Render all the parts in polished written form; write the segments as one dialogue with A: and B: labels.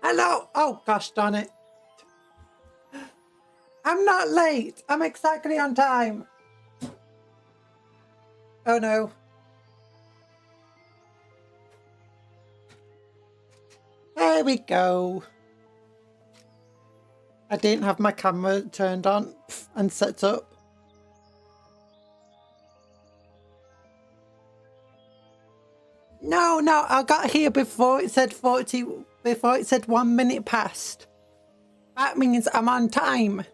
A: Hello! Oh, gosh darn it. I'm not late. I'm exactly on time. Oh, no. There we go. I didn't have my camera turned on and set up. No, I got here before it said 1 minute past. That means I'm on time.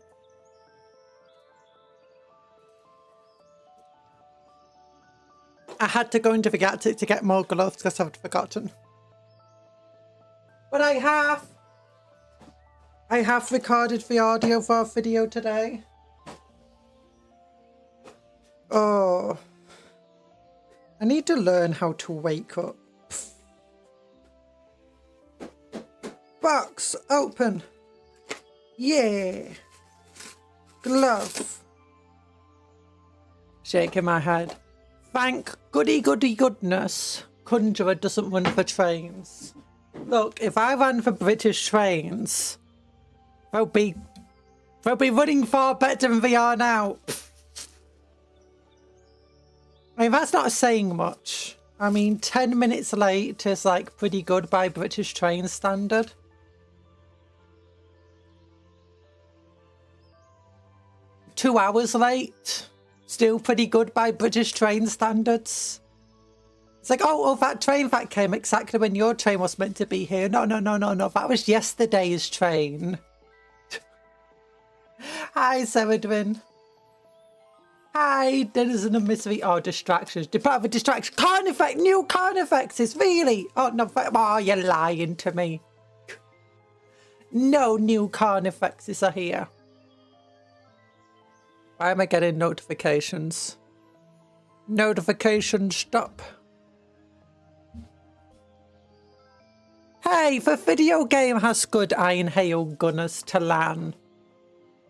A: I had to go into the Galactic to get more gloves because I'd forgotten. But I have recorded the audio for a video today. Oh. I need to learn how to wake up. Box open. Yeah. Glove. Shaking my head. Thank goodness Conjurer doesn't run for trains. Look, if I ran for British trains, they'll be running far better than they are now. I mean, that's not saying much. I mean, 10 minutes late is like pretty good by British train standard. Two hours late, still pretty good by British train standards. It's like, oh, that train that came exactly when your train was meant to be here. No, that was yesterday's train. Hi, Seredwin. Hi, Denizen of Misery. Oh, distractions. Depart of distraction. Carnifex, new Carnifexes, really? Oh, no, oh, you're lying to me. No new Carnifexes are here. Why am I getting notifications? Notifications, stop. Hey, the video game has good iron hail gunners to LAN.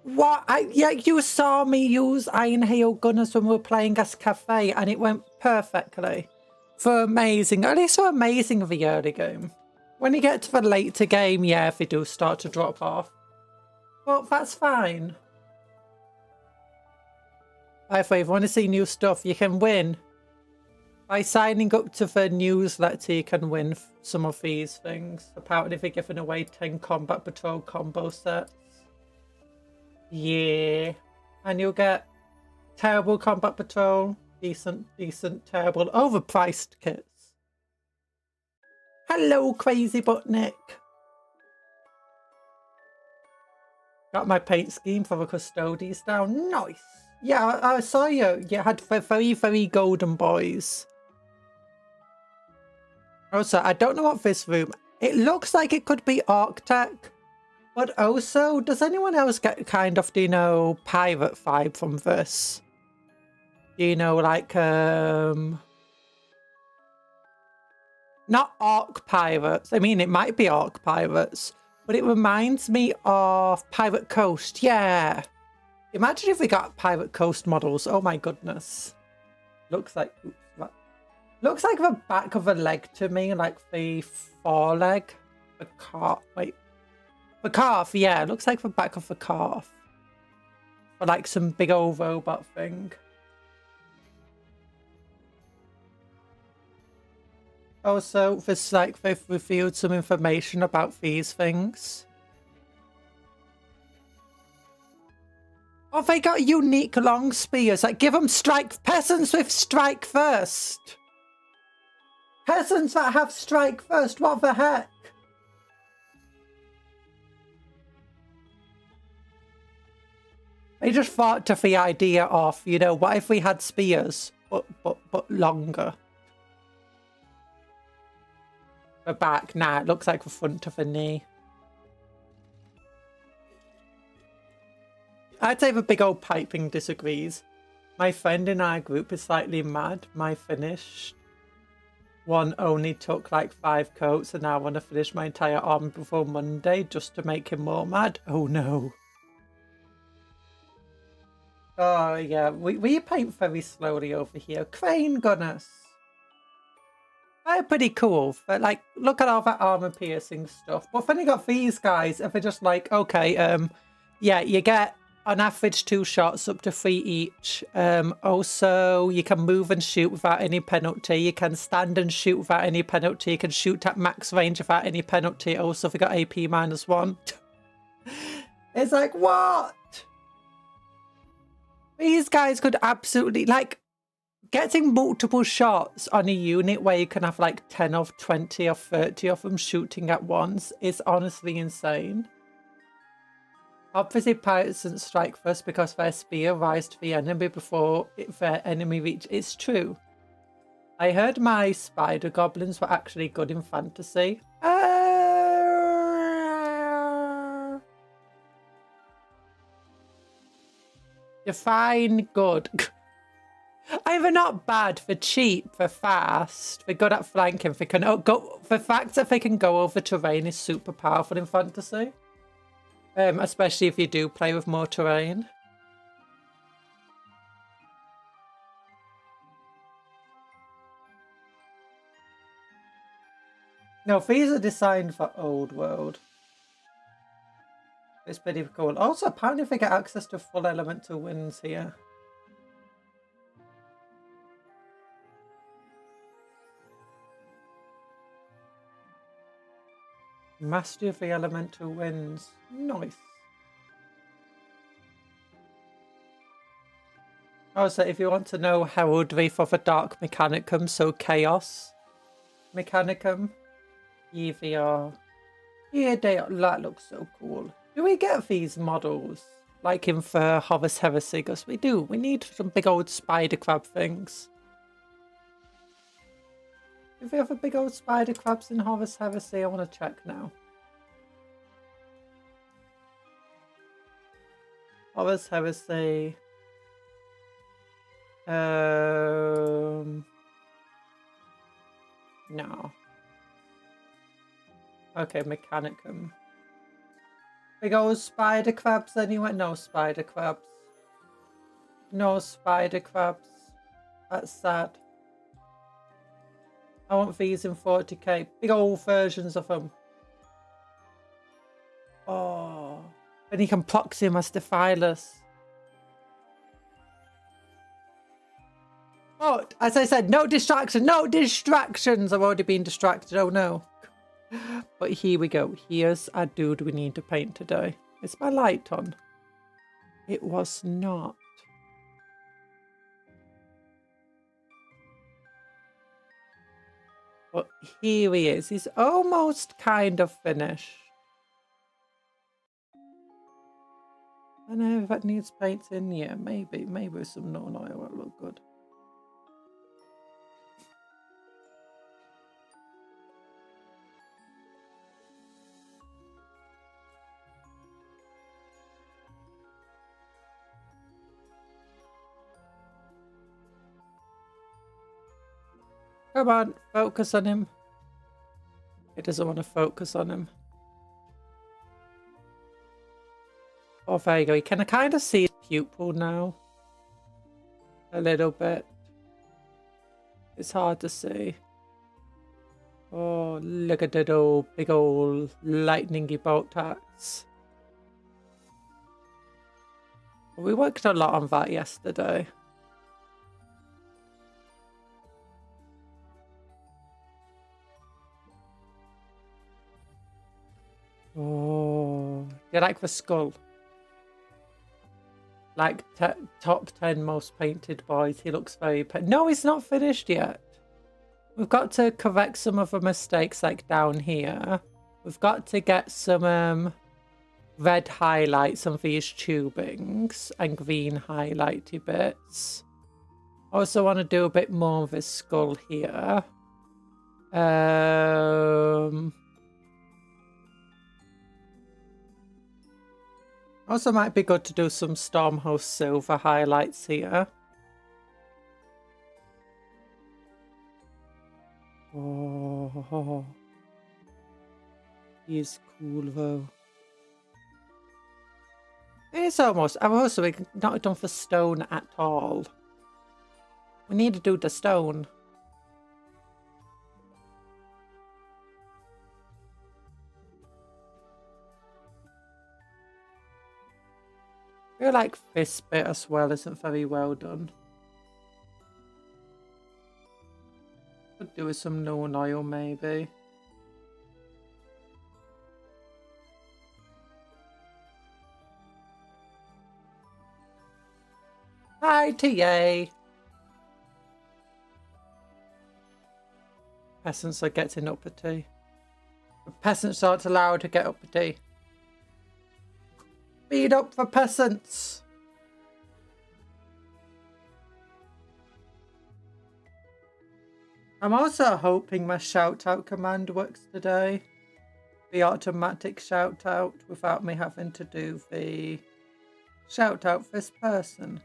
A: What? Yeah, you saw me use iron hail gunners when we were playing as Cafe and it went perfectly. For amazing, at least for amazing of the early game. When you get to the later game, yeah, they do start to drop off. But that's fine. By the way, if you want to see new stuff, you can win. By signing up to the newsletter, you can win some of these things. Apparently, they're giving away 10 Combat Patrol combo sets. Yeah. And you'll get terrible Combat Patrol, decent, terrible, overpriced kits. Hello, Crazy Buttnick. Got my paint scheme for the Custodies down. Nice. Yeah, I saw you. You had very golden boys. Also, I don't know what this room... It looks like it could be Arctech. But also, does anyone else get kind of, do you know, pirate vibe from this? You know, like, not Arc Pirates. I mean, it might be Arc Pirates. But it reminds me of Pirate Coast. Yeah. Imagine if we got Pirate Coast models. Oh my goodness. Looks like... Oops, looks like the back of a leg to me. Like the foreleg. The calf. Wait. The calf, yeah. Looks like the back of the calf. Or like some big old robot thing. Also, this like they've revealed some information about these things. Oh, they got unique long spears. Like, give them strike. Peasants with strike first. Peasants that have strike first. What the heck? They just thought of the idea of, you know, what if we had spears, but longer? The back, nah, it looks like the front of a knee. I'd say the big old piping disagrees. My friend in our group is slightly mad. My finished one only took like 5 coats and now I want to finish my entire army before Monday just to make him more mad. Oh no. Oh yeah, we paint very slowly over here. Crane gunners. They're pretty cool. But like, look at all that armor piercing stuff. But then you got these guys, if they're just like, okay, yeah, you get on average 2 shots, up to 3 each. Also, you can move and shoot without any penalty. You can stand and shoot without any penalty. You can shoot at max range without any penalty. Also, if you got AP -1. It's like, what? These guys could absolutely, like, getting multiple shots on a unit where you can have like 10 or 20 or 30 of them shooting at once is honestly insane. Obviously, pirates didn't strike first because their spear rise to the enemy before their enemy reach. It's true. I heard my spider goblins were actually good in fantasy. You're fine, good. Either not bad, they're cheap, they're fast, they're good at flanking. They can go. The fact that they can go over terrain is super powerful in fantasy. Especially if you do play with more terrain. No, these are designed for old world. It's pretty cool. Also, apparently if we get access to full elemental winds here. Mastery of the elemental winds. Nice. Also, if you want to know heraldry for the dark mechanicum, so chaos mechanicum, EVR. Yeah, that looks so cool. Do we get these models like in the Horus Heresy? Because we do. We need some big old spider crab things. Do we have a big old spider crabs in Horus Heresy? I want to check now. Horus Heresy. No. Okay, Mechanicum. Big old spider crabs anyway? No spider crabs. No spider crabs. That's sad. I want these in 40k. Big old versions of them. Oh. And you can proxy him as Defilus. Oh, as I said, no distraction, no distractions. I've already been distracted. Oh no. But here we go. Here's a dude we need to paint today. Is my light on? It was not. But here he is. He's almost kind of finished. I don't know if that needs painting. Yeah, maybe some non-oil will look good. Come on, focus on him. He doesn't want to focus on him. Oh, there you go. You can kind of see his pupil now. A little bit. It's hard to see. Oh, look at that old, big old lightningy bolt hats. We worked a lot on that yesterday. Oh, you like the skull? Like top 10 most painted boys. He looks very... No, he's not finished yet. We've got to correct some of the mistakes like down here. We've got to get some red highlights on these tubings and green highlighty bits. I also want to do a bit more of his skull here. Also might be good to do some Stormhost silver highlights here. Oh, he's cool though. It's almost. I've also not done for stone at all. We need to do the stone. I feel like this bit as well isn't very well done. Could do with some neon oil maybe. Hi, TA. Peasants are getting uppity. The peasants aren't allowed to get uppity. Speed up for peasants. I'm also hoping my shout out command works today. The automatic shout out without me having to do the shout out for this person.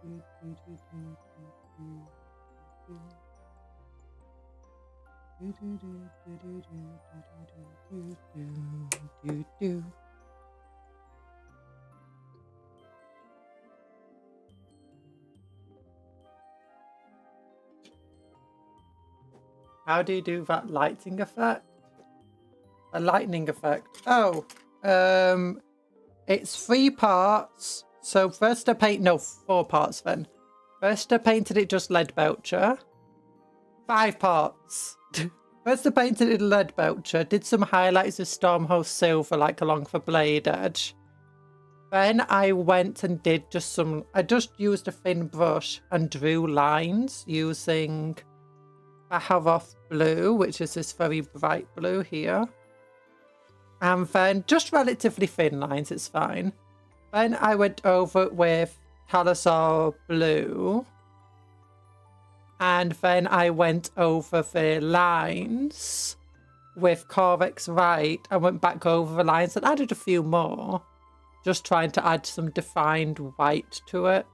A: How do you do that lighting effect? A lightning effect. Oh, it's 3 parts. So first I paint, no, 4 parts then. First I painted it just lead belcher. 5 parts. First I painted it lead belcher, did some highlights of Stormhost silver like along the blade edge. Then I went and did just some, I just used a thin brush and drew lines using Baharoth blue, which is this very bright blue here. And then just relatively thin lines, it's fine. Then I went over with Talasar blue. And then I went over the lines with Corvex white. I went back over the lines and added a few more. Just trying to add some defined white to it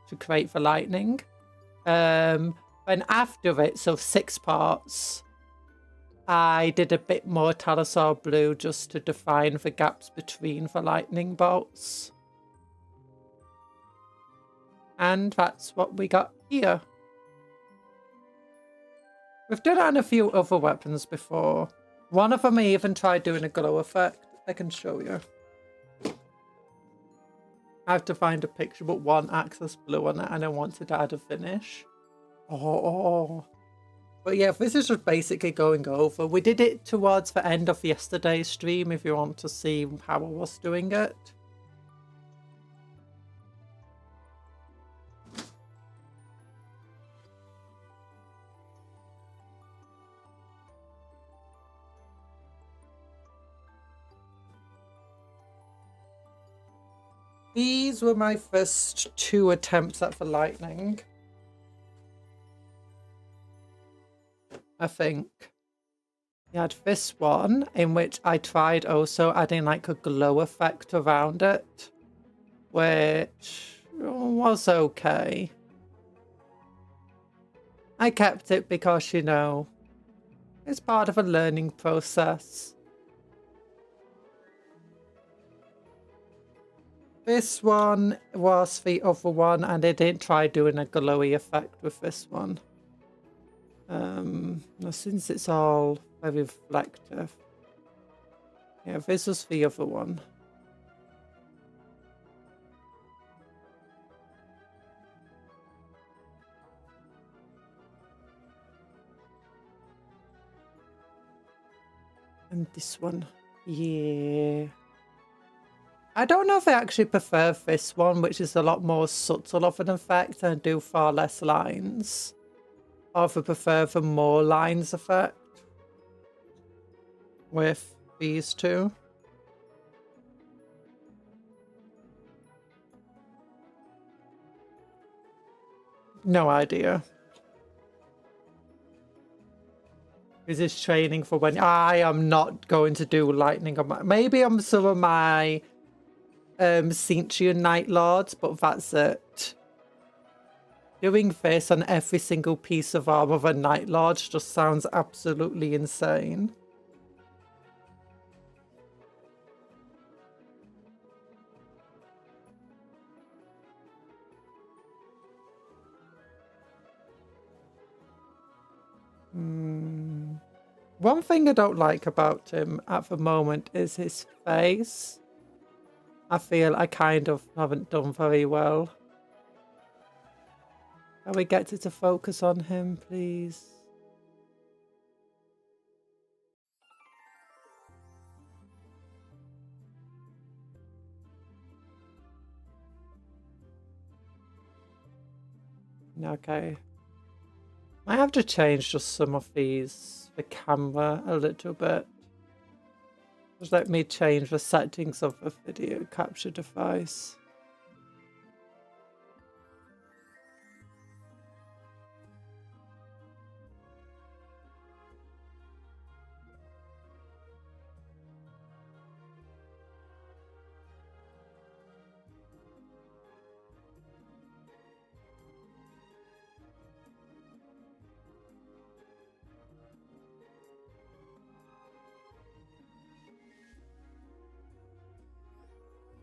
A: to create the lightning. Then after it, so 6 parts, I did a bit more Talasar blue just to define the gaps between the lightning bolts. And that's what we got here. We've done it on a few other weapons before. One of them I even tried doing a glow effect. I can show you. I have to find a picture, but one access blue on it, and I wanted to add a finish. Oh. But yeah, this is just basically going over. We did it towards the end of yesterday's stream if you want to see how I was doing it. These were my first 2 attempts at the lightning. I think. You had this one in which I tried also adding like a glow effect around it, which was okay. I kept it because, you know, it's part of a learning process. This one was the other one, and I didn't try doing a glowy effect with this one. Since it's all very reflective. Yeah, this was the other one. And this one. Yeah. I don't know if I actually prefer this one, which is a lot more subtle of an effect and do far less lines. Or if I prefer the more lines effect with these 2. No idea. Is this training for when I am not going to do lightning on my... Maybe on some of my Cintrian Night Lords, but that's it. Doing this on every single piece of armor of a Night Lord just sounds absolutely insane. One thing I don't like about him at the moment is his face. I feel I kind of haven't done very well. Can we get it to focus on him, please? Okay. I have to change just some of these, the camera a little bit. Just let me change the settings of the video capture device.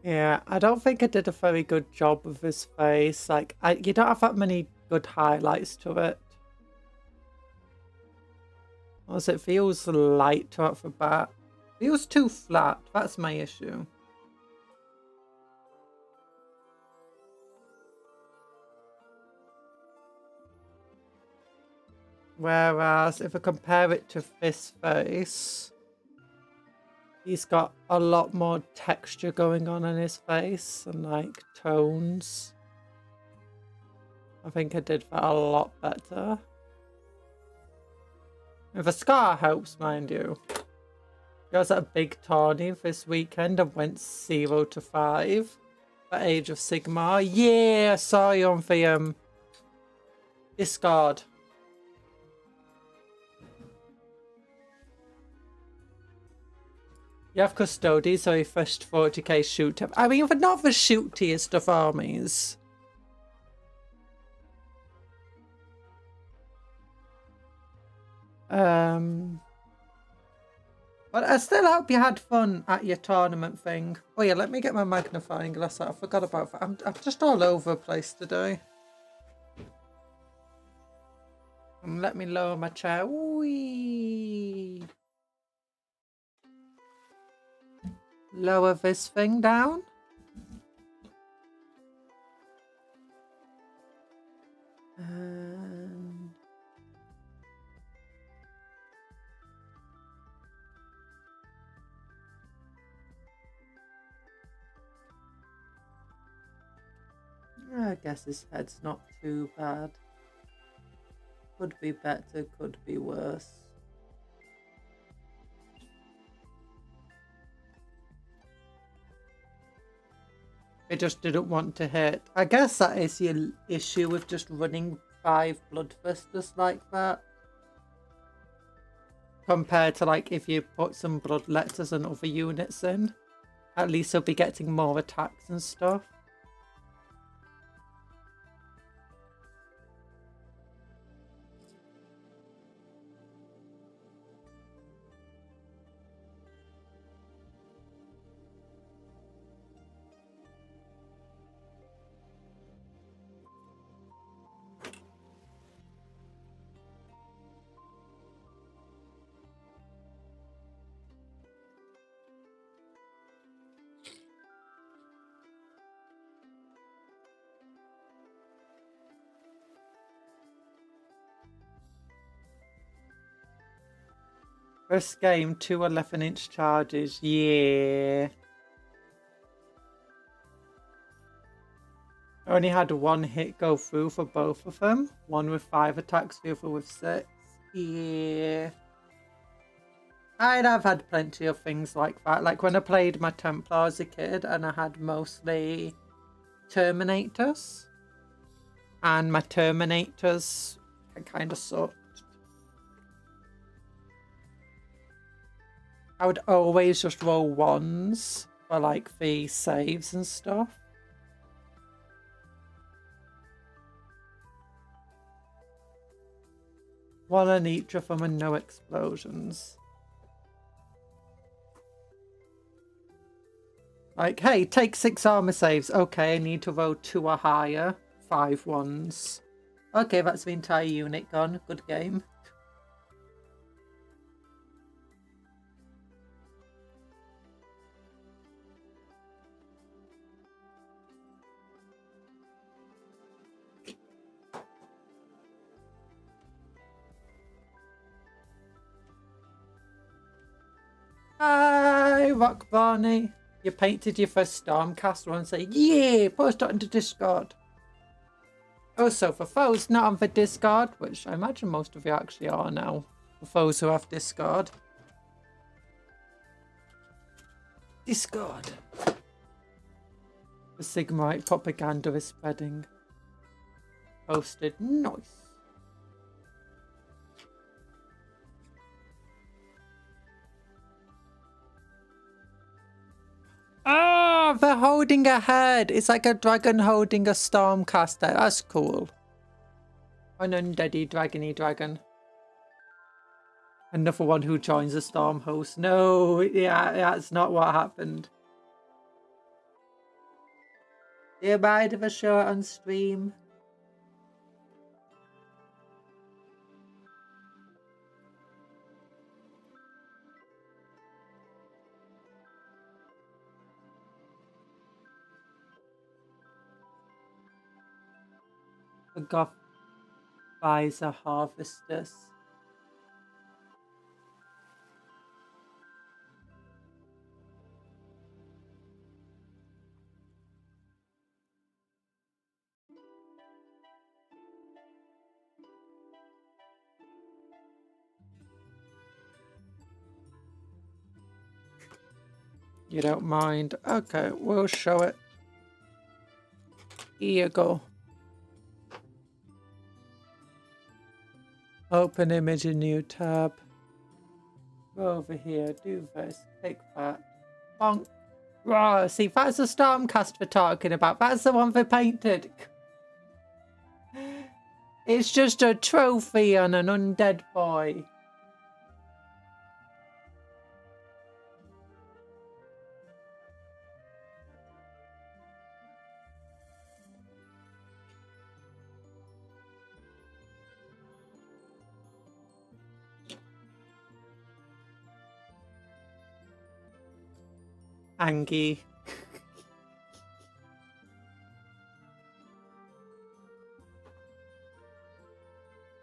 A: Yeah, I don't think I did a very good job of his face. Like, you don't have that many good highlights to it. As it feels light right off the bat. Feels too flat. That's my issue. Whereas if I compare it to this face, he's got a lot more texture going on in his face and like tones. I think I did that a lot better. If a scar helps, mind you. I was at a big tourney this weekend and went 0 to 5 at Age of Sigmar. Yeah, I saw you on the Discord. You have Custodes, so you first 40k shoot. I mean, but not the shootiest of armies. But I still hope you had fun at your tournament thing. Oh yeah, let me get my magnifying glass out. I forgot about that. I'm just all over the place today. And let me lower my chair. Whee! Lower this thing down. And I guess his head's not too bad. Could be better, could be worse. It just didn't want to hit. I guess that is your issue with just running 5 Bloodthirsters like that. Compared to like if you put some Bloodletters and other units in. At least you'll be getting more attacks and stuff. First game, 2 11-inch charges. Yeah. I only had 1 hit go through for both of them. One with 5 attacks, the other with 6. Yeah. I'd have had plenty of things like that. Like when I played my Templar as a kid and I had mostly Terminators. And my Terminators kind of sucked. I would always just roll 1s for like the saves and stuff. One on each of them and no explosions. Like, hey, take 6 armor saves. Okay, I need to roll 2 or higher. 5 1s. Okay, that's the entire unit gone. Good game. Hi, Rock Barney. You painted your first Stormcaster and say, yeah, post it into Discord. Also, for those not on the Discord, which I imagine most of you actually are now, for those who have Discord. Discord. The Sigmarite propaganda is spreading. Posted. Nice. Oh, they're holding a head. It's like a dragon holding a Stormcaster. That's cool. An undeady dragony dragon. Another one who joins the Storm host. No, yeah, that's not what happened. Do you mind if I show it on stream? The goth visor harvesters. You don't mind? Okay, we'll show it. Here you go. Open image in new tab. Go over here, do this, take that. Bonk. Raw, see, that's the Stormcast we're talking about. That's the one they painted. It's just a trophy on an undead boy. Angie.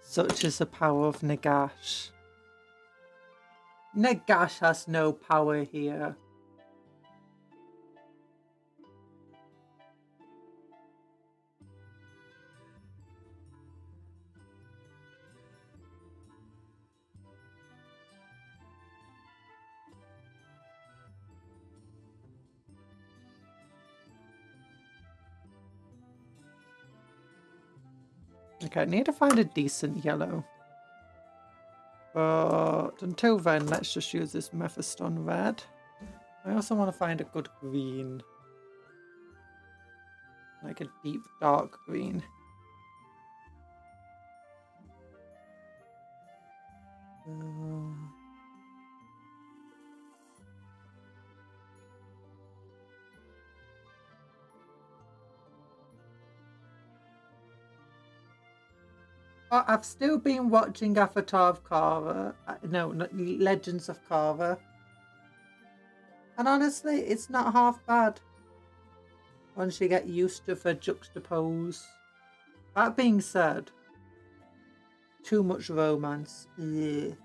A: Such is the power of Nagash. Nagash has no power here. Okay, I need to find a decent yellow. But until then, let's just use this Mephistone red. I also want to find a good green. Like a deep dark green. I've still been watching Avatar of Kara. No, Legends of Kara. And honestly, it's not half bad. Once you get used to the juxtapose. That being said, too much romance. Ugh.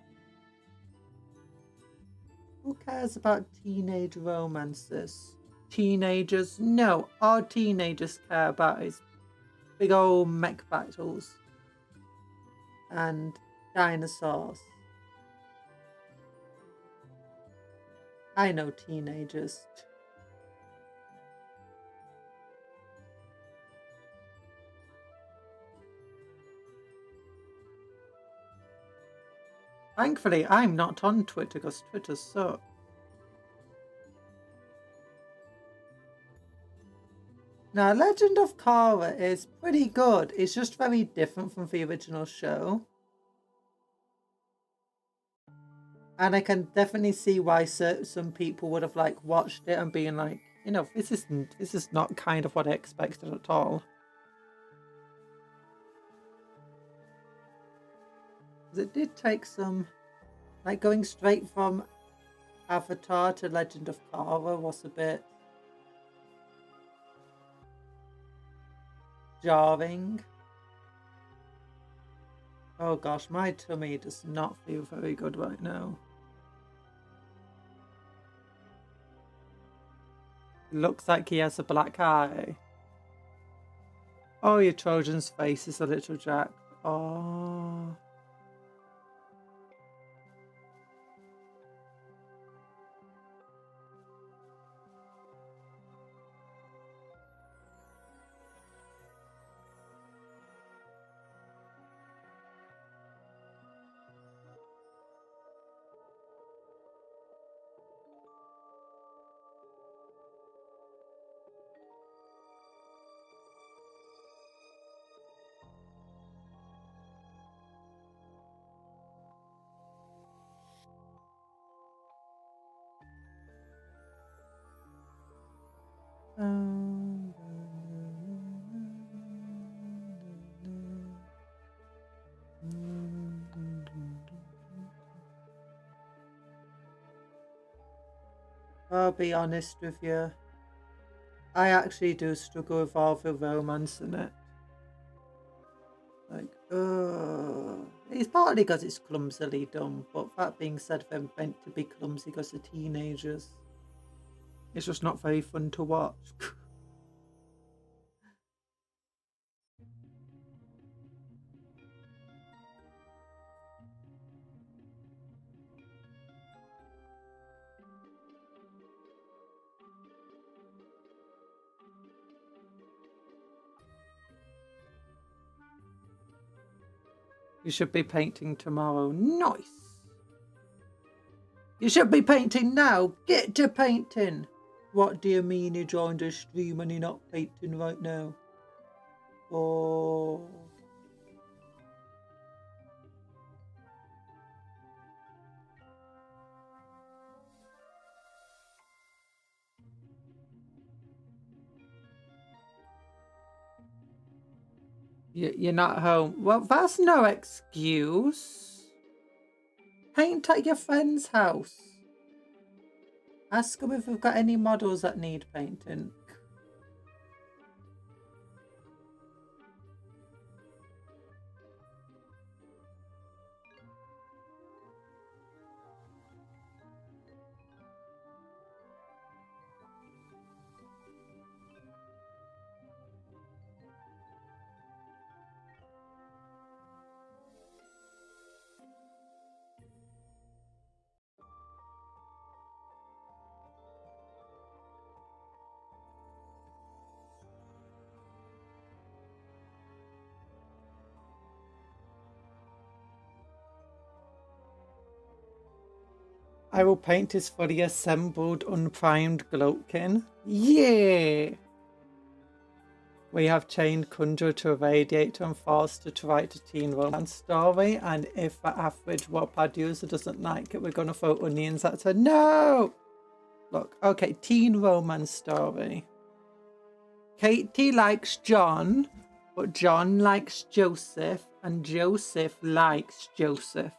A: Who cares about teenage romances? Teenagers? No, all teenagers care about is big old mech battles. And dinosaurs. I know teenagers. Thankfully, I'm not on Twitter because Twitter sucks. Now, Legend of Korra is pretty good. It's just very different from the original show. And I can definitely see why some people would have like watched it and being like, you know, this is not kind of what I expected at all. It did take some, like going straight from Avatar to Legend of Korra was a bit jarring. Oh gosh, my tummy does not feel very good right now. Looks like he has a black eye. Oh, your Trojan's face is a little jacked. Oh. I'll be honest with you. I actually do struggle with all the romance in it. Like, it's partly because it's clumsily done, but that being said, they're meant to be clumsy because they're teenagers. It's just not very fun to watch. You should be painting tomorrow. Nice. You should be painting now. Get to painting. What do you mean you joined a stream and you're not painting right now? Oh. You're not home. Well, that's no excuse. Paint at your friend's house. Ask them if we've got any models that need painting. I will paint his fully assembled, unprimed Gloatkin. Yeah! We have chained Conjuror to a radiator and Forster to write a teen romance story, and if the average Wattpad user doesn't like it, we're going to throw onions at her. No! Look, okay, teen romance story. Katie likes John, but John likes Joseph, and Joseph likes Joseph.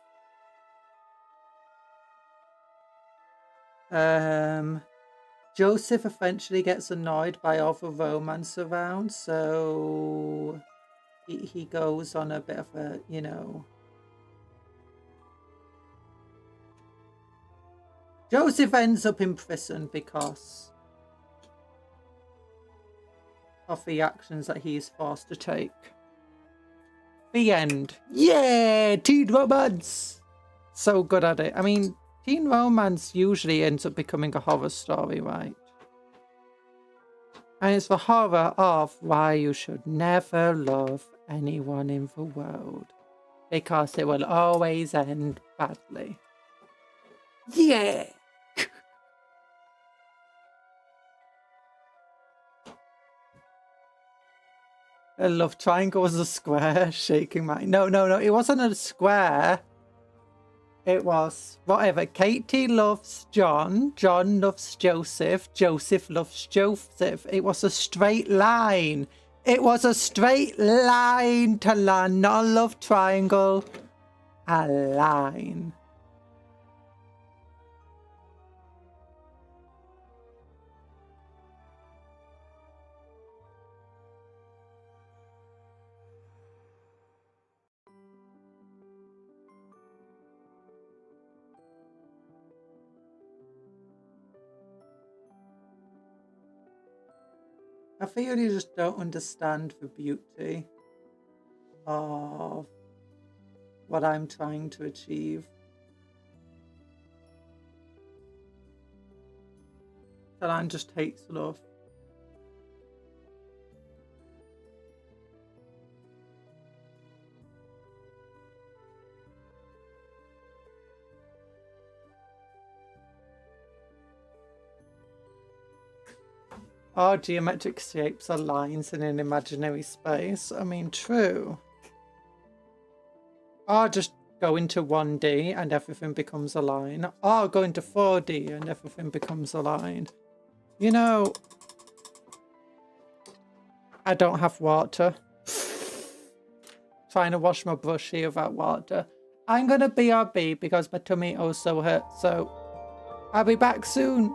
A: Joseph eventually gets annoyed by all the romance around, so he goes on a bit of a, you know. Joseph ends up in prison because of the actions that he's forced to take. The end. Yeah! Teen romance! So good at it. I mean, teen romance usually ends up becoming a horror story, right? And it's the horror of why you should never love anyone in the world. Because it will always end badly. Yeah! A love triangle was a square, shaking my... No, it wasn't a square. It was whatever. Katie loves John. John loves Joseph. Joseph loves Joseph. It was a straight line. It was a straight line to land, not a love triangle. A line. I feel you just don't understand the beauty of what I'm trying to achieve. Talan just hates love. Oh, geometric shapes are lines in an imaginary space. I mean, true. Or just go into 1D and everything becomes a line. Or go into 4D and everything becomes a line. You know, I don't have water. Trying to wash my brush here without water. I'm gonna BRB because my tummy also hurts, so I'll be back soon.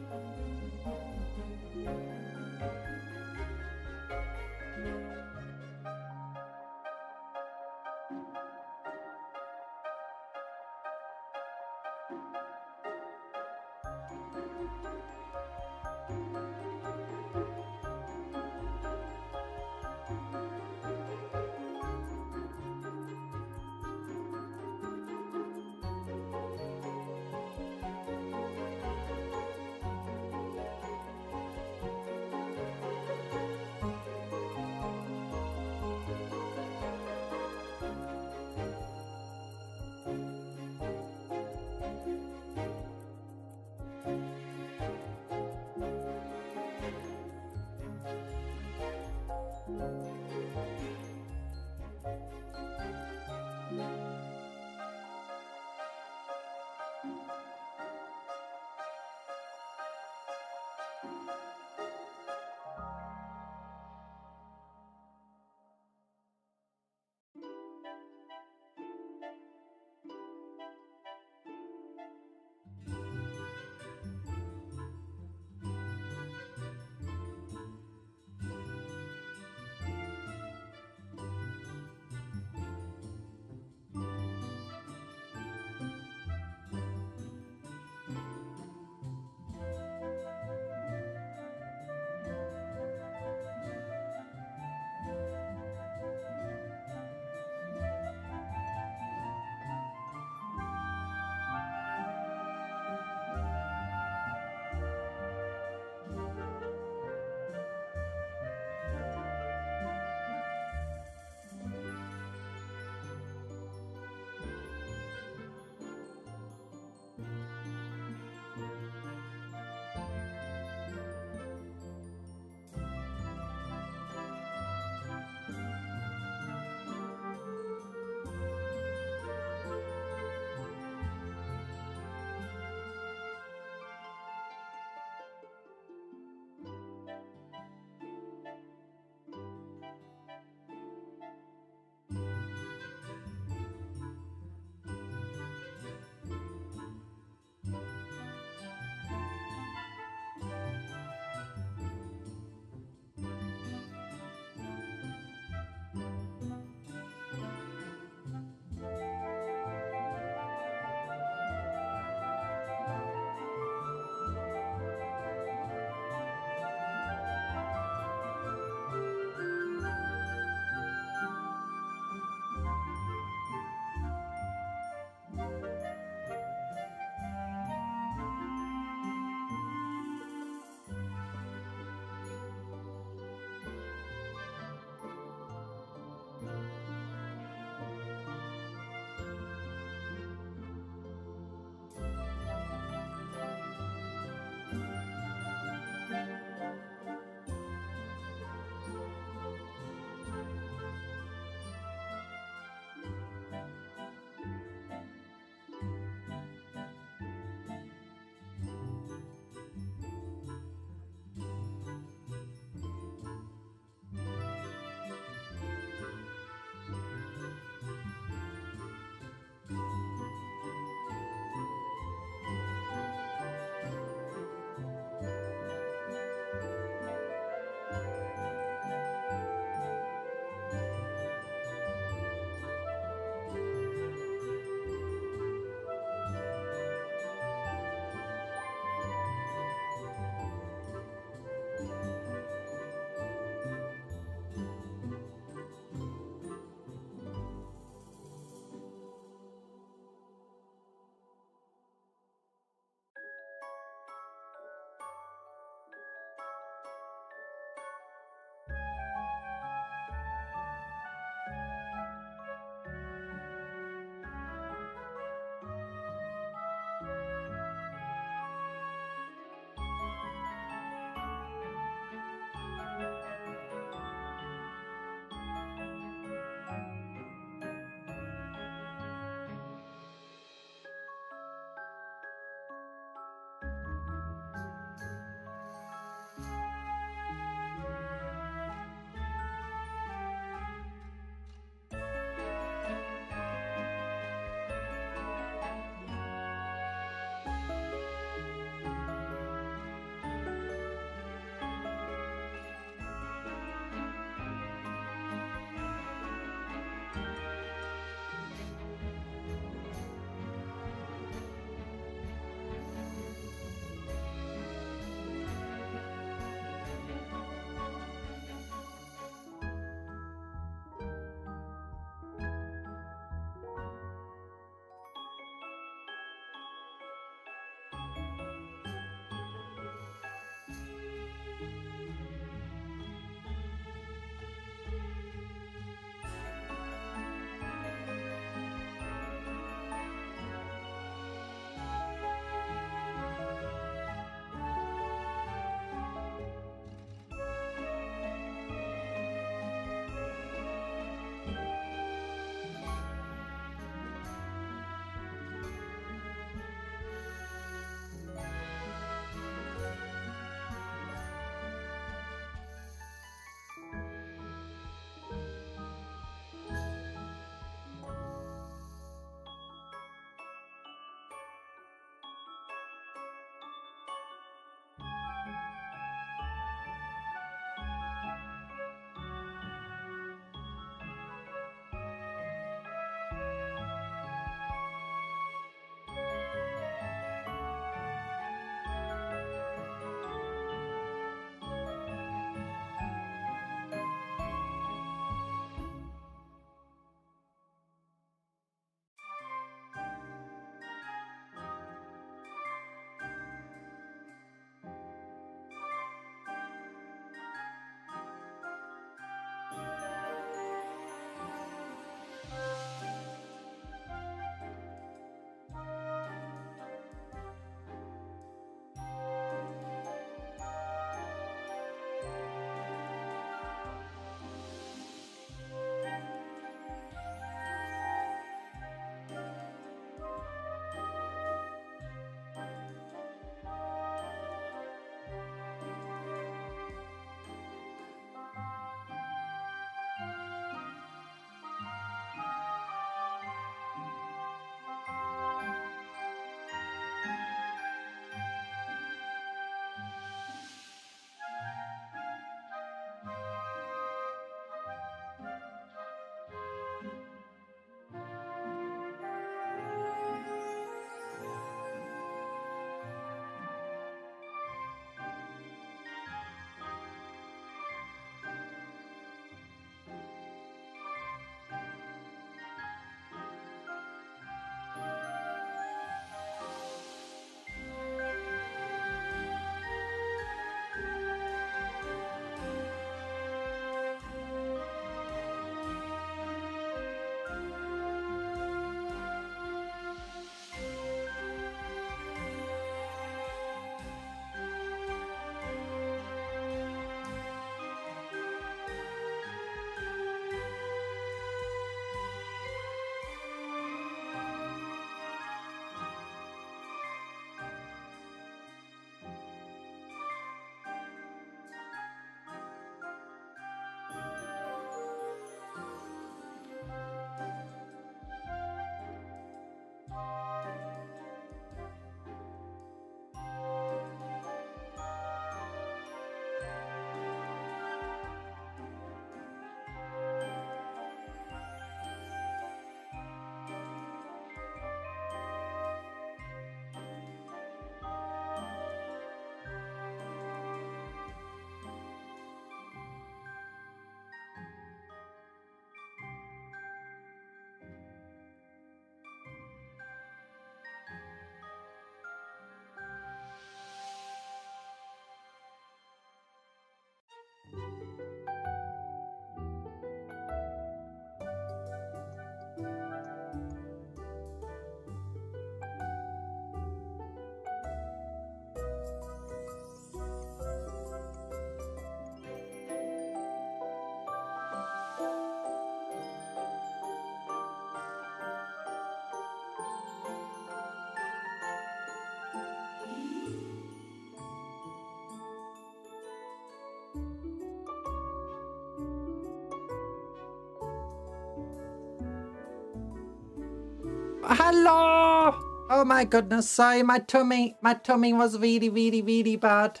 A: Hello! Oh my goodness, sorry, my tummy was really bad.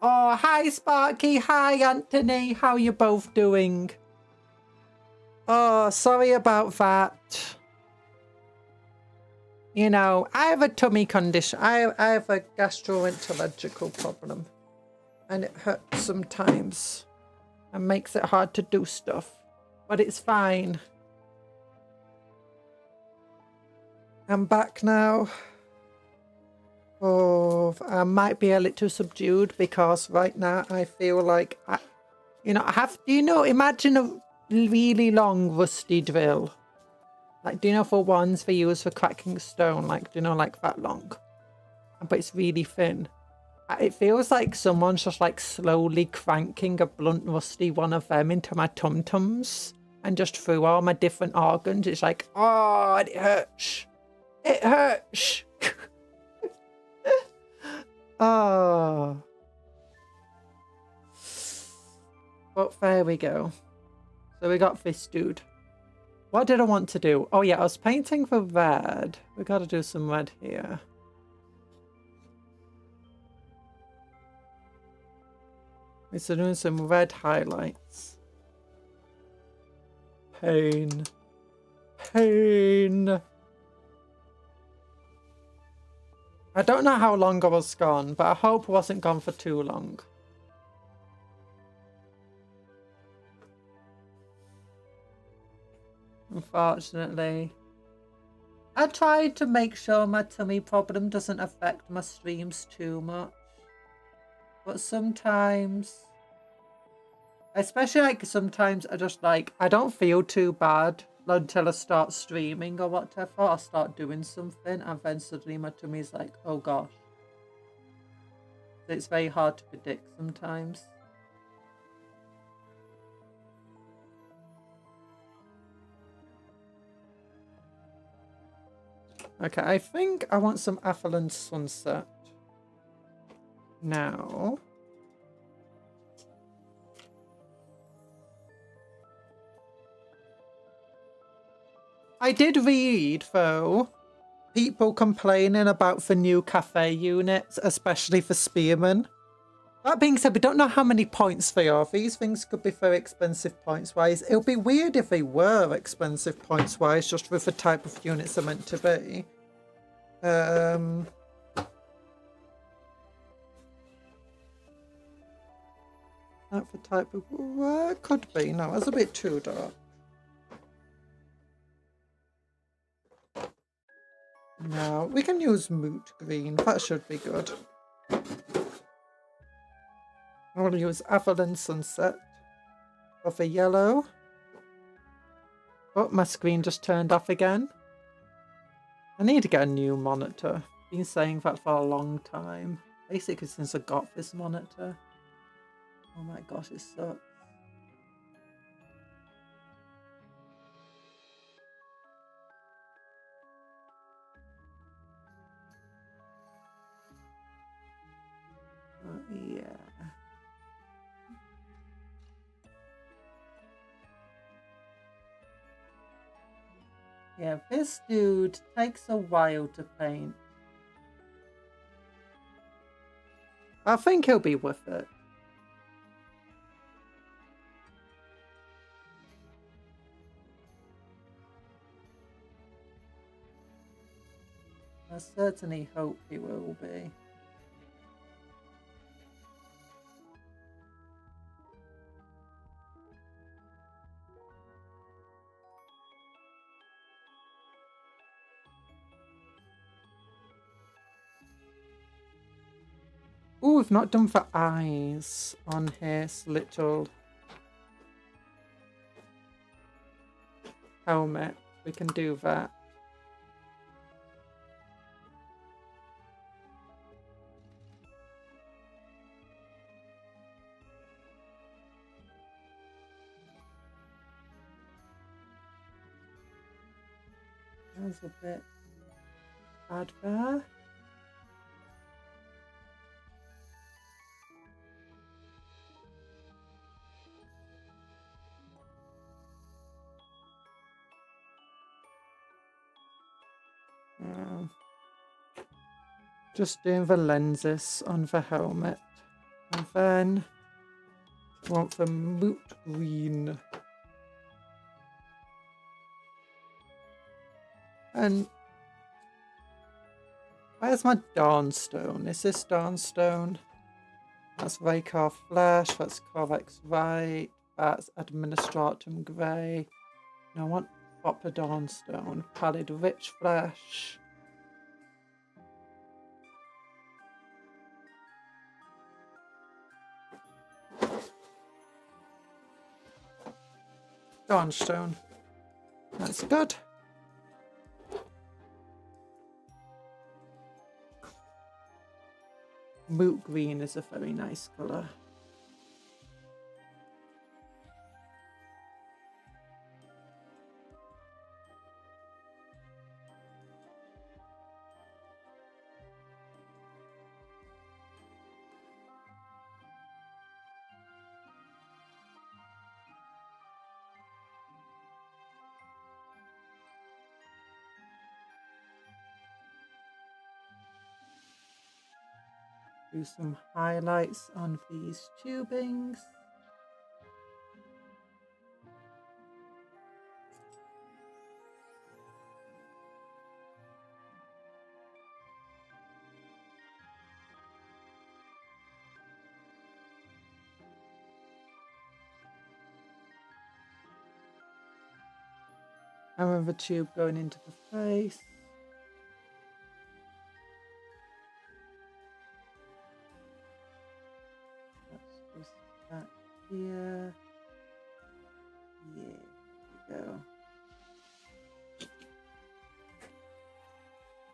A: Oh, hi Sparky, hi Anthony, how you both doing? Oh, sorry about that. You know, I have a tummy condition. I have a gastroenterological problem. And it hurts sometimes. And makes it hard to do stuff. But it's fine. I'm back now. Oh, I might be a little subdued because right now I feel like imagine a really long rusty drill. Like, do you know for ones they use for cracking stone? Like, do you know, like that long? But it's really thin. It feels like someone's just like slowly cranking a blunt rusty one of them into my tum-tums and just through all my different organs. It's like, oh, it hurts. It hurts. Oh. But there we go. So we got this dude. What did I want to do? Oh yeah, I was painting for red. We got to do some red here. We're doing some red highlights. Pain. Pain. I don't know how long I was gone, but I hope I wasn't gone for too long. Unfortunately. I tried to make sure my tummy problem doesn't affect my streams too much. But sometimes, especially like sometimes I don't feel too bad until I start streaming or whatever. I start doing something and then suddenly my tummy's like, oh gosh. So it's very hard to predict sometimes. Okay, I think I want some Atheland Sunset now. I did read, though, people complaining about the new cafe units, especially for Spearmen. That being said, we don't know how many points they are. These things could be very expensive points-wise. It would be weird if they were expensive points-wise, just with the type of units they're meant to be. Not the type of... Well, it could be. No, it's a bit too dark. No, we can use moot green. That should be good. I'll use Atheland Sunset for the yellow. Oh, my screen just turned off again. I need to get a new monitor. Been saying that for a long time. Basically since I got this monitor. Oh my gosh, it sucks. Oh, yeah. Yeah, this dude takes a while to paint. I think he'll be worth it. I certainly hope he will be. Oh, we've not done for eyes on his little helmet. We can do that. That's a bit bad there. Just doing the lenses on the helmet. And then we want the moot green. And where's my Dawnstone? Is this Dawnstone? That's Raycar Flash, that's Corvex White, that's Administratum Grey. Now I want proper Dawnstone, Pallid Rich Flash. Dawnstone. That's good. Moot green is a very nice colour. Do some highlights on these tubings. And with the tube going into the face. That here. Yeah, there we go.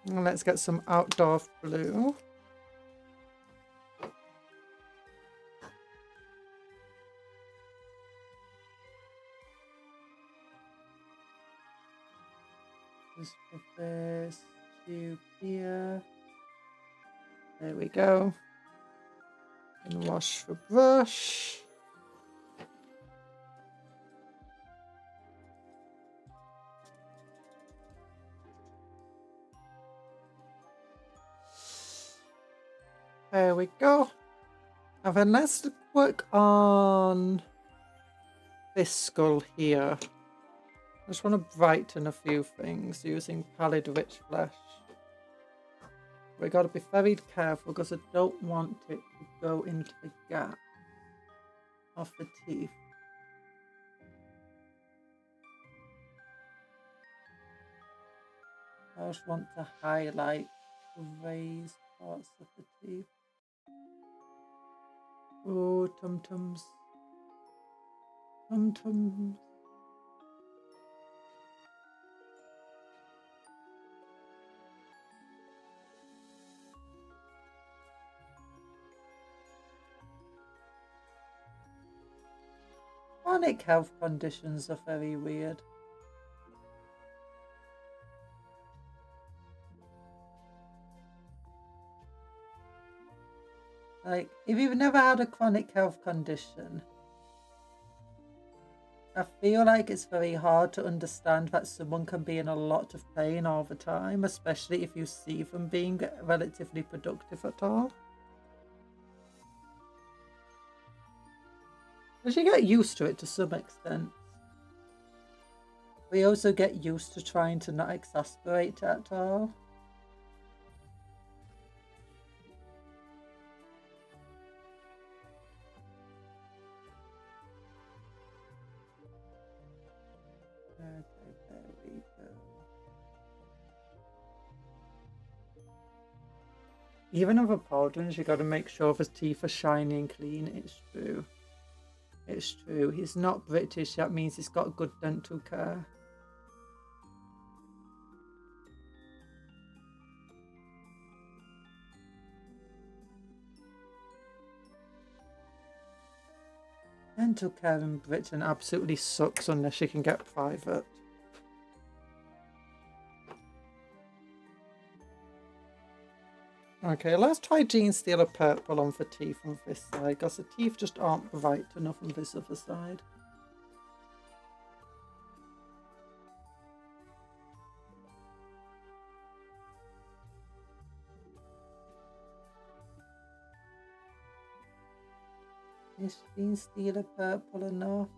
A: And let's get some outdoor blue. Just put this tube here. There we go. And wash the brush. There we go. And then let's work on this skull here. I just want to brighten a few things using Pallid Rich Flesh. We got to be very careful because I don't want it to go into the gap of the teeth. I just want to highlight the raised parts of the teeth. Oh, tum-tums. Tum-tums. Chronic health conditions are very weird. Like, if you've never had a chronic health condition, I feel like it's very hard to understand that someone can be in a lot of pain all the time, especially if you see them being relatively productive at all. Because you get used to it to some extent. We also get used to trying to not exasperate it at all. Okay, there we go. Even other Paladins, you got to make sure his teeth are shiny and clean. It's true. It's true. He's not British. That means he's got good dental care. Dental care in Britain absolutely sucks unless you can get private. Okay, let's try Genestealer Purple on for teeth on this side, because the teeth just aren't bright enough on this other side. Is Genestealer Purple enough?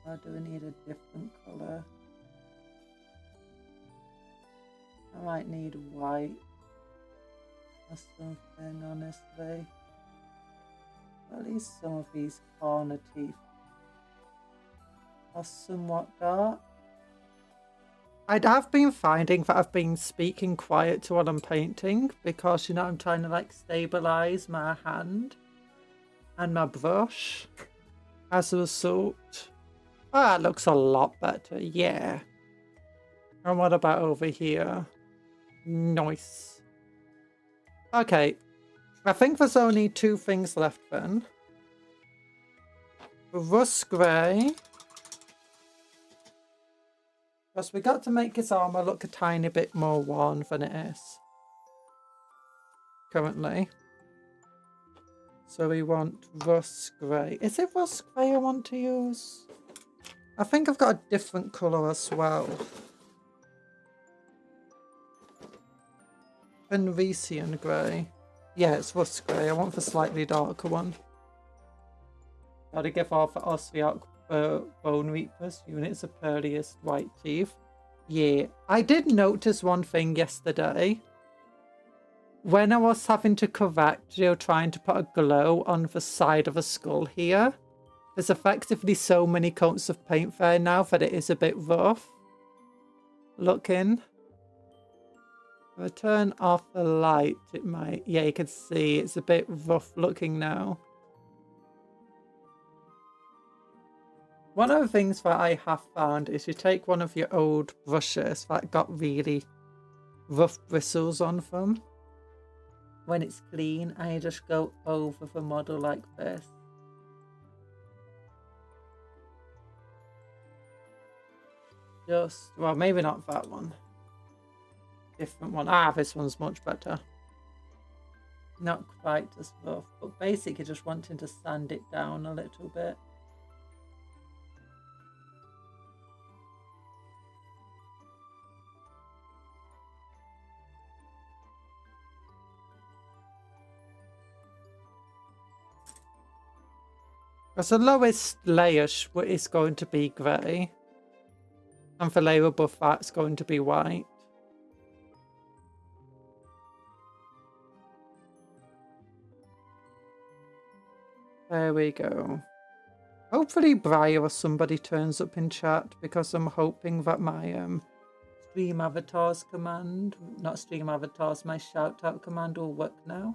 A: Or do we need a different colour? I might need white. Or something, honestly. At least some of these corner teeth are somewhat dark. I have been finding that I've been speaking quiet while I'm painting because, you know, I'm trying to like stabilize my hand and my brush. As a result, it looks a lot better, yeah. And what about over here? Nice. Okay, I think there's only two things left then. Rust Grey. Because we got to make his armor look a tiny bit more worn than it is currently. So we want Rust Grey. Is it Rust Grey I want to use? I think I've got a different colour as well. Fenrisian Grey. Yeah, it's Rust Grey. I want the slightly darker one. Gotta give off the Osviark Bone Reapers units the pearliest white teeth. Yeah, I did notice one thing yesterday. When I was having to correct, you know, trying to put a glow on the side of a skull here, there's effectively so many coats of paint there now that it is a bit rough looking. If I turn off the light, it might... Yeah, you can see it's a bit rough looking now. One of the things that I have found is you take one of your old brushes that got really rough bristles on them. When it's clean, I just go over the model like this. Just, well, maybe not that one. Different one. This one's much better. Not quite as rough, but basically just wanting to sand it down a little bit. Because the lowest layer is going to be grey. And the layer above that's going to be white. There we go. Hopefully Briar or somebody turns up in chat, because I'm hoping that my stream avatars command, not stream avatars, my shout out command will work now.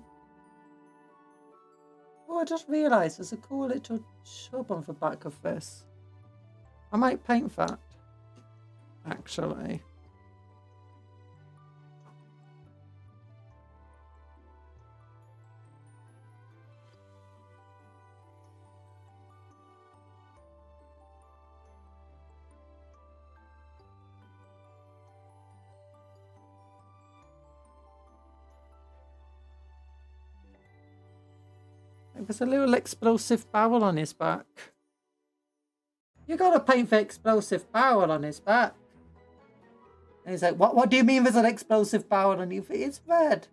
A: Oh, I just realised there's a cool little chub on the back of this. I might paint that, actually. There's a little explosive barrel on his back. You gotta paint the explosive barrel on his back. And he's like, what do you mean there's an explosive barrel on you? It's red.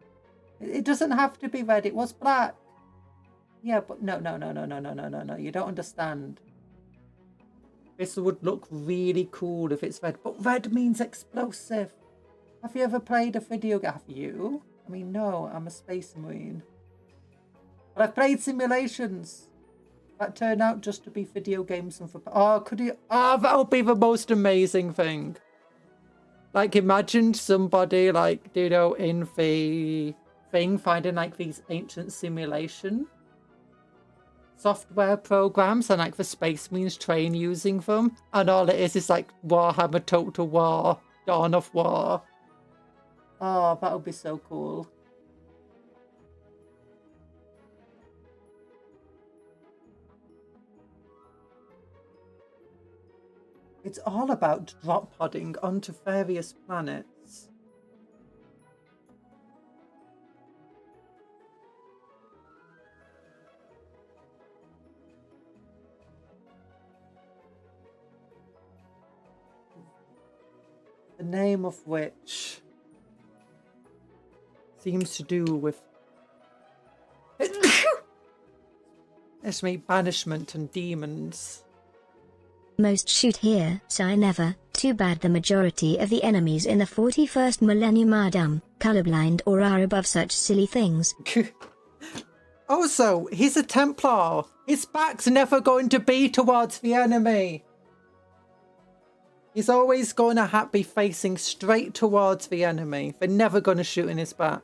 A: It doesn't have to be red. It was black. Yeah, but no. You don't understand. This would look really cool if it's red. But red means explosive. Have you ever played a video game? Have you? I mean, no, I'm a space marine. But I've played simulations that turn out just to be video games. And for could you? Oh, that'll be the most amazing thing. Like, imagine somebody, like, you know, in the thing, finding, like, these ancient simulation software programs, and, like, the Space Marines train using them. And all it is, like, Warhammer Total War, Dawn of War. Oh, that would be so cool. It's all about drop podding onto various planets. The name of which seems to do with estimate banishment and demons.
B: Most shoot here, sigh never. Too bad the majority of the enemies in the 41st millennium are dumb, colorblind, or are above such silly things.
A: Also, he's a Templar. His back's never going to be towards the enemy. He's always going to be facing straight towards the enemy. They're never going to shoot in his back.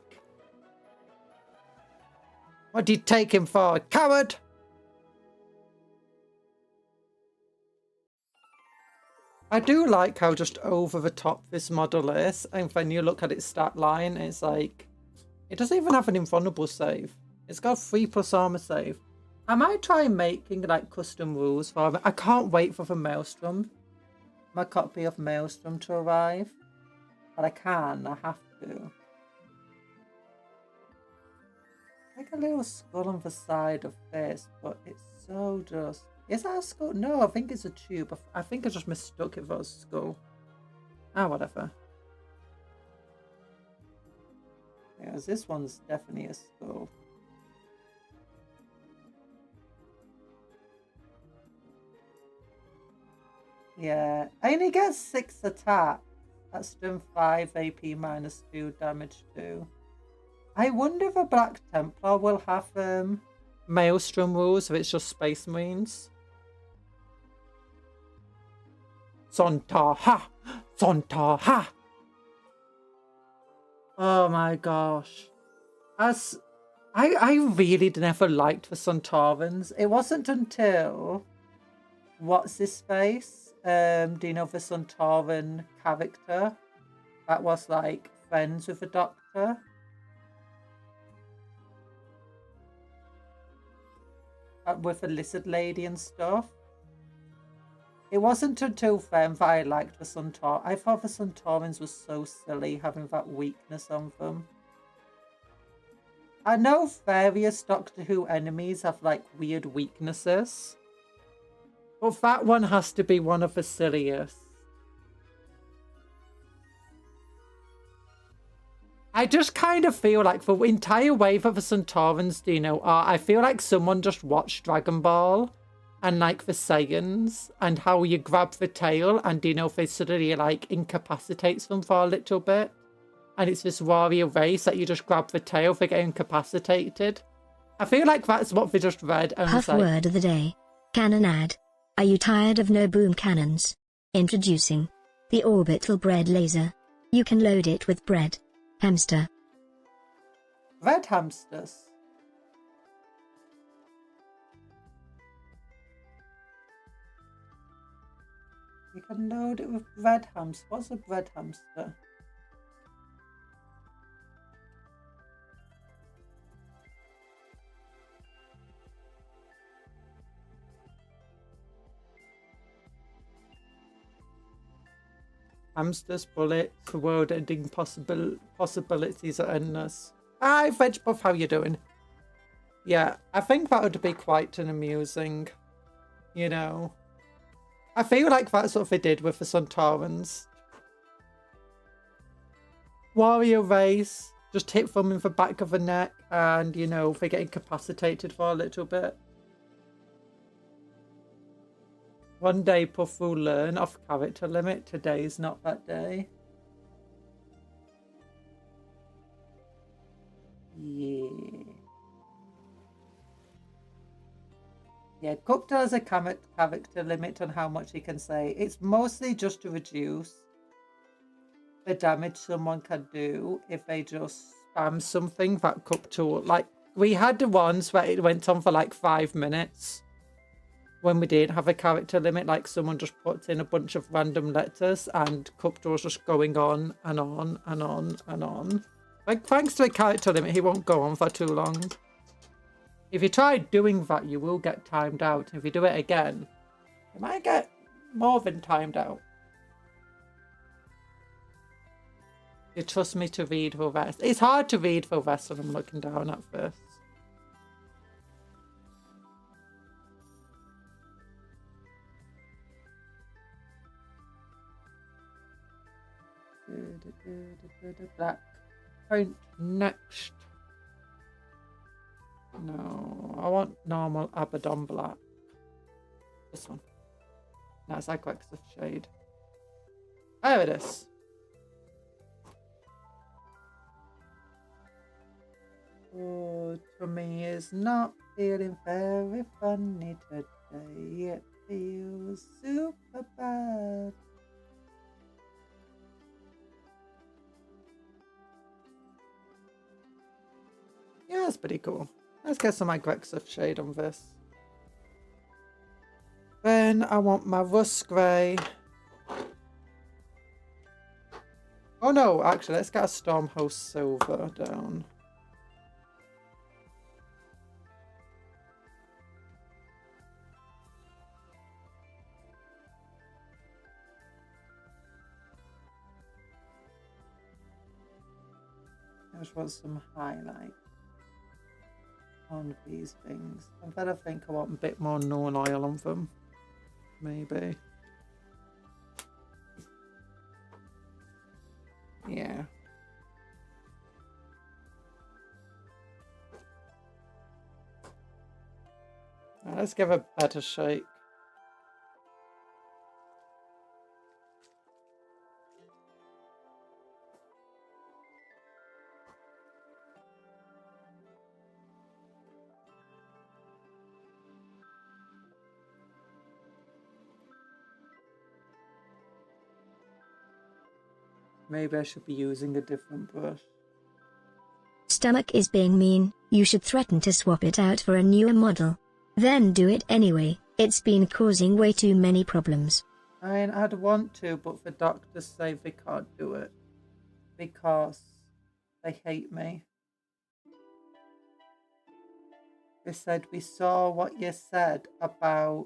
A: What do you take him for? A coward? I do like how just over the top this model is, and when you look at its stat line, it's like, it doesn't even have an invulnerable save. It's got 3+ armor save. I might try making like custom rules for it. I can't wait for the Maelstrom, my copy of Maelstrom to arrive, but I have to. Like a little skull on the side of this, but it's so just... Is that a skull? No, I think it's a tube. I think I just mistook it for a skull. Ah, whatever. Yeah, this one's definitely a skull. Yeah, I only get 6 attack. That's done 5 AP -2 damage too. I wonder if a Black Templar will have Maelstrom rules if it's just Space Marines. Sontar-ha! Sontar-ha! Oh my gosh. I really never liked the Sontarans. It wasn't until... What's his face? Do you know the Sontaran character? That was like friends with the Doctor. With the lizard lady and stuff. It wasn't until then that I liked the Sontar. I thought the Sontarans were so silly having that weakness on them. I know various Doctor Who enemies have like weird weaknesses, but that one has to be one of the silliest. I just kind of feel like the entire wave of the Sontarans, you know, I feel like someone just watched Dragon Ball and like the Saiyans and how you grab the tail and, you know, they suddenly like incapacitates them for a little bit. And it's this warrior race that you just grab the tail, they get incapacitated. I feel like that's what they just read. And
B: Huff
A: like,
B: word of the day. Cannon ad. Are you tired of no boom cannons? Introducing the orbital bread laser. You can load it with bread. Hamster.
A: Red hamsters. You can load it with red hamster. What's a bread hamster? Hamsters, bullets, the world-ending possibilities are endless. Hi, Vegbuff, how you doing? Yeah, I think that would be quite an amusing, you know, I feel like that's what they did with the Suntarans. Warrior race, just hit them in the back of the neck and, you know, they get incapacitated for a little bit. One day Puff will learn off character limit. Today's not that day. Yeah. Yeah, Cuptle has a character limit on how much he can say. It's mostly just to reduce the damage someone can do if they just spam something that Cuptle. Like, we had the ones where it went on for like 5 minutes when we didn't have a character limit, like someone just puts in a bunch of random letters and Cuptle was just going on and on and on and on. Like, thanks to a character limit, he won't go on for too long. If you try doing that, you will get timed out. If you do it again, you might get more than timed out. You trust me to read the rest. It's hard to read the rest when I'm looking down at first. Black point next. No, I want normal Abaddon black. This one. That's like Quacks of Shade. There it is. Oh, Tummy is not feeling very funny today. It feels super bad. Yeah, that's pretty cool. Let's get some aggressive shade on this. Then I want my rust grey. Oh no, actually, let's get a Stormhost silver down. I just want some highlight on these things. And then I think I want a bit more neon oil on them. Maybe. Yeah. Right, let's give a better shake. Maybe I should be using a different brush.
B: Stomach is being mean. You should threaten to swap it out for a newer model. Then do it anyway. It's been causing way too many problems.
A: I mean, I'd want to, but the doctors say they can't do it because they hate me. They said, we saw what you said about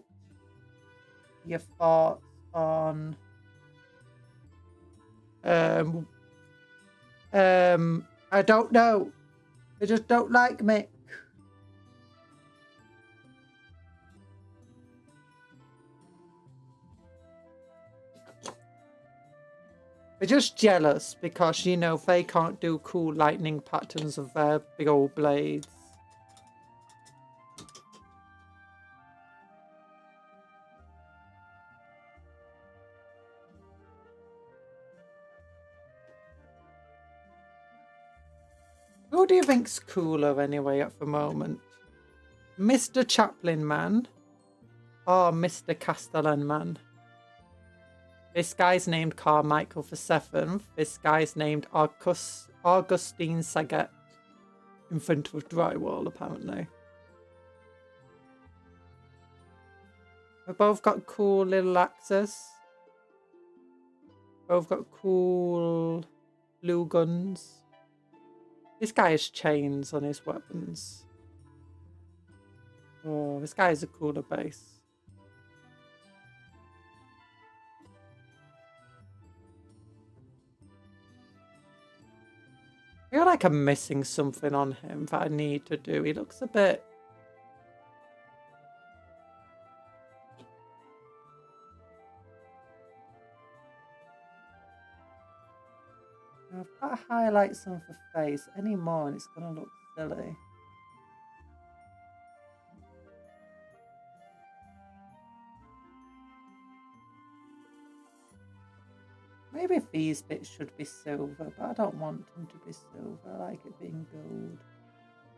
A: your thoughts on I don't know. They just don't like me. They're just jealous because, you know, they can't do cool lightning patterns of their big old blades. Who do you think's cooler anyway at the moment? Mr. Chaplin Man or Mr. Castellan Man? This guy's named Carmichael VII. This guy's named Augustine Saget. In front of drywall, apparently. We've both got cool little axes. Both got cool blue guns. This guy has chains on his weapons. Oh, this guy has a cooler base. I feel like I'm missing something on him that I need to do. He looks a bit... to highlight some for face anymore and it's going to look silly. Maybe these bits should be silver, but I don't want them to be silver. I like it being gold.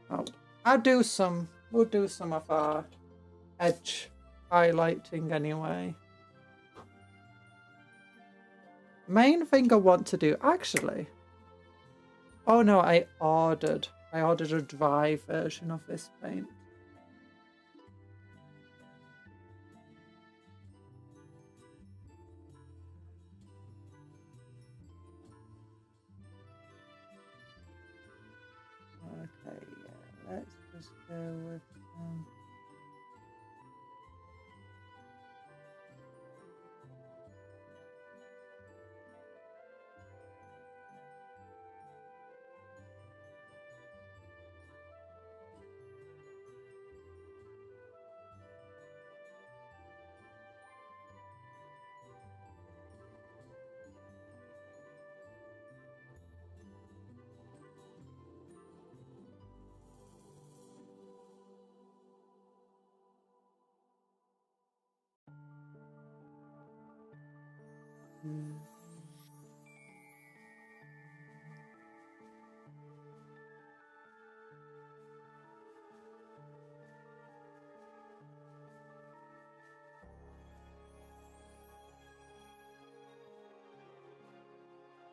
A: Oh, I'll do some. We'll do some of our edge highlighting anyway. Main thing I want to do, actually. Oh no, I ordered a dry version of this paint. Okay, yeah, let's just go with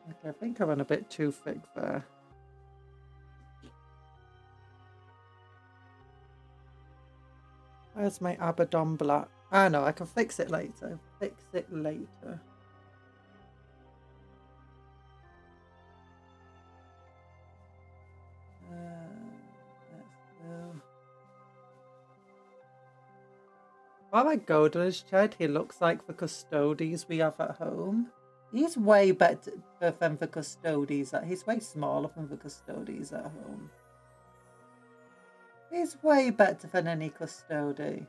A: okay, I think I went a bit too thick there. Where's my Abaddon black? Ah no, I can fix it later. Fix it later. Let's go. While I go to his shed, he looks like the custodies we have at home. He's way better than the custodies. He's way smaller than the custodies at home. He's way better than any custody.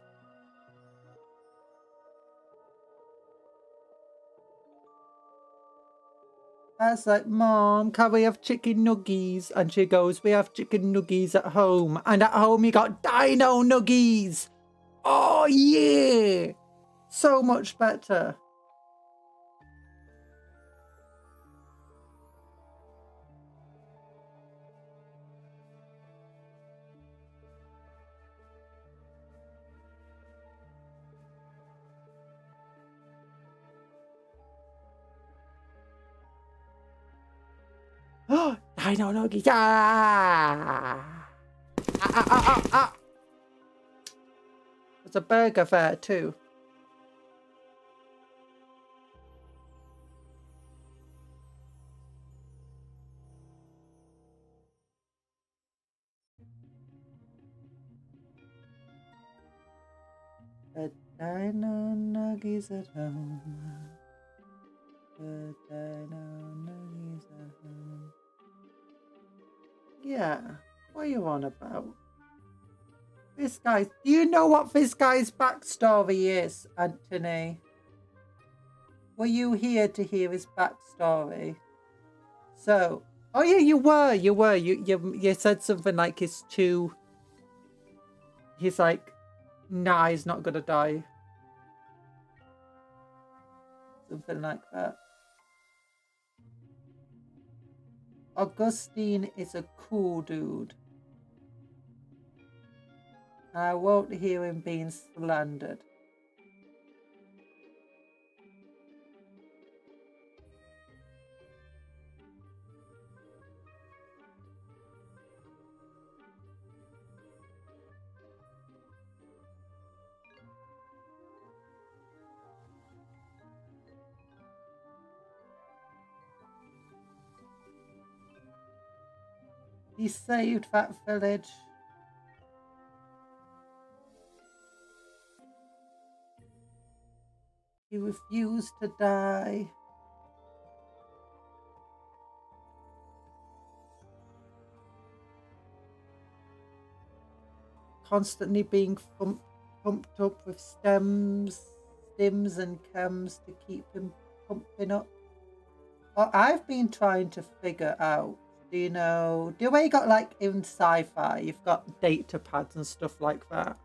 A: That's like, Mom, can we have chicken nuggies? And she goes, we have chicken nuggies at home. And at home you got dino nuggies. Oh yeah. So much better. Oh, dino nuggies. Ah. There's a burger there too. The dino nuggies at home. The dino nuggies at home. Yeah, what are you on about? This guy, do you know what this guy's backstory is, Anthony? Were you here to hear his backstory? So, oh yeah, you were. You said something like he's like, nah, he's not gonna die. Something like that. Augustine is a cool dude. I won't hear him being slandered. He saved that village. He refused to die. Constantly being pumped up with stims and chems to keep him pumping up. Well, I've been trying to figure out, do you know, the way you got like in sci-fi, you've got data pads and stuff like that.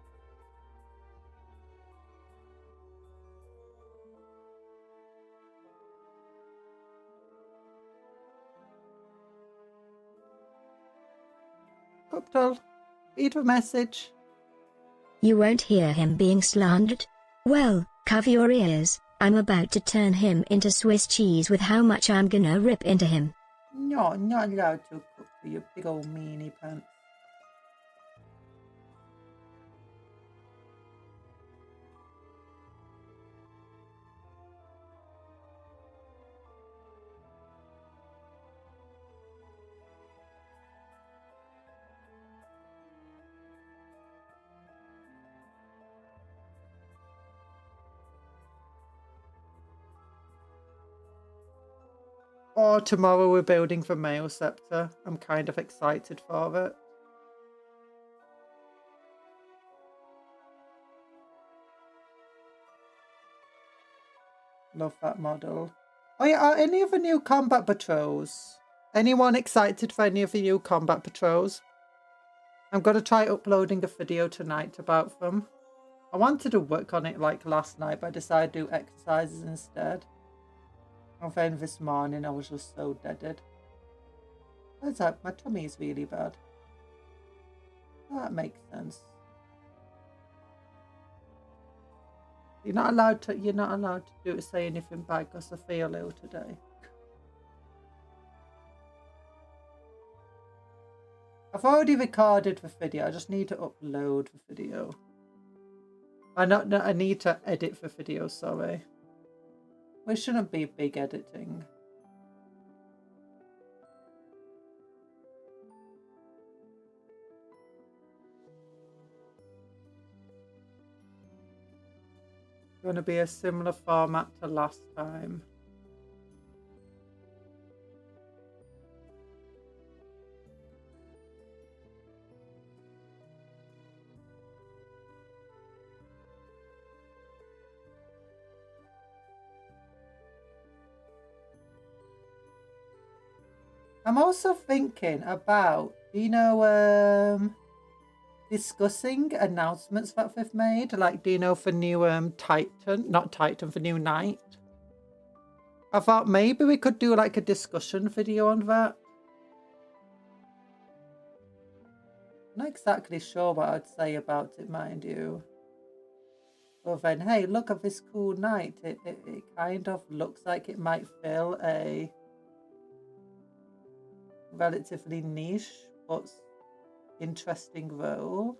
A: Cuptle, read a message.
B: You won't hear him being slandered? Well, cover your ears, I'm about to turn him into Swiss cheese with how much I'm gonna rip into him.
A: No, not allowed to, Cuptle, you big old meanie pants. Oh, tomorrow we're building for Mail Scepter. I'm kind of excited for it. Love that model. Oh yeah, are any of the new combat patrols? Anyone excited for any of the new combat patrols? I'm going to try uploading a video tonight about them. I wanted to work on it like last night, but I decided to do exercises instead. And then this morning I was just so deaded. What's that? My tummy is really bad. That makes sense. You're not allowed to say anything bad because I feel ill today. I've already recorded the video. I just need to upload the video. I need to edit the video, sorry. It shouldn't be big editing. Going to be a similar format to last time. I'm also thinking about, discussing announcements that they've made, like, for new for new Knight. I thought maybe we could do like a discussion video on that. I'm not exactly sure what I'd say about it, mind you. But then, hey, look at this cool Knight. It kind of looks like it might fill a relatively niche but interesting role.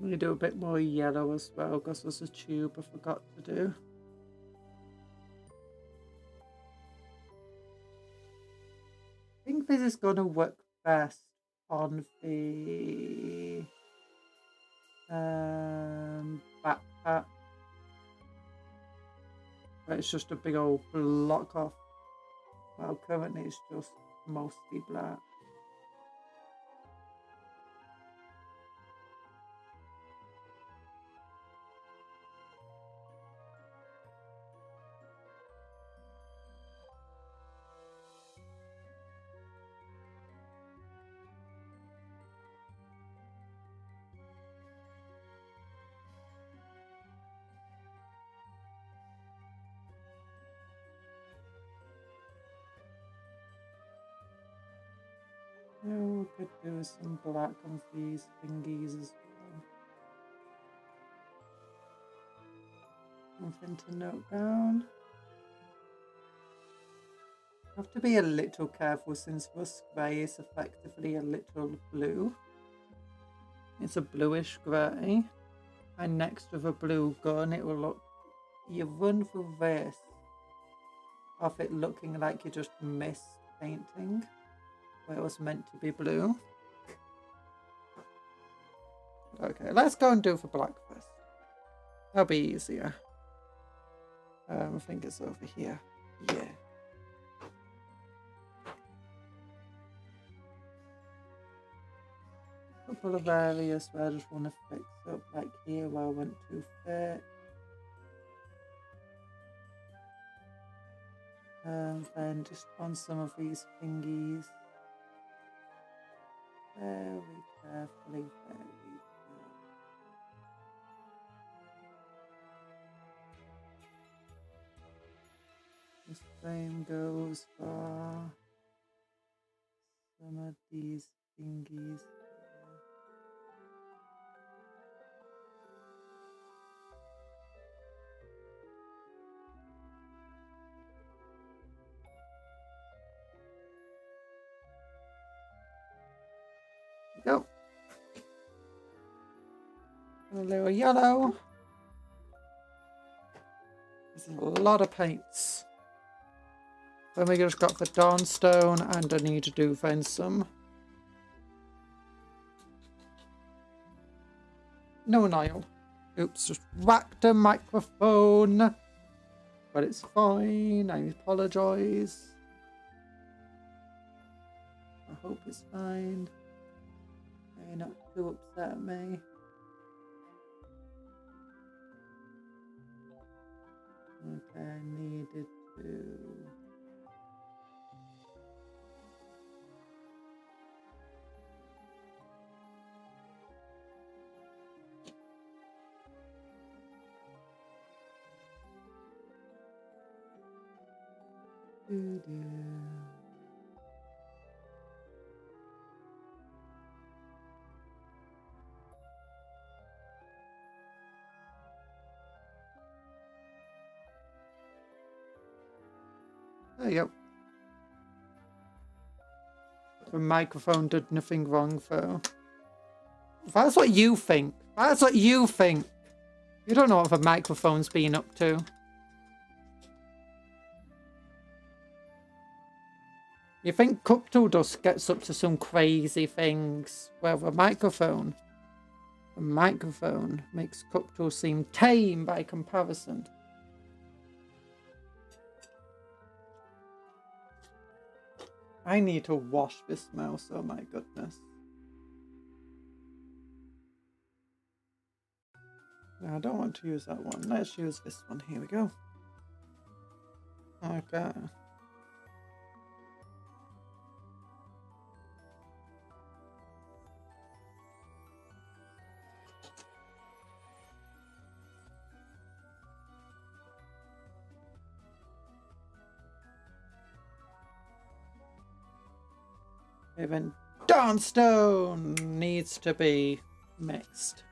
A: I'm going to do a bit more yellow as well because there's a tube I forgot to do. I think this is going to work best on the backpack. But it's just a big old block off. Well, currently it's just mostly black. Oh, could do some black on these thingies as well. Nothing to note down. Have to be a little careful since rust grey is effectively a little blue. It's a bluish grey, and next with a blue gun, it will look. You run through this of it looking like you just missed painting where it was meant to be blue. Okay, let's go and do for black first. That'll be easier. I think it's over here. Yeah. Couple of areas where I just want to fix up, like here where I went too thick. And then just on some of these thingies. Very carefully, very carefully. The same goes for some of these thingies. Go. A little yellow. There's a lot of paints. Then we just got the Dawnstone, and I need to do find some. No Nile. Oops, just whacked a microphone. But it's fine. I apologise. I hope it's fine. You're not too upset at me. Okay, I needed to... There you go. The microphone did nothing wrong, though. That's what you think. That's what you think. You don't know what the microphone's been up to. You think Cuptle just gets up to some crazy things? Well, the microphone makes Cuptle seem tame by comparison. I need to wash this mouse, oh my goodness. No, I don't want to use that one. Let's use this one. Here we go. Okay. Even Dawnstone needs to be mixed.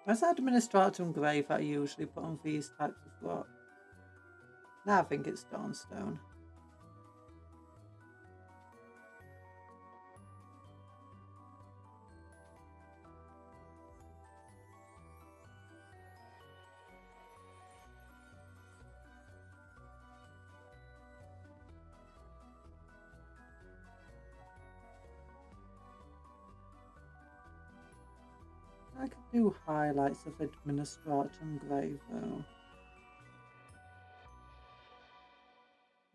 A: Where's Administratum Grey that I usually put on these types of blocks? Now I think it's Dawnstone. I could do highlights of Administratum Grey though.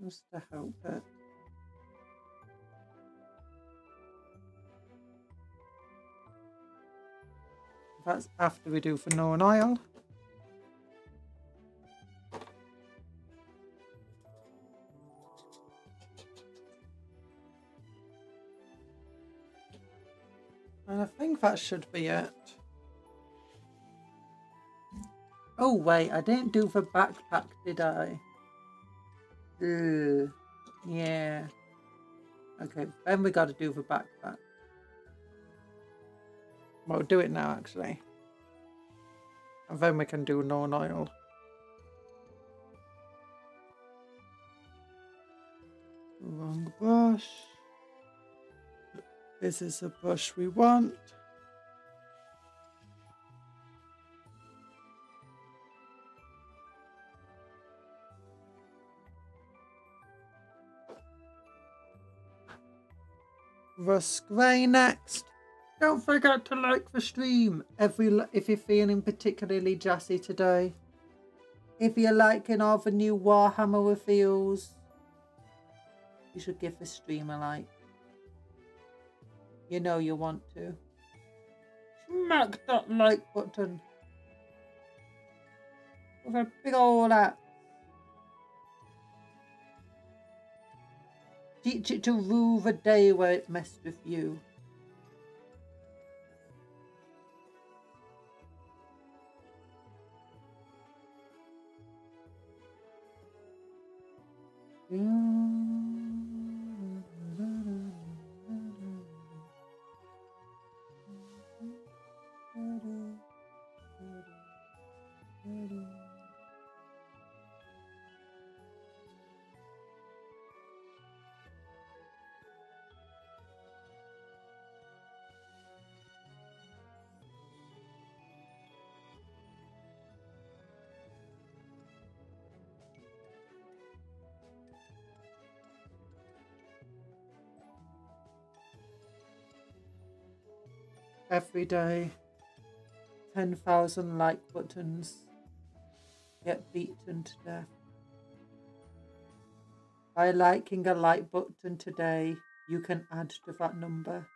A: Just to help it. That's after we do for No Nile. And I think that should be it. Oh wait, I didn't do the backpack, did I? Ugh. Yeah. Okay, then we gotta do the backpack. Well, we'll do it now actually. And then we can do non-oil. Wrong brush. This is the brush we want. Rust Grey next. Don't forget to like the stream if you're feeling particularly jazzy today. If you're liking all the new Warhammer reveals, you should give the stream a like. You know you want to. Smack that like button with a big ol' axe. Teach it to rue the day where it messed with you. Every day, 10,000 like buttons get beaten to death. By liking a like button today, you can add to that number.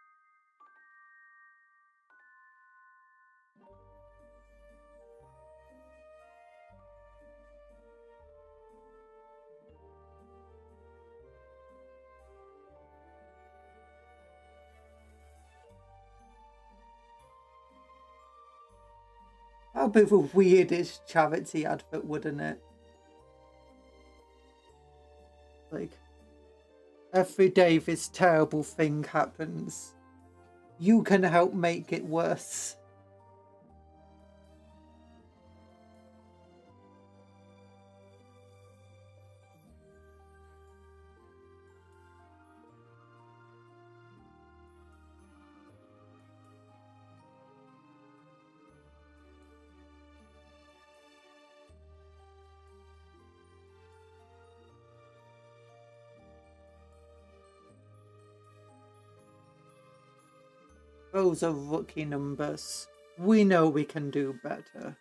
A: That'd be the weirdest charity advert, wouldn't it? Like, every day this terrible thing happens. You can help make it worse. Those are rookie numbers. We know we can do better.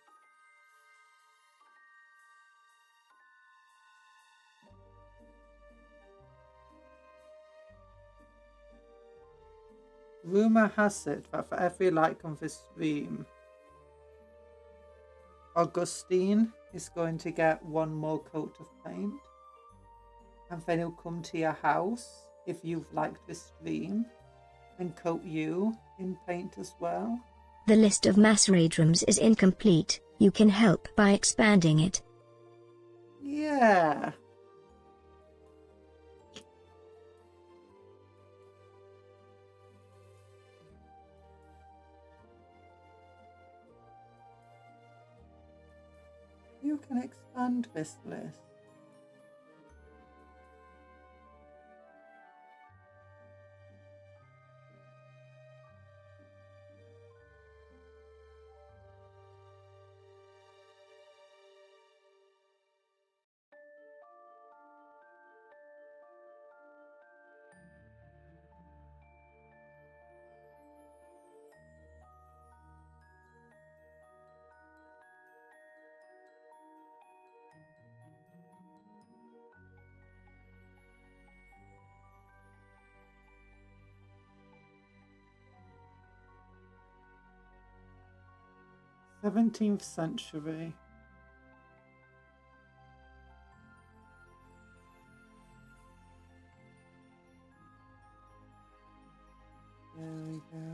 A: Rumor has it that for every like on this stream, Augustine is going to get one more coat of paint. And then he'll come to your house if you've liked the stream and coat you in paint as well.
B: The list of mass raid rooms is incomplete. You can help by expanding it.
A: Yeah. You can expand this list. '17th century. There we go.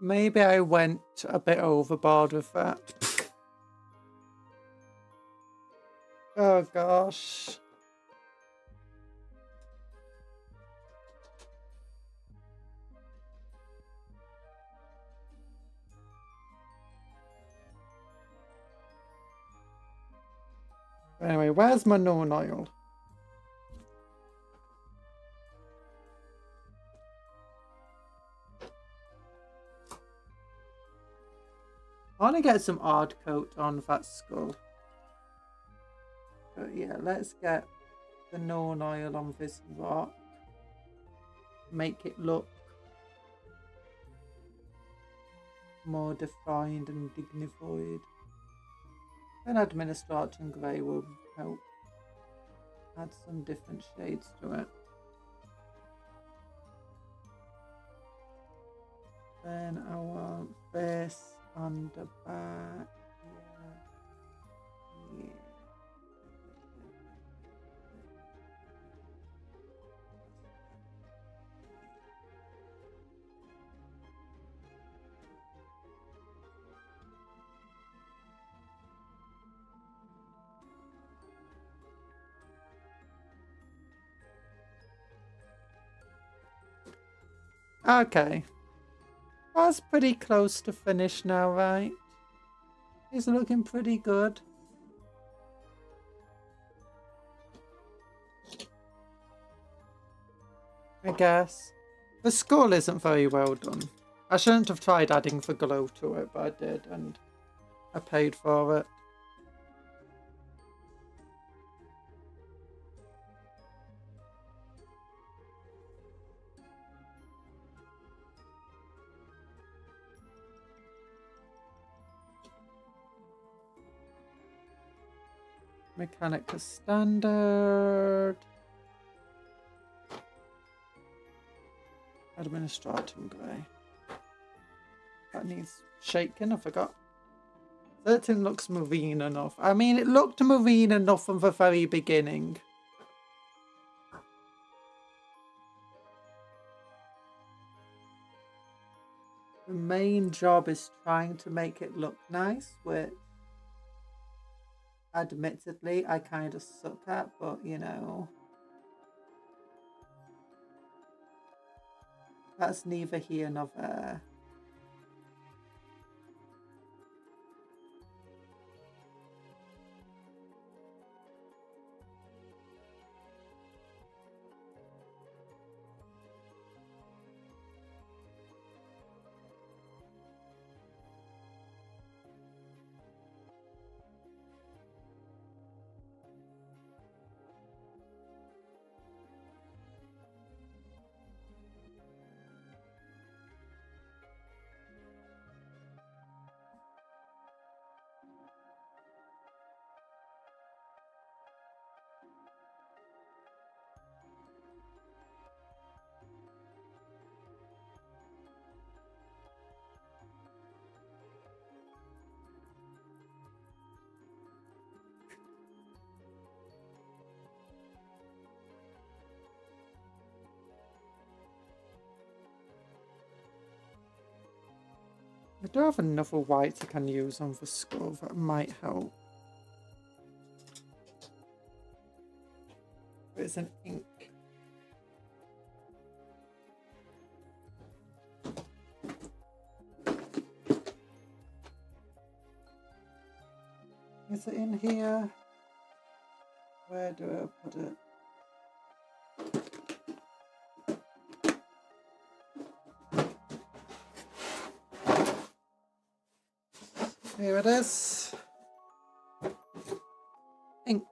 A: Maybe I went a bit overboard with that. Oh gosh. Anyway, where's my known oil? I want to get some hard coat on that skull. But yeah, let's get the known oil on this rock. Make it look more defined and dignified. And administration grey will help add some different shades to it. Then I want this on the back. Yeah. Okay. That's pretty close to finish now, right? He's looking pretty good. I guess. The skull isn't very well done. I shouldn't have tried adding the glow to it, but I did, and I paid for it. Mechanica standard. Administratum grey. That needs shaking, I forgot. Certain looks marine enough. I mean, it looked marine enough from the very beginning. The main job is trying to make it look nice, which admittedly I kind of suck at, but you know, that's neither here nor there. I do have another white I can use on the skull that might help. It's an ink. Is it in here? Where do I put it? Here it is. Ink.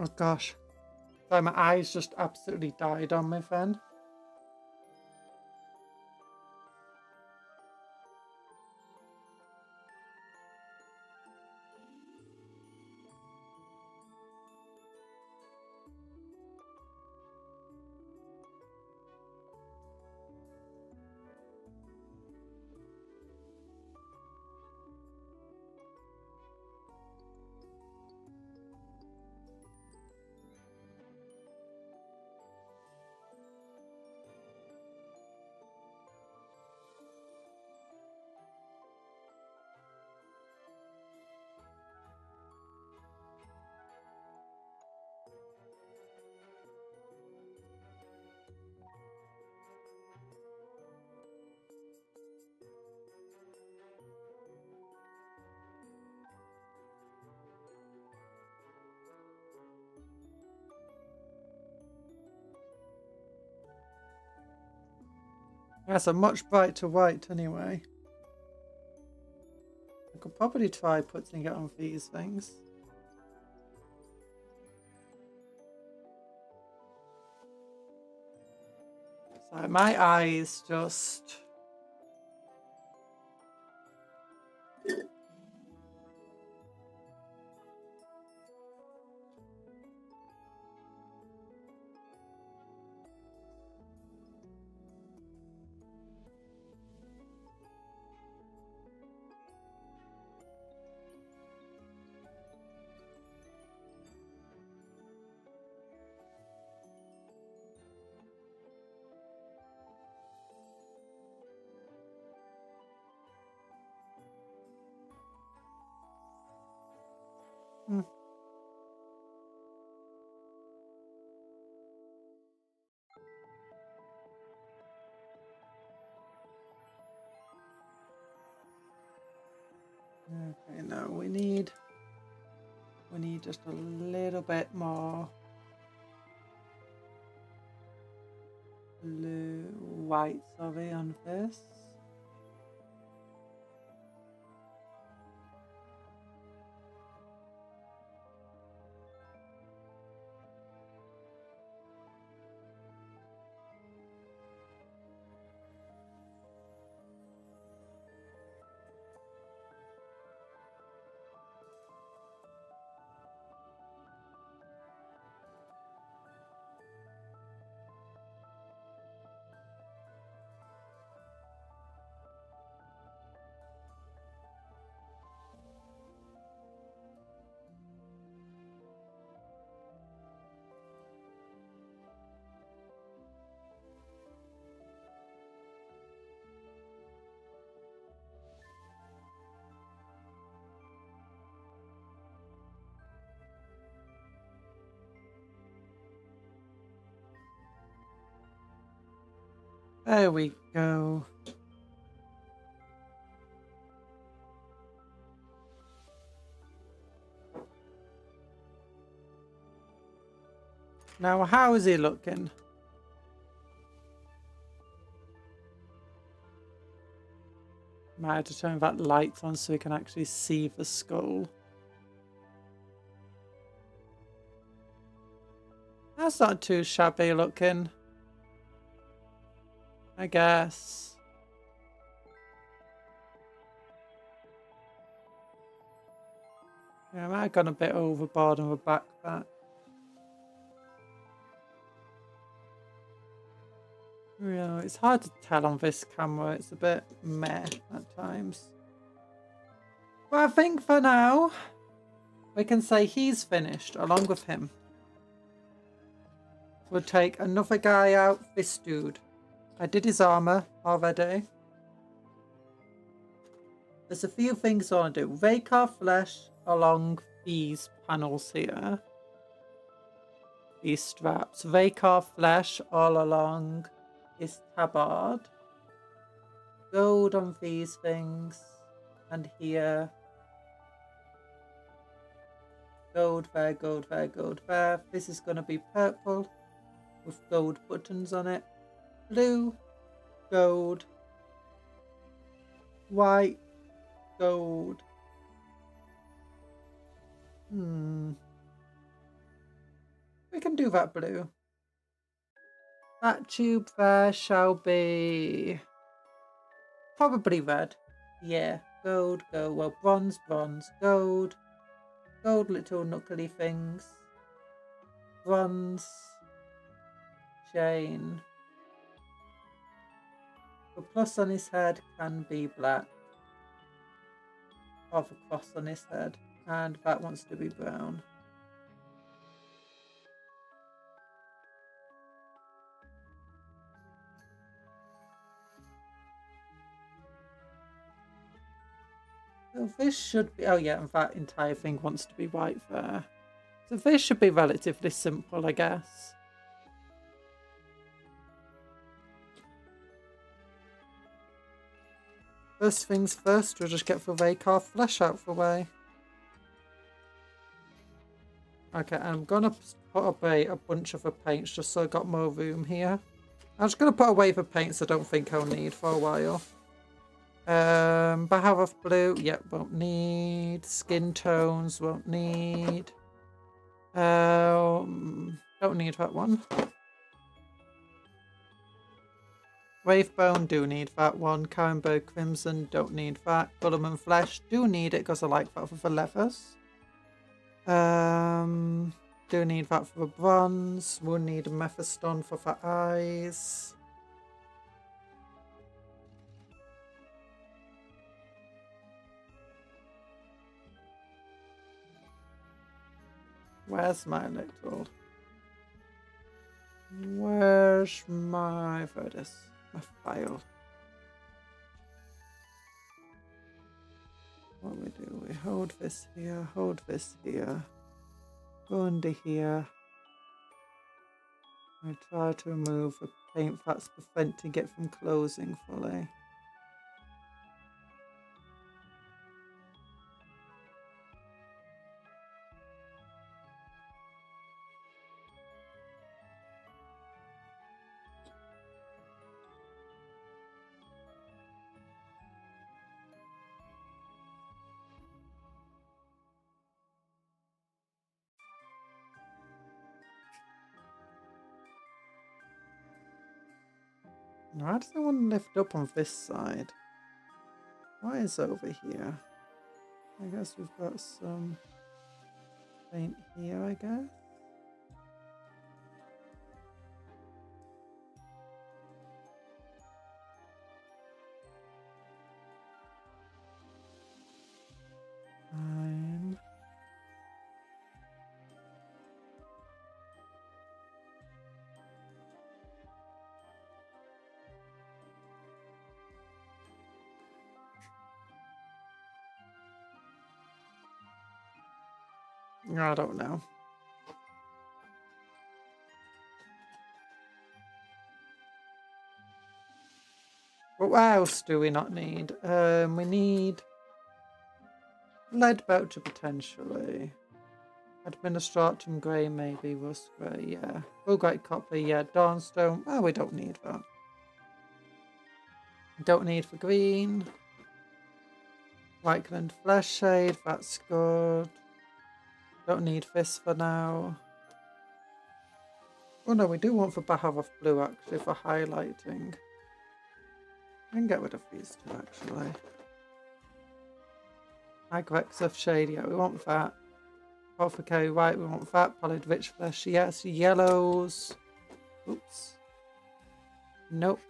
A: Oh gosh. Sorry, my eyes just absolutely died on me then. That's a much brighter white anyway. I could probably try putting it on these things. So my eyes just... Okay, no, we need just a little bit more white, sorry, on this. There we go. Now, how is he looking? Might have to turn that light on so we can actually see the skull. That's not too shabby looking, I guess. Yeah, I might have gone a bit overboard on the back part. Yeah, it's hard to tell on this camera. It's a bit meh at times. But I think for now, we can say he's finished along with him. We'll take another guy out, this dude. I did his armor already. There's a few things I want to do. Rake our flesh along these panels here. These straps. Rake our flesh all along his tabard. Gold on these things. And here. Gold there, gold there, gold there. This is going to be purple with gold buttons on it. Blue, gold, white, gold. We can do that blue. That tube there shall be probably red. Yeah, gold, gold. Well, bronze, bronze, gold. Gold little knuckly things. Bronze. Chain. The plus on his head can be black. Or the cross on his head. And that wants to be brown. So this should be... Oh yeah, and that entire thing wants to be white there. So this should be relatively simple, I guess. First things first, we'll just get the Raycar flesh out the way. Okay, I'm gonna put away a bunch of the paints just so I got more room here. I'm just gonna put away the paints I don't think I'll need for a while. Bahar blue, yep, won't need. Skin tones, won't need. Don't need that one. Wavebone, do need that one. Carenberg Crimson, don't need that. Gulliman Flesh, do need it because I like that for the leathers. Do need that for the bronze. We'll need a Mephiston for the eyes. Where's my electoral? Where's my... There it is. My file. What we do? We hold this here, hold this here. Go under here. I try to remove the paint that's preventing it from closing fully. Why does I want to lift up on this side? What is over here? I guess we've got some paint here, I guess. Fine. I don't know. But what else do we not need? We need lead voucher potentially. Administratum grey maybe, rust grey, yeah. Fulgurite copper, yeah. Dawnstone, oh, we don't need that. Don't need for green. Whiteland flesh shade, that's good. Don't need this for now. Oh no, we do want for Bahar blue actually for highlighting. I can get rid of these two actually. Agrexif shade, yeah, we want that. Apothecary white, we want that. Pollard rich flesh, yes. Yellows. Oops. Nope.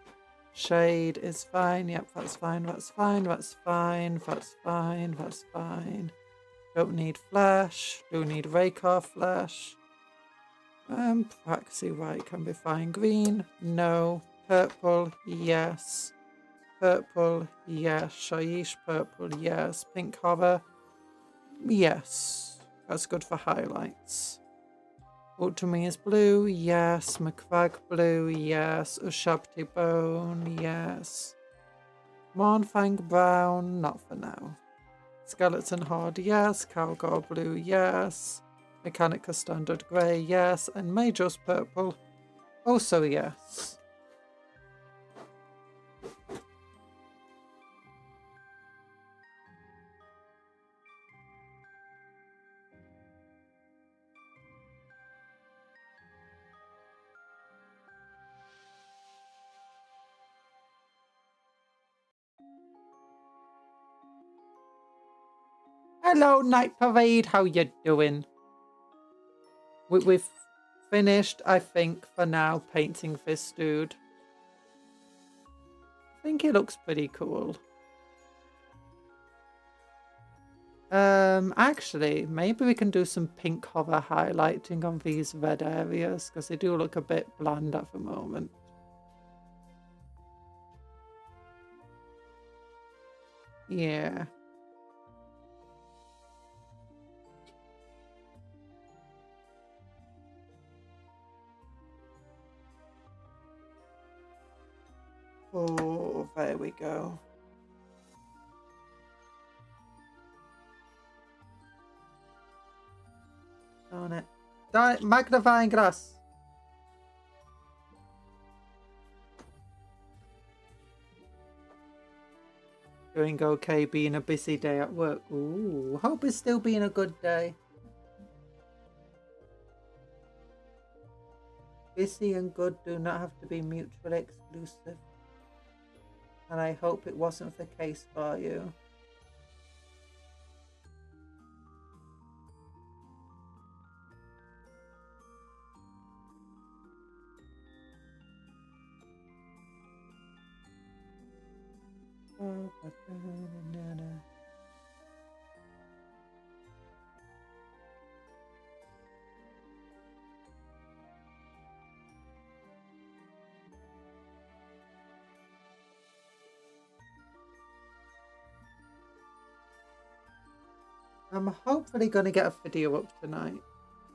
A: Shade is fine. Yep, that's fine. That's fine. That's fine. That's fine. That's fine. Don't need flesh. Do need Raycar flesh. Praxi white can be fine. Green, no. Purple, yes. Purple, yes. Shaiish purple, yes. Pink horror, yes. That's good for highlights. Ultramir's blue, yes. McCrag blue, yes. Ushabti bone, yes. Mornfang brown, not for now. Skeleton horde, yes. Calgore blue, yes. Mechanica standard grey, yes. And Major's purple, also yes. Hello, Night Parade. How you doing? We've finished, I think, for now, painting this dude. I think he looks pretty cool. Actually, maybe we can do some pink hover highlighting on these red areas, because they do look a bit bland at the moment. Yeah. Oh, there we go. Darn it. Darn it, magnifying glass. Doing okay, being a busy day at work. Ooh, hope it's still being a good day. Busy and good do not have to be mutually exclusive. And I hope it wasn't the case for you. I'm hopefully going to get a video up tonight,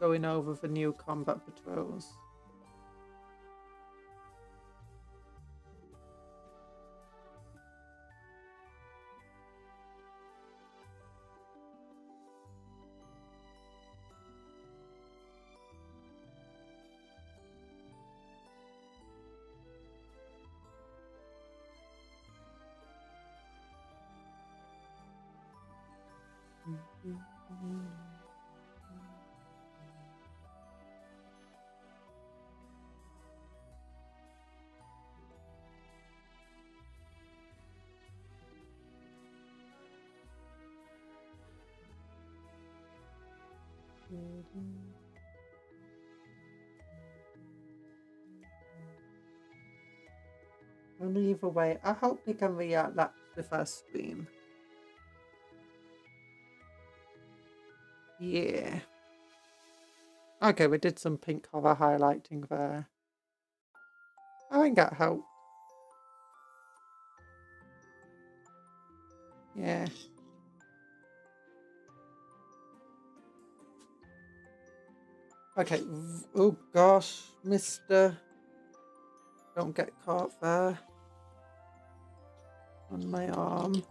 A: going over the new combat patrols. And either way, I hope we can react that with our stream. Yeah. Okay, we did some pink cover highlighting there. I think that helped. Yeah. Okay. Oh gosh, mister. Don't get caught there. On my arm.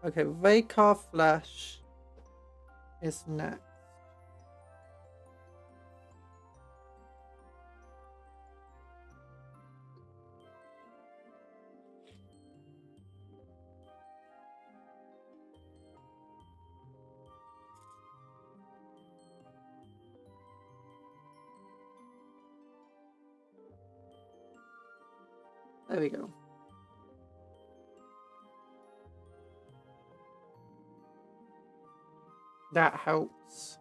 A: Okay, Vakar Flesh is next. There we go. That helps.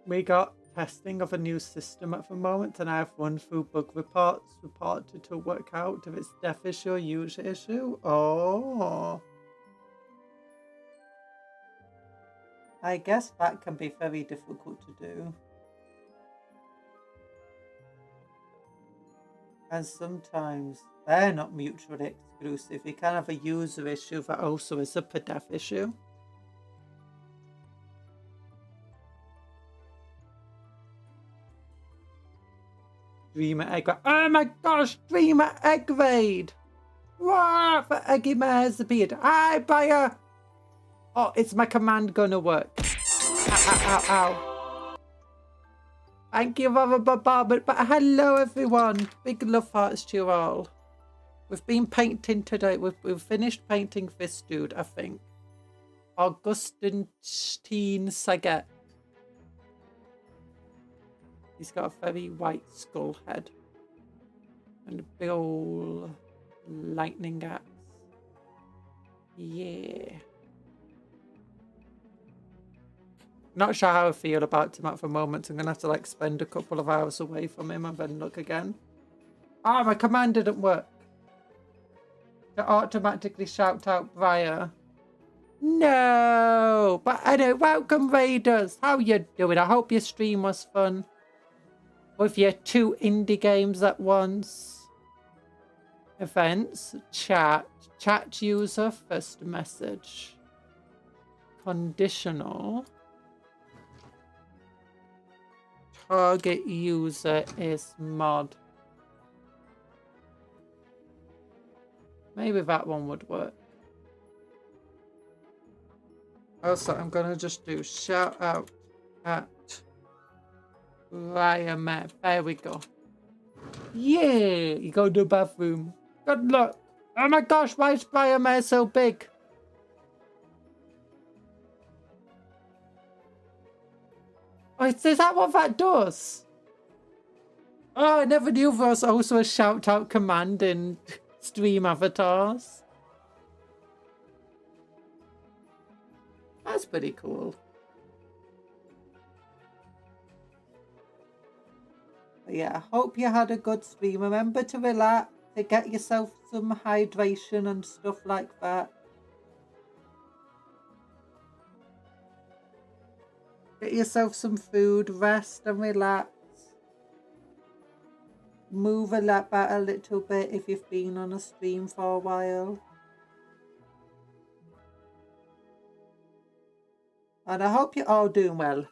A: We got testing of a new system at the moment, and I have run through bug reports reported to work out if it's dev issue or user issue. Oh. I guess that can be very difficult to do. And sometimes they're not mutually exclusive. You can have a user issue that also is a dev issue. Streamer egg raid. Oh my gosh, streamer egg raid. What? The Eggy Mare has appeared. Hi, buyer. Oh, it's my command gonna work. Ow, ow, ow, ow. Thank you for the bombardment. But hello, everyone. Big love hearts to you all. We've been painting today. We've finished painting this dude, I think. Augustine Saget. He's got a very white skull head. And a big old lightning axe. Yeah. Not sure how I feel about him at the moment. I'm going to have to like spend a couple of hours away from him and then look again. Ah, my command didn't work. To automatically shout out Briar. No! But anyway, welcome Raiders. How you doing? I hope your stream was fun. With your 2 indie games at once. Events. Chat. Chat user. First message. Conditional. Target user is mod. Maybe that one would work. Also, I'm gonna just do shout out at Ryan. There we go. Yeah, you go to the bathroom. Good luck. Oh my gosh, why is Ryan so big? Oh, is that what that does? Oh, I never knew there was also a shout out command in stream avatars. That's pretty cool. But yeah, I hope you had a good stream. Remember to relax, to get yourself some hydration and stuff like that. Get yourself some food, rest and relax. Move a little bit if you've been on a stream for a while. And I hope you're all doing well.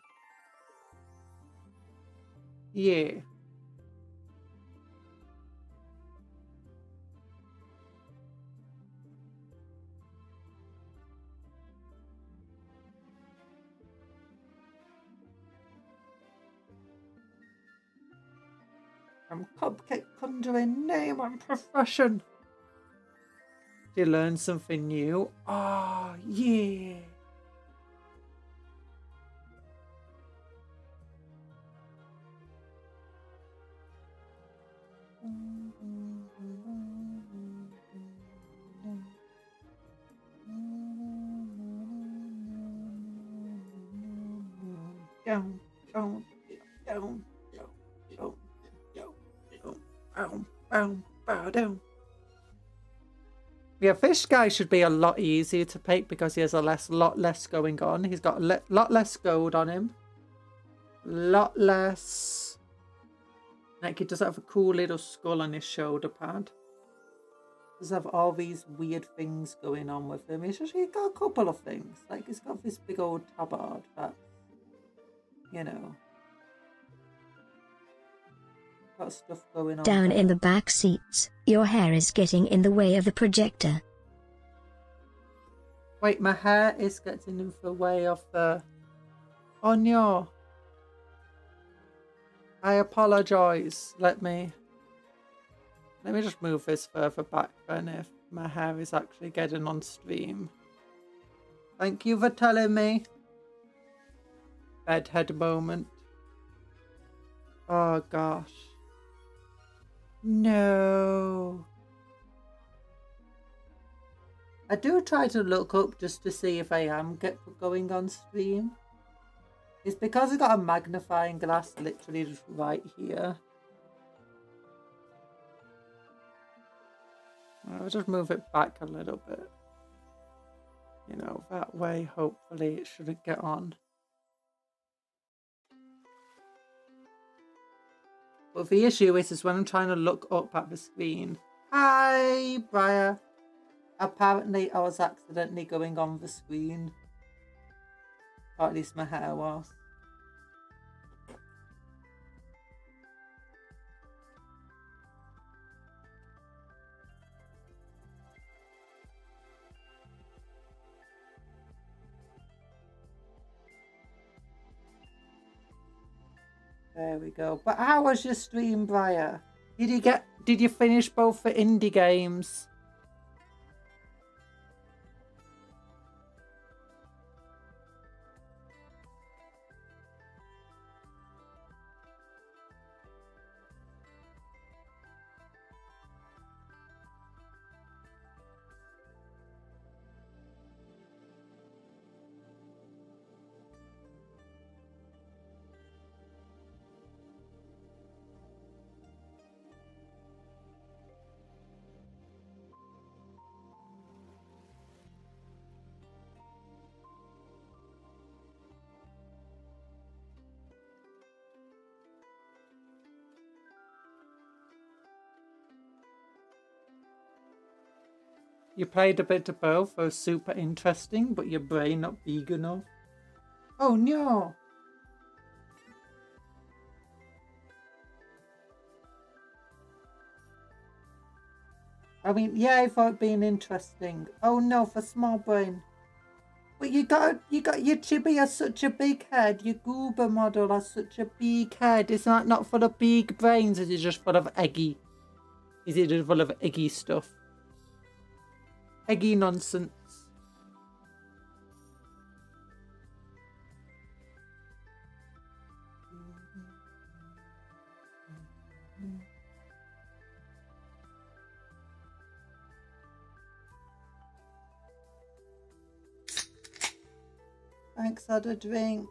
A: Yeah. From Cupcake Conjuring, name and profession. Did you learn something new? Oh, yeah. Down, down, down, down, down, down, bow down. Yeah, this guy should be a lot easier to pick because he has a lot less going on. He's got a lot less gold on him. Lot less. Like he does have a cool little skull on his shoulder pad. Does have all these weird things going on with him. He's got a couple of things. Like he's got this big old tabard that, you know, got stuff going on.
B: Down
A: there.
B: in the back seats, your hair is getting in the way of the projector.
A: Wait, my hair is getting in the way of the... Oh no. I apologize. Let me just move this further back then if my hair is actually getting on stream. Thank you for telling me. Bedhead moment. Oh gosh. No. I do try to look up just to see if I am going on stream. It's because I got a magnifying glass literally just right here. I'll just move it back a little bit. You know, that way hopefully it shouldn't get on. But the issue is when I'm trying to look up at the screen. Hi, Briar. Apparently I was accidentally going on the screen. Or at least my hair was. There we go. But how was your stream, Briar? Did you finish both the indie games? You played a bit of both. They were super interesting, but your brain not big enough. Oh no! I mean, yeah, I thought it'd been interesting. Oh no, for small brain. But you got your Chibi has such a big head. Your Goober model has such a big head. Is that not full of big brains? Is it just full of eggy? Is it just full of eggy stuff? Eggy nonsense. Thanks, had a drink.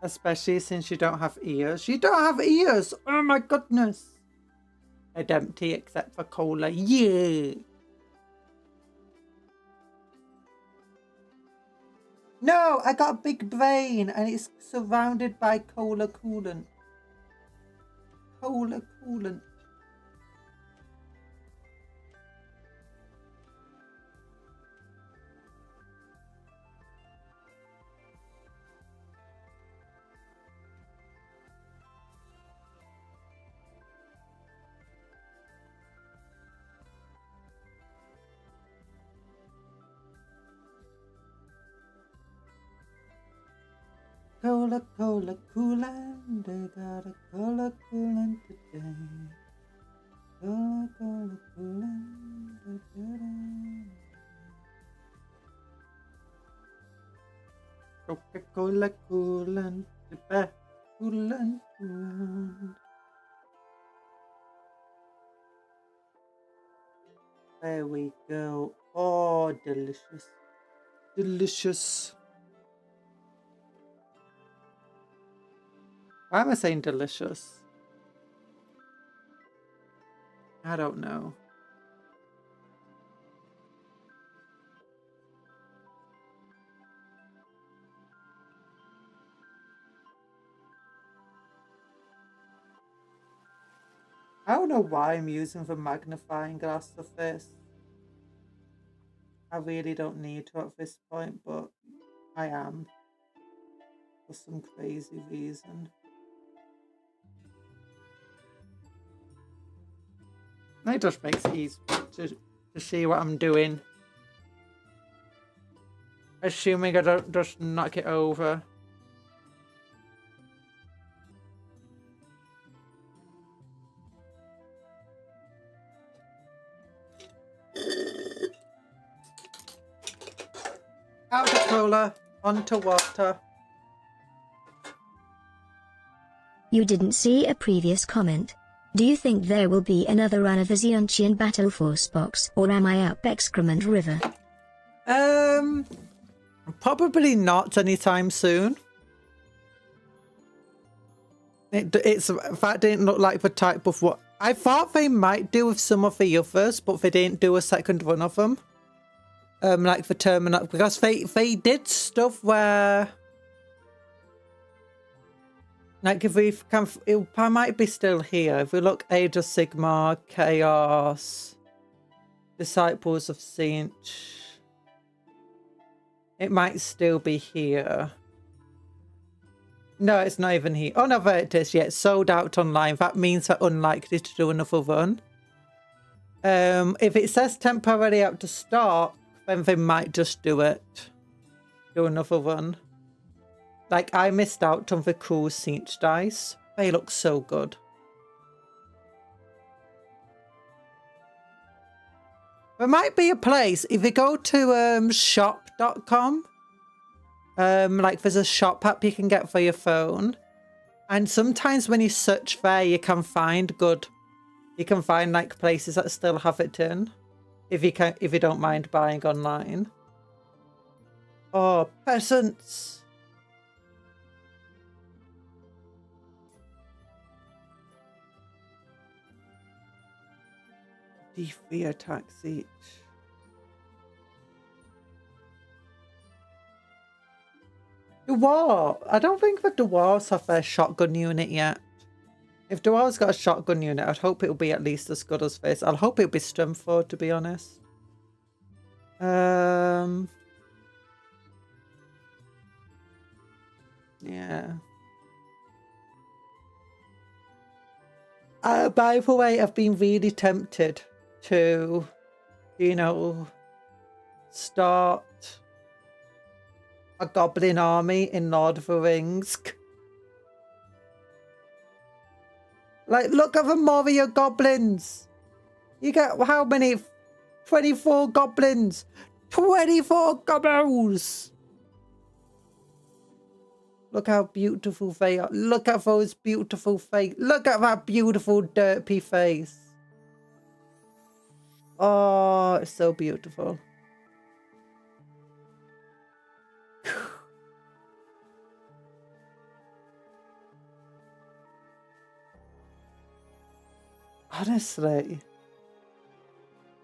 A: Especially since you don't have ears. You don't have ears! Oh my goodness! Head empty except for cola. Yeah! No! I got a big brain and it's surrounded by cola coolant. Cola coolant. Cola, cola, coolant. They got a cola coolant today. Cola, cola, coolant. Coca-Cola coolant. The best coolant around. There we go. Oh, delicious. Delicious. Why am I saying delicious? I don't know. I don't know why I'm using the magnifying glass of this. I really don't need to at this point, but I am. For some crazy reason. It just makes it easy to see what I'm doing. Assuming I don't just knock it over. Out of cola, onto water.
B: You didn't see a previous comment. Do you think there will be another run of the Xeontian Battle Force box, or am I up excrement river?
A: Probably not anytime soon. It's in fact didn't look like the type of what I thought they might do with some of the others, but they didn't do a second one of them. Like the terminal, because they did stuff where. Like if we can, it might be still here. If we look, Age of Sigmar, Chaos, Disciples of Saint, it might still be here. No, it's not even here. Oh no, there it is. Yeah, it's sold out online. That means they're unlikely to do another run. If it says temporarily out to stock, then they might just do it. Do another one. Like, I missed out on the cool Siege dice. They look so good. There might be a place, if you go to shop.com, like there's a shop app you can get for your phone. And sometimes when you search there, you can find like places that still have it in. If you don't mind buying online. Oh, peasants. D3 attacks each. Dwarf. I don't think the dwarves have their shotgun unit yet. If dwarves got a shotgun unit, I'd hope it'll be at least as good as this. I'll hope it'll be strength 4, to be honest. Yeah. By the way, I've been really tempted to, you know, start a goblin army in Lord of the Rings. Like, look at the Moria goblins. You get how many? 24 goblins. 24 gobbles. Look how beautiful they are. Look at those beautiful face. Look at that beautiful derpy face. Oh, it's so beautiful. Honestly,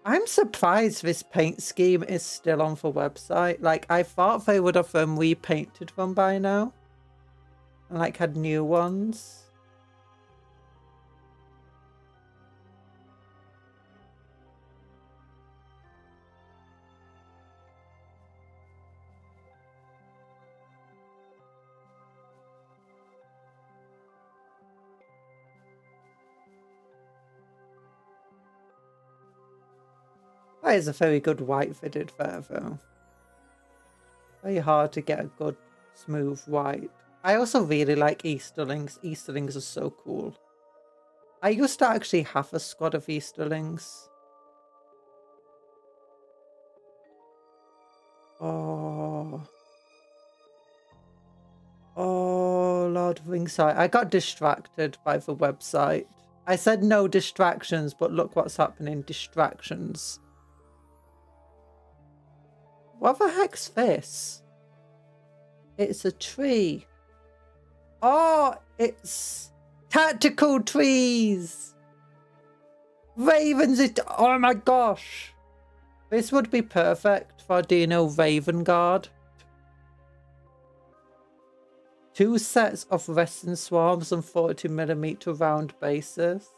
A: I'm surprised this paint scheme is still on the website. Like, I thought they would have repainted them by now. And like had new ones. That is a very good white fitted there though. Very hard to get a good smooth white. I also really like Easterlings. Easterlings are so cool. I used to actually have a squad of Easterlings. Oh. Oh, Lord of Rings. Sorry, I got distracted by the website. I said no distractions, but look what's happening. Distractions. What the heck's this? It's a tree. Oh, it's tactical trees. Ravens. Oh my gosh. This would be perfect for Dino Raven Guard. 2 sets of resting swarms and 40mm round bases.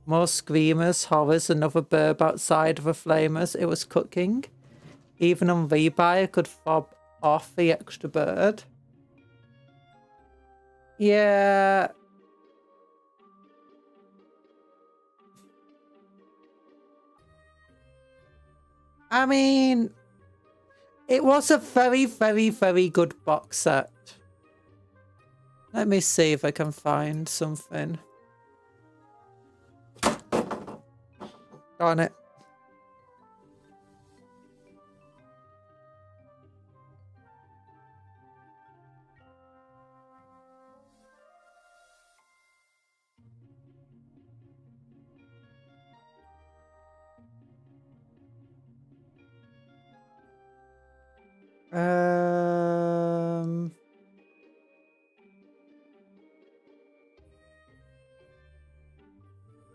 A: More screamers, horrors, another burb outside of the flamers. It was cooking. Even on rebuy, I could fob off the extra bird. Yeah. I mean, it was a very, very, very good box set. Let me see if I can find something. Darn it.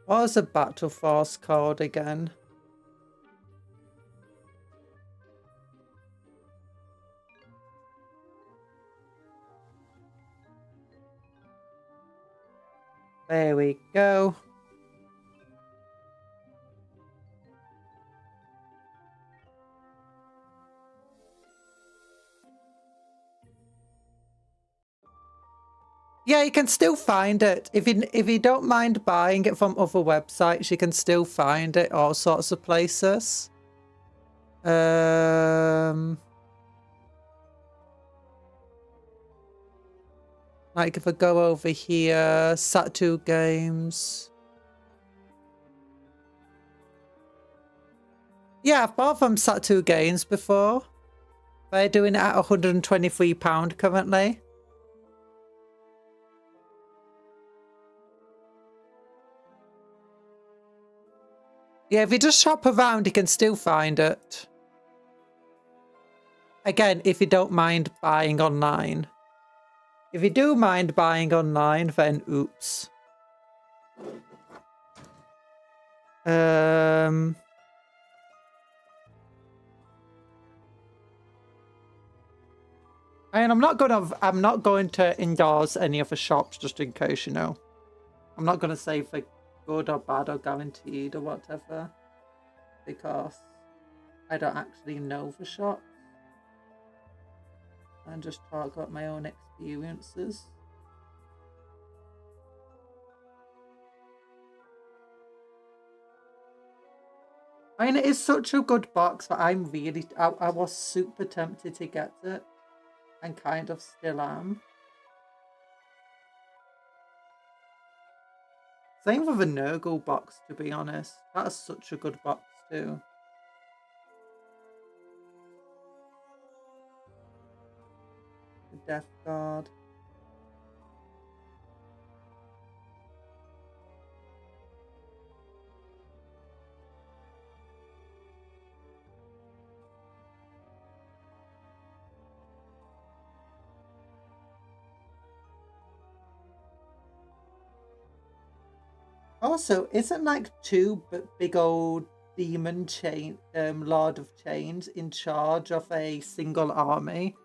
A: What was the Battle Force called again? There we go. Yeah, you can still find it. If you don't mind buying it from other websites, you can still find it all sorts of places. Like if I go over here, Sat2 Games. Yeah, I've bought from Sat2 Games before. They're doing it at £123 currently. Yeah, if you just shop around, you can still find it. Again, if you don't mind buying online. If you do mind buying online, then oops. I mean, I'm not going to endorse any of the shops just in case, you know. I'm not gonna say if they're good or bad or guaranteed or whatever, because I don't actually know the shop. I just talk about my own experiences. I mean, it is such a good box, but I was super tempted to get it, and kind of still am. Same with the Nurgle box, to be honest. That is such a good box too. The Death Guard. Also, isn't like two big old demon Lord of Chains in charge of a single army?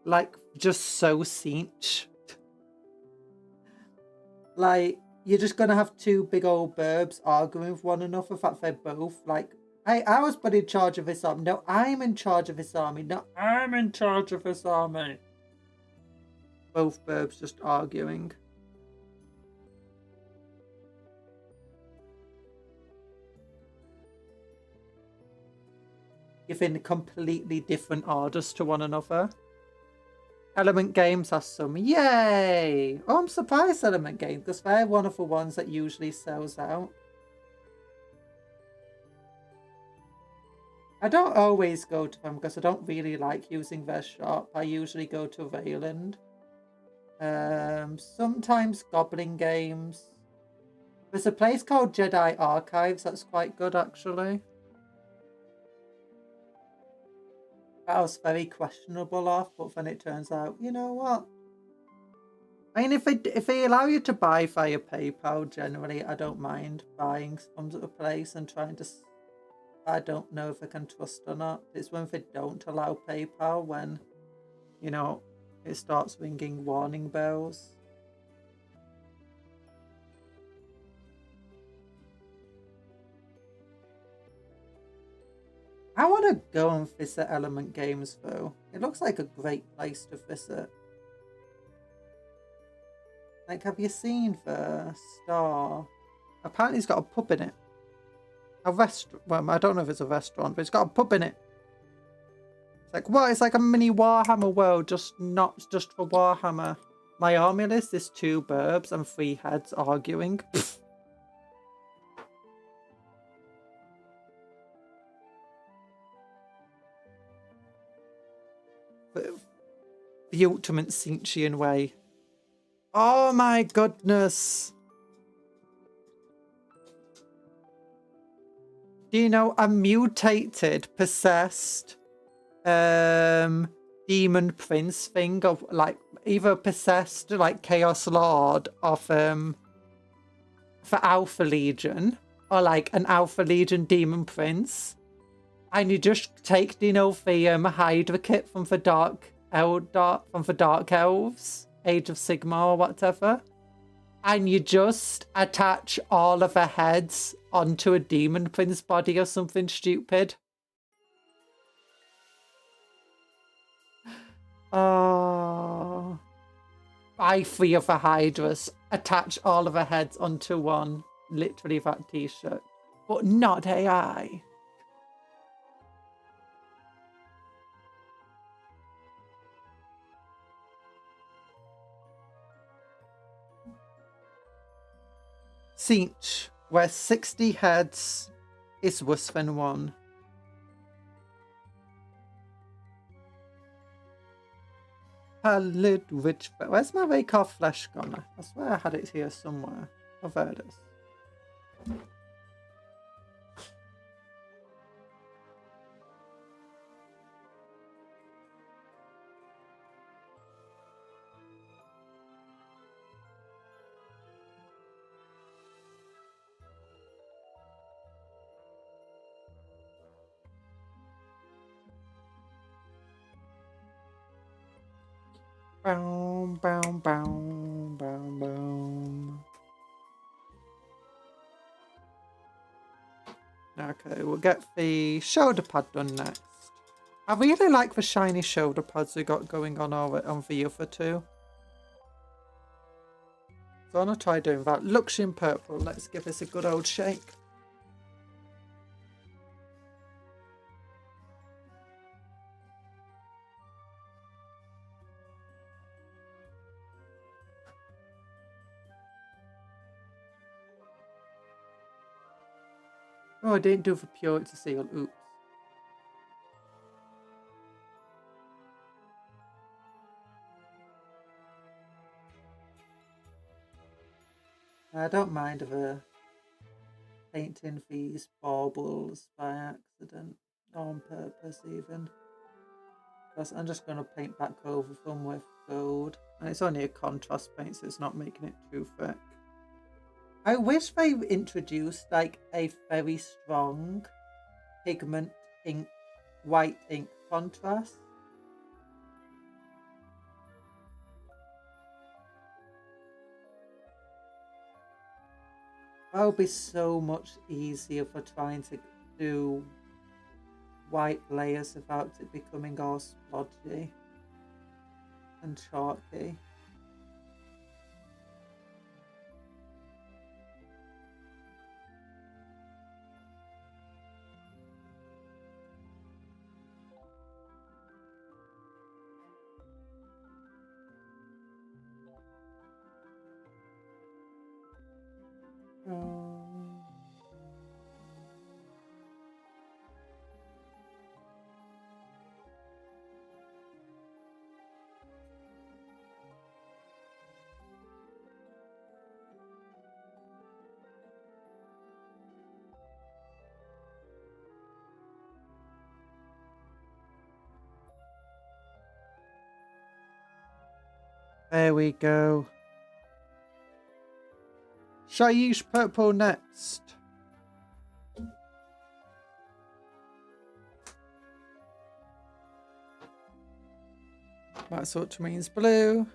A: Like, just so cinch. Like, you're just gonna have two big old burbs arguing with one another. In fact, they're both like, I was put in charge of this army. No, I'm in charge of this army. No, I'm in charge of this army. Both burbs just arguing. Giving completely different orders to one another. Element Games has some. Yay! Oh, I'm surprised Element Games, because they're one of the ones that usually sells out. I don't always go to them because I don't really like using their shop. I usually go to Vayland. Sometimes Goblin Games. There's a place called Jedi Archives that's quite good, actually. I was very questionable off, but then it turns out, you know what? I mean, if they allow you to buy via PayPal, generally, I don't mind buying from the place and trying to. I don't know if I can trust or not. It's when they don't allow PayPal when, you know, it starts ringing warning bells. I want to go and visit Element Games, though. It looks like a great place to visit. Like, have you seen the store? Apparently it's got a pub in it. A restaurant. Well, I don't know if it's a restaurant, but it's got a pub in it. It's like, what? It's like a mini Warhammer world, not just for Warhammer. My army list is 2 burbs and 3 heads arguing. The ultimate Cinchian way. Oh my goodness. Do you know a mutated, possessed demon prince thing of like either possessed like Chaos Lord of for Alpha Legion or like an Alpha Legion demon prince? And you just take, you know, the Hydra kit from the Dark Elves, Age of Sigmar or whatever, and you just attach all of their heads onto a demon prince body or something stupid. Oh, buy 3 of the hydras, attach all of the heads onto one, literally that t-shirt, but not AI. Cinch, where 60 heads is worse than 1. Pallid Witch. Where's my Raycar Flesh gone? I swear I had it here somewhere. Oh, there it is. Boom, boom, boom, boom, boom. Okay, we'll get the shoulder pad done next. I really like the shiny shoulder pads we got going on over on the other two. So I'm gonna try doing that. Luxian purple. Let's give this a good old shake. Oh, I didn't do the purity seal. Oops. I don't mind the painting these baubles by accident, or on purpose even. Because I'm just going to paint back over them with gold. And it's only a contrast paint, so it's not making it too thick. I wish they introduced like a very strong pigment ink, white ink contrast. That would be so much easier for trying to do white layers without it becoming all splodgy and chalky. There we go. Shall I use purple next? That's what means blue.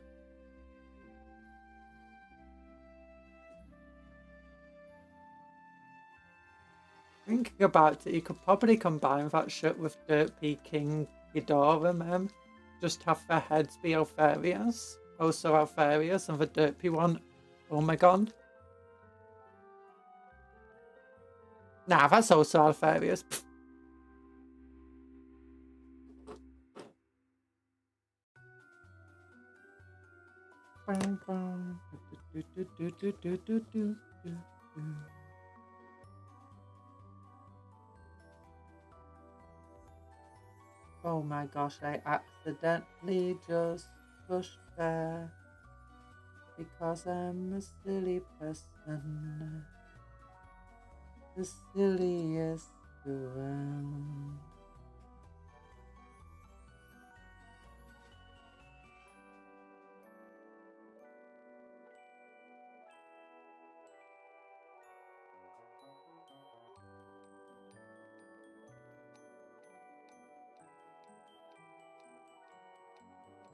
A: Thinking about it, you could probably combine that shit with Dirt King Ghidorah, just have their heads be Alfarias. Also Alfarias, and the Dirt one, Omegon. Nah, that's also Alfarias. Oh my gosh, I accidentally just pushed there because I'm a silly person. The silliest around.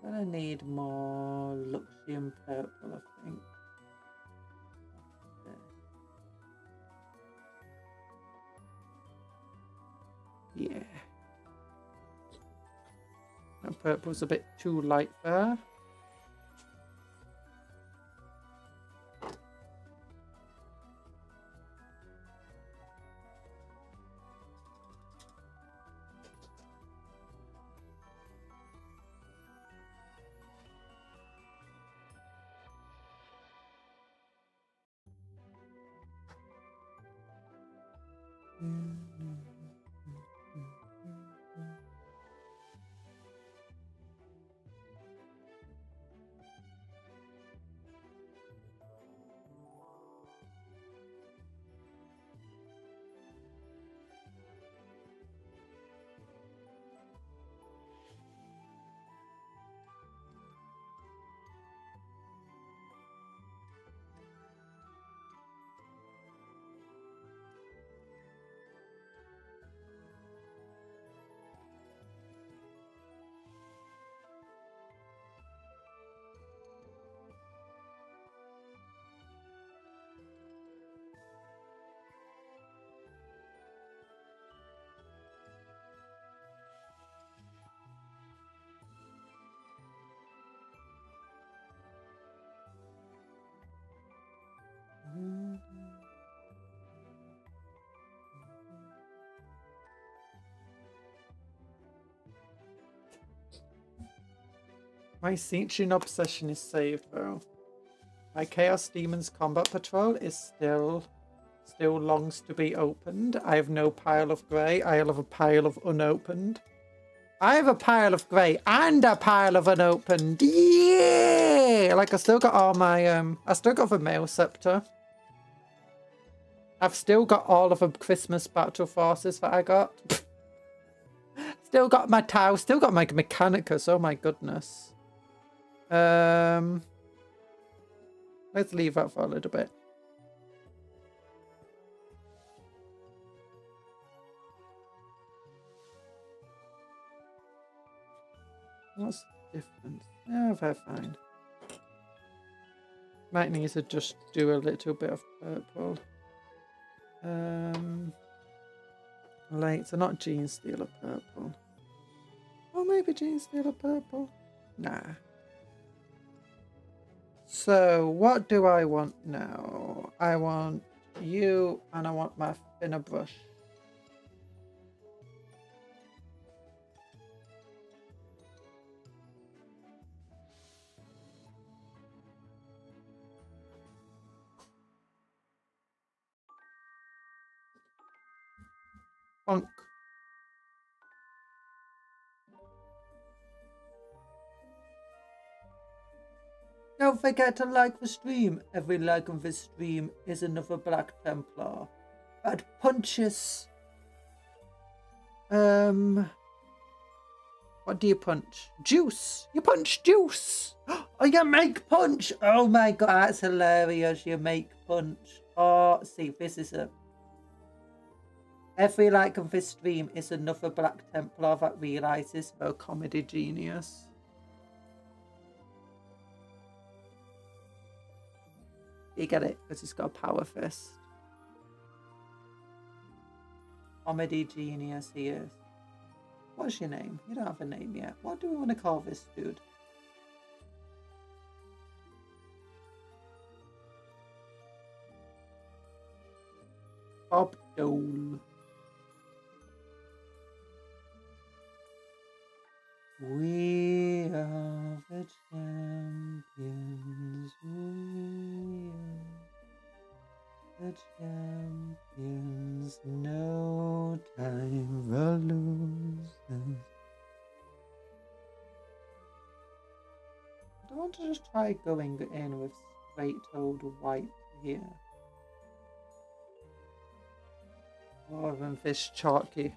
A: Gonna need more Luxian purple, I think. Yeah. That purple's a bit too light there. My Sinchin obsession is saved though. My Chaos Demons Combat Patrol is still longs to be opened. I have no pile of grey. I have a pile of unopened. I have a pile of grey and a pile of unopened. Yeah! Like I still got all my I still got the Mail Scepter. I've still got all of the Christmas Battle Forces that I got. Still got my Tau, still got my Mechanicus, oh my goodness. Let's leave that for a little bit. What's the difference? Oh, they're fine. Might need to just do a little bit of purple. Like, so not Gene Stealer purple. Or maybe Gene Stealer purple? Nah. So, what do I want now? I want you, and I want my thinner brush. Bonk. Don't forget to like the stream. Every like on this stream is another Black Templar that punches. What do you punch? Juice. You punch juice. Oh, you make punch. Oh my god, that's hilarious. You make punch. Oh, see, this is a. Every like on this stream is another Black Templar that realizes they're a comedy genius. You get it? Because he's got a power fist. Comedy genius he is. What's your name? You don't have a name yet. What do we want to call this dude? Bob Dole. We are the champions. We are the champions. No time for losers. I want to just try going in with straight-toed white here. Rather than this chalky.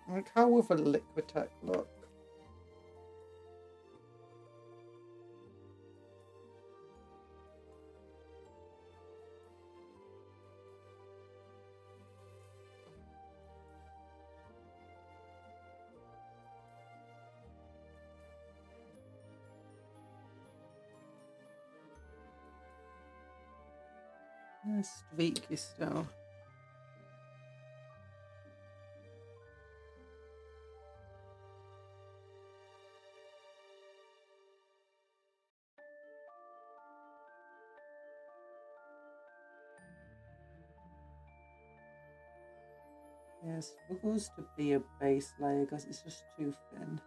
A: Like, how will the liquid tech look? Streaky still. Yeah, struggles to be a base layer because it's just too thin.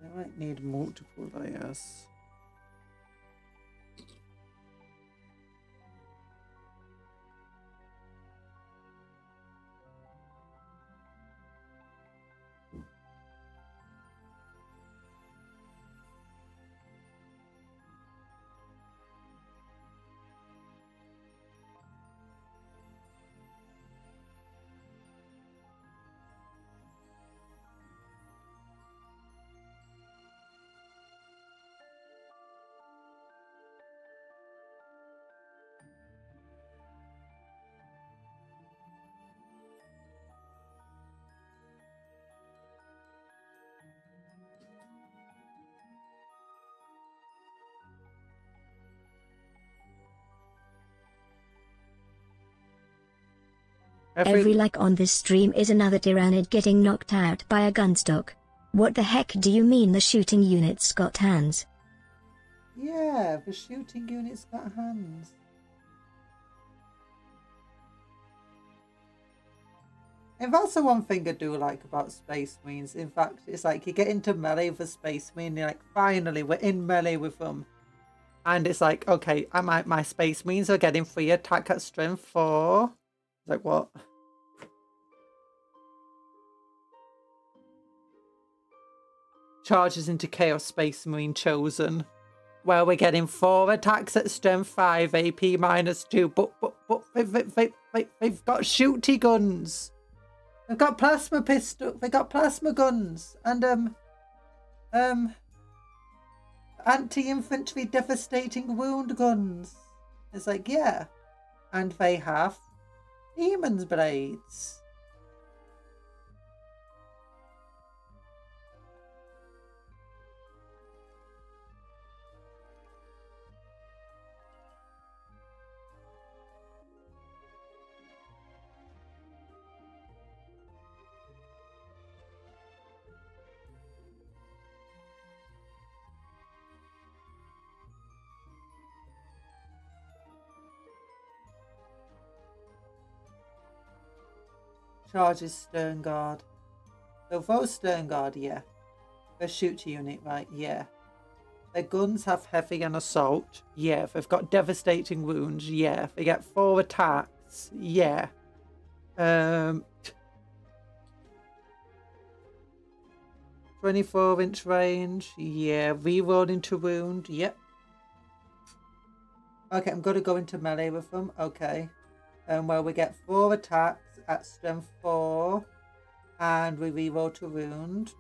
A: I might need multiple layers.
B: Every like on this stream is another Tyrannid getting knocked out by a gunstock. What the heck do you mean the shooting unit's got hands?
A: Yeah, the shooting unit's got hands. And that's the one thing I do like about Space Marines. In fact, it's like you get into melee with a Space Marine, and you're like, finally, we're in melee with them. And it's like, okay, my Space Marines are getting 3 attack at strength 4. It's like, what? Charges into Chaos Space Marine Chosen. Where we're getting 4 attacks at strength 5, AP -2. But they've got shooty guns. They've got plasma pistol. They got plasma guns. And, anti-infantry devastating wound guns. It's like, yeah. And they have demon's blades. Charges Stern Guard. So those Stern Guard, yeah. They're shooter unit, right? Yeah. Their guns have heavy and assault. Yeah. They've got devastating wounds. Yeah. They get 4 attacks. Yeah. 24-inch range. Yeah. Reroll into wound. Yep. Okay, I'm gonna go into melee with them. Okay. Where we get 4 attacks at strength 4, and we reroll to wound.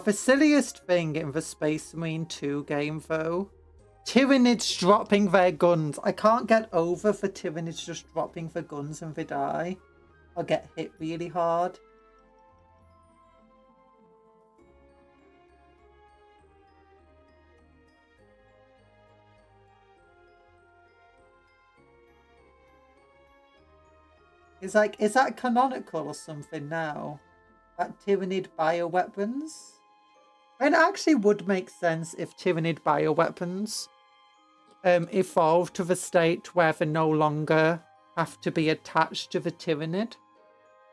A: The silliest thing in the Space Marine 2 game, though, Tyranids dropping their guns. I can't get over the Tyranids just dropping their guns and they die. Or get hit really hard. It's like, is that canonical or something now? That Tyranid bioweapons? It actually would make sense if Tyranid bioweapons evolved to the state where they no longer have to be attached to the Tyranid,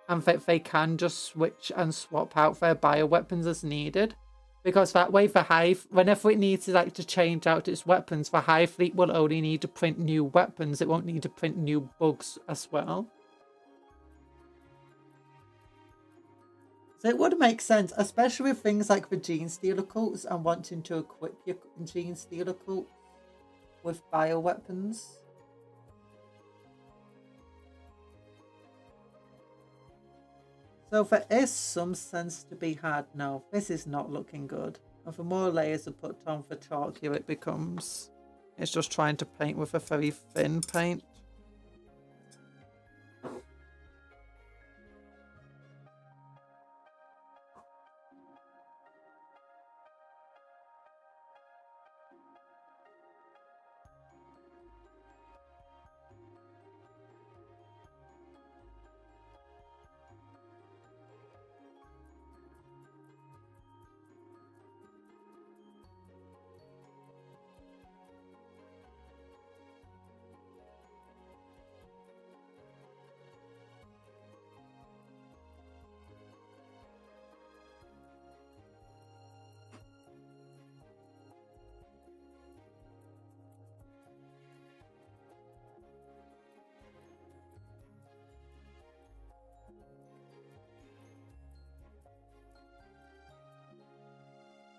A: and that they can just switch and swap out their bioweapons as needed. Because that way the Hive, whenever it needs to change out its weapons, the Hive Fleet will only need to print new weapons. It won't need to print new bugs as well. So it would make sense, especially with things like the Gene Stealer cults and wanting to equip your Gene Stealer cult with bioweapons. So there is some sense to be had. No, this is not looking good. And the more layers are put on, the chalkier it becomes. It's just trying to paint with a very thin paint.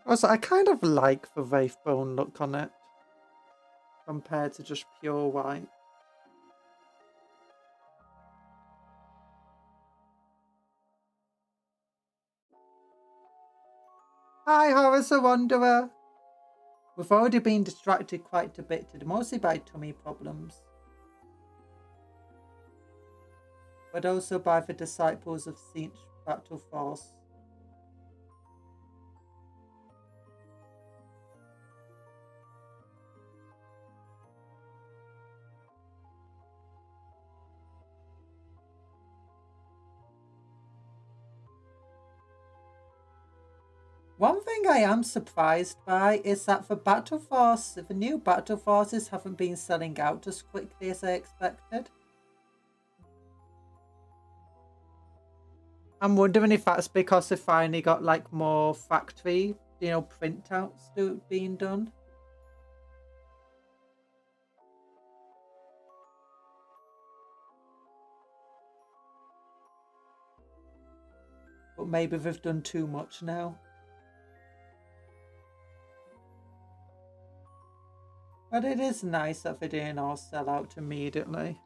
A: Also, I kind of like the Wraithbone look on it compared to just pure white. Hi, Horace the Wanderer. We've already been distracted quite a bit today, mostly by tummy problems, but also by the disciples of Saint Battle Force. One thing I am surprised by is that the new battle forces haven't been selling out as quickly as I expected. I'm wondering if that's because they finally got like more factory, printouts being done. But maybe they've done too much now. But it is nice that they didn't all sell out immediately.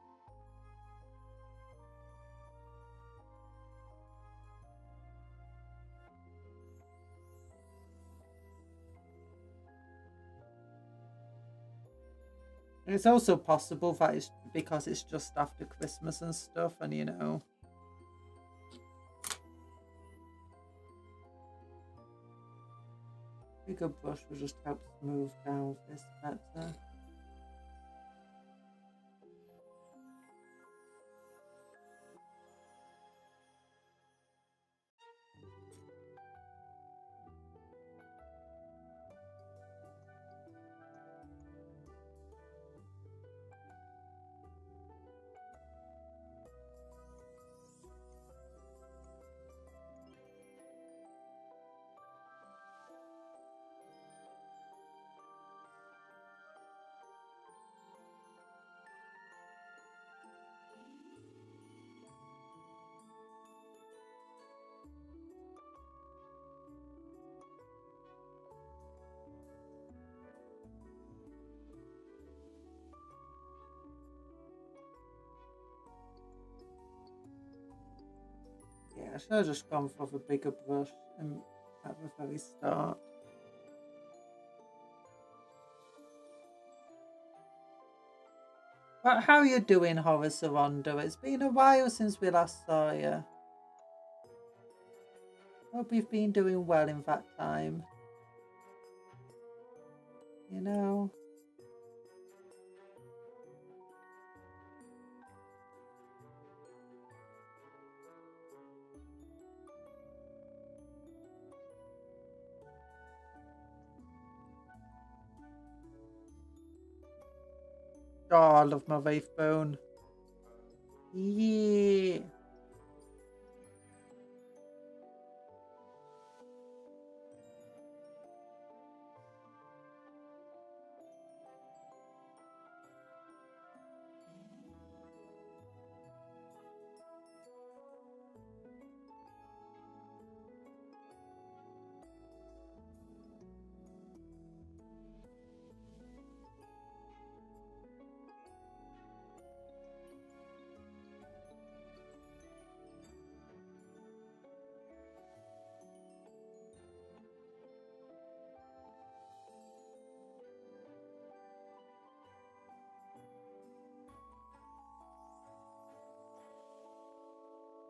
A: It's also possible that it's because it's just after Christmas and stuff, and bigger brush will just help smooth down this better. Yeah, I should have just gone for the bigger brush at the very start. But how are you doing, Horace Arondo? It's been a while since we last saw you. Hope you've been doing well in that time. Oh, I love my Wraith Bone. Yeah.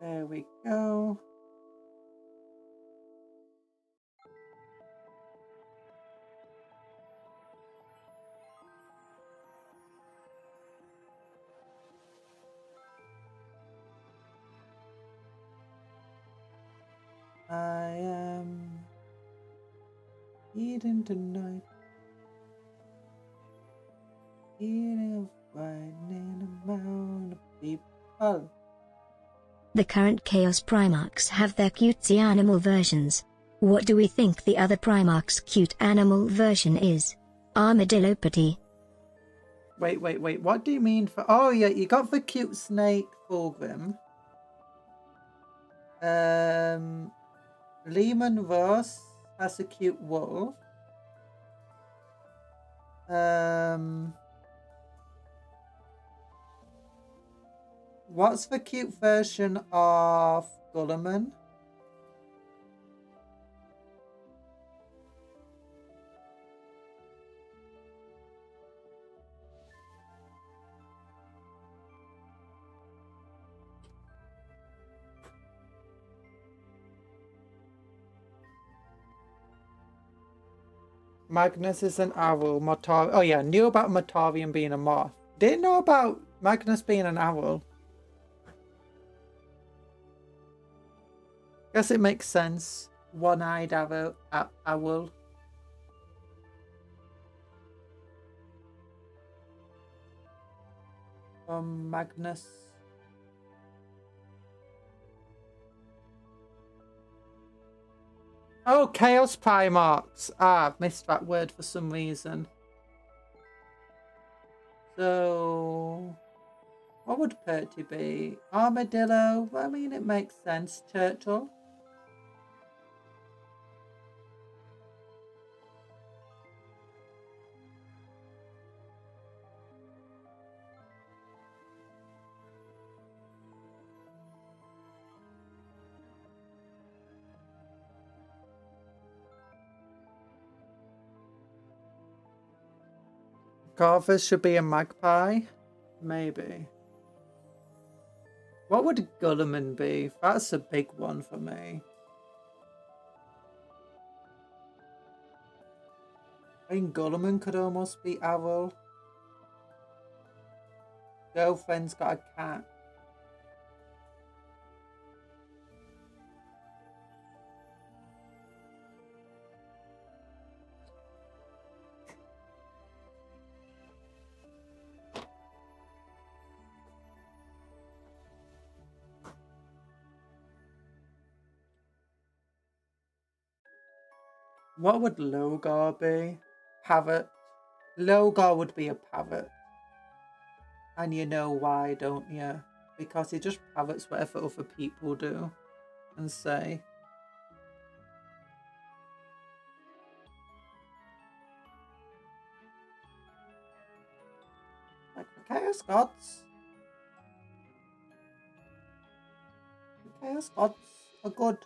A: There we go. I am eating tonight. Eating a frightening amount of people.
B: The current Chaos Primarchs have their cutesy animal versions. What do we think the other Primarch's cute animal version is? Armadillopathy.
A: Wait. What do you mean for... Oh, yeah, you got the cute snake Fulgrim. Lehman Ross has a cute wolf. What's the cute version of Gulliman? Magnus is an owl. Oh yeah, knew about Mortarion being a moth. Didn't know about Magnus being an owl. Guess it makes sense. one-eyed owl. Magnus. Oh, Chaos Primarchs. Ah, I've missed that word for some reason. So, what would Perty be? Armadillo? Well, I mean, it makes sense. Turtle? Garvis should be a magpie? Maybe. What would Gulliman be? That's a big one for me. I think Gulliman could almost be owl. Girlfriend's got a cat. What would Logar be? Parrot. Logar would be a parrot. And you know why, don't you? Because he just parrots whatever other people do and say. Like the Chaos Gods. The Chaos Gods are good.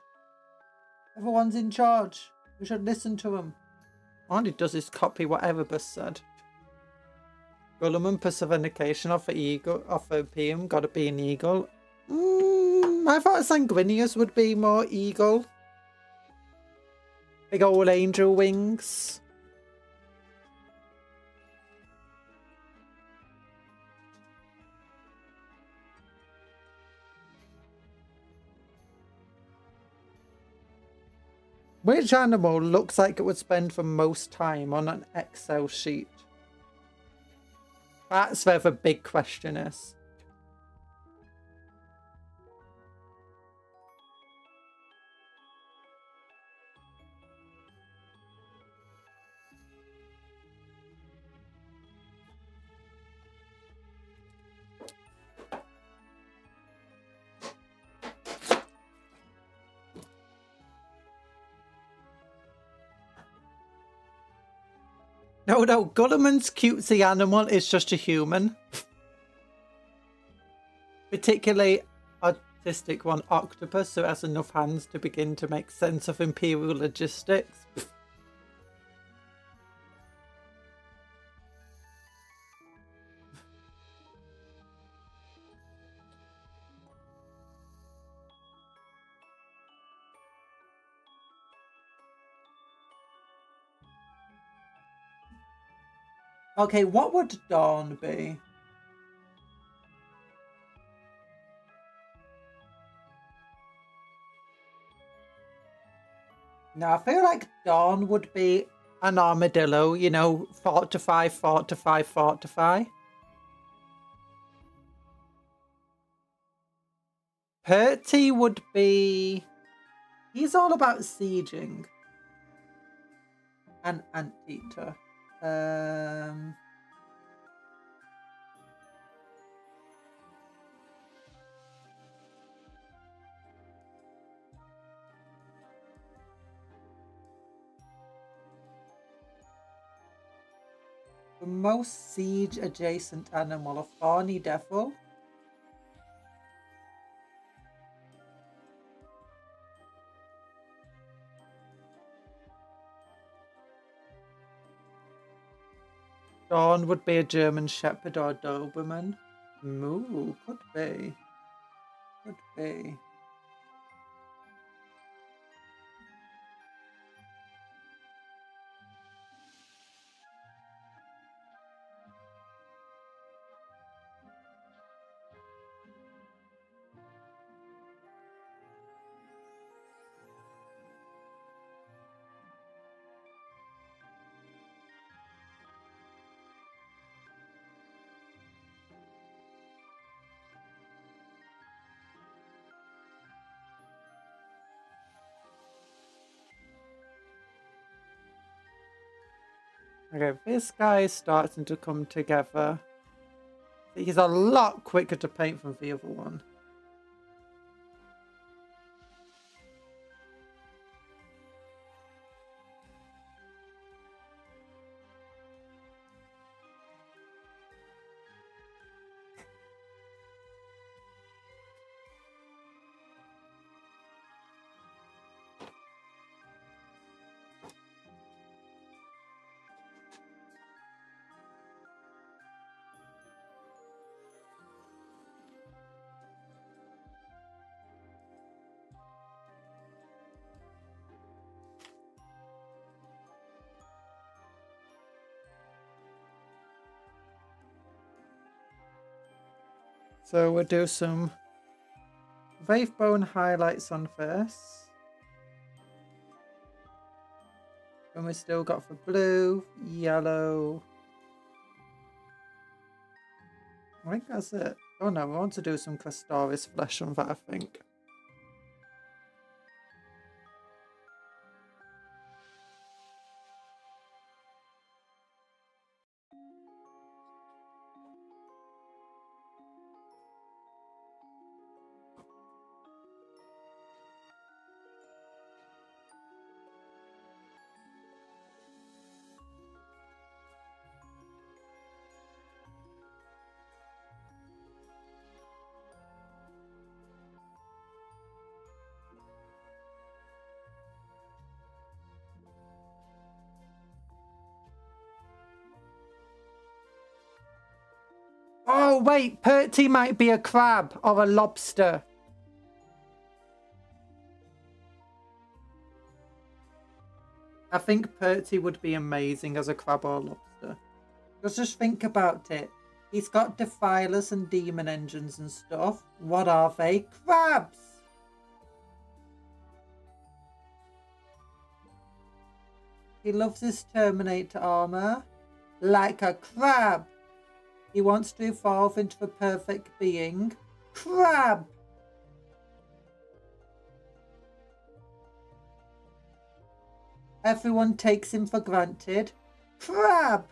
A: Everyone's in charge. We should listen to him. All he does is copy what Erebus said. Gulliman personification of the eagle, of a PM, gotta be an eagle. I thought Sanguinius would be more eagle. Big old angel wings. Which animal looks like it would spend the most time on an Excel sheet? That's where the big question is. No, Gulliman's cutesy animal is just a human. Particularly artistic one, octopus, so it has enough hands to begin to make sense of imperial logistics. Okay, what would Dawn be? Now, I feel like Dawn would be an armadillo, you know, fortify, fortify, fortify. Perty would be... He's all about sieging. An anteater. The most siege adjacent animal, a thorny devil. Dawn would be a German Shepherd or a Doberman. Moo, could be. Could be. Okay, this guy is starting to come together. He's a lot quicker to paint than the other one. So we'll do some Wraith Bone highlights on this. And we still got the blue, yellow. I think that's it. Oh no, we want to do some Crestaris flesh on that, I think. Oh wait, Perty might be a crab or a lobster. I think Perty would be amazing as a crab or a lobster. Just think about it. He's got defilers and demon engines and stuff. What are they? Crabs! He loves his Terminator armor like a crab. He wants to evolve into the perfect being. Crab! Everyone takes him for granted. Crab!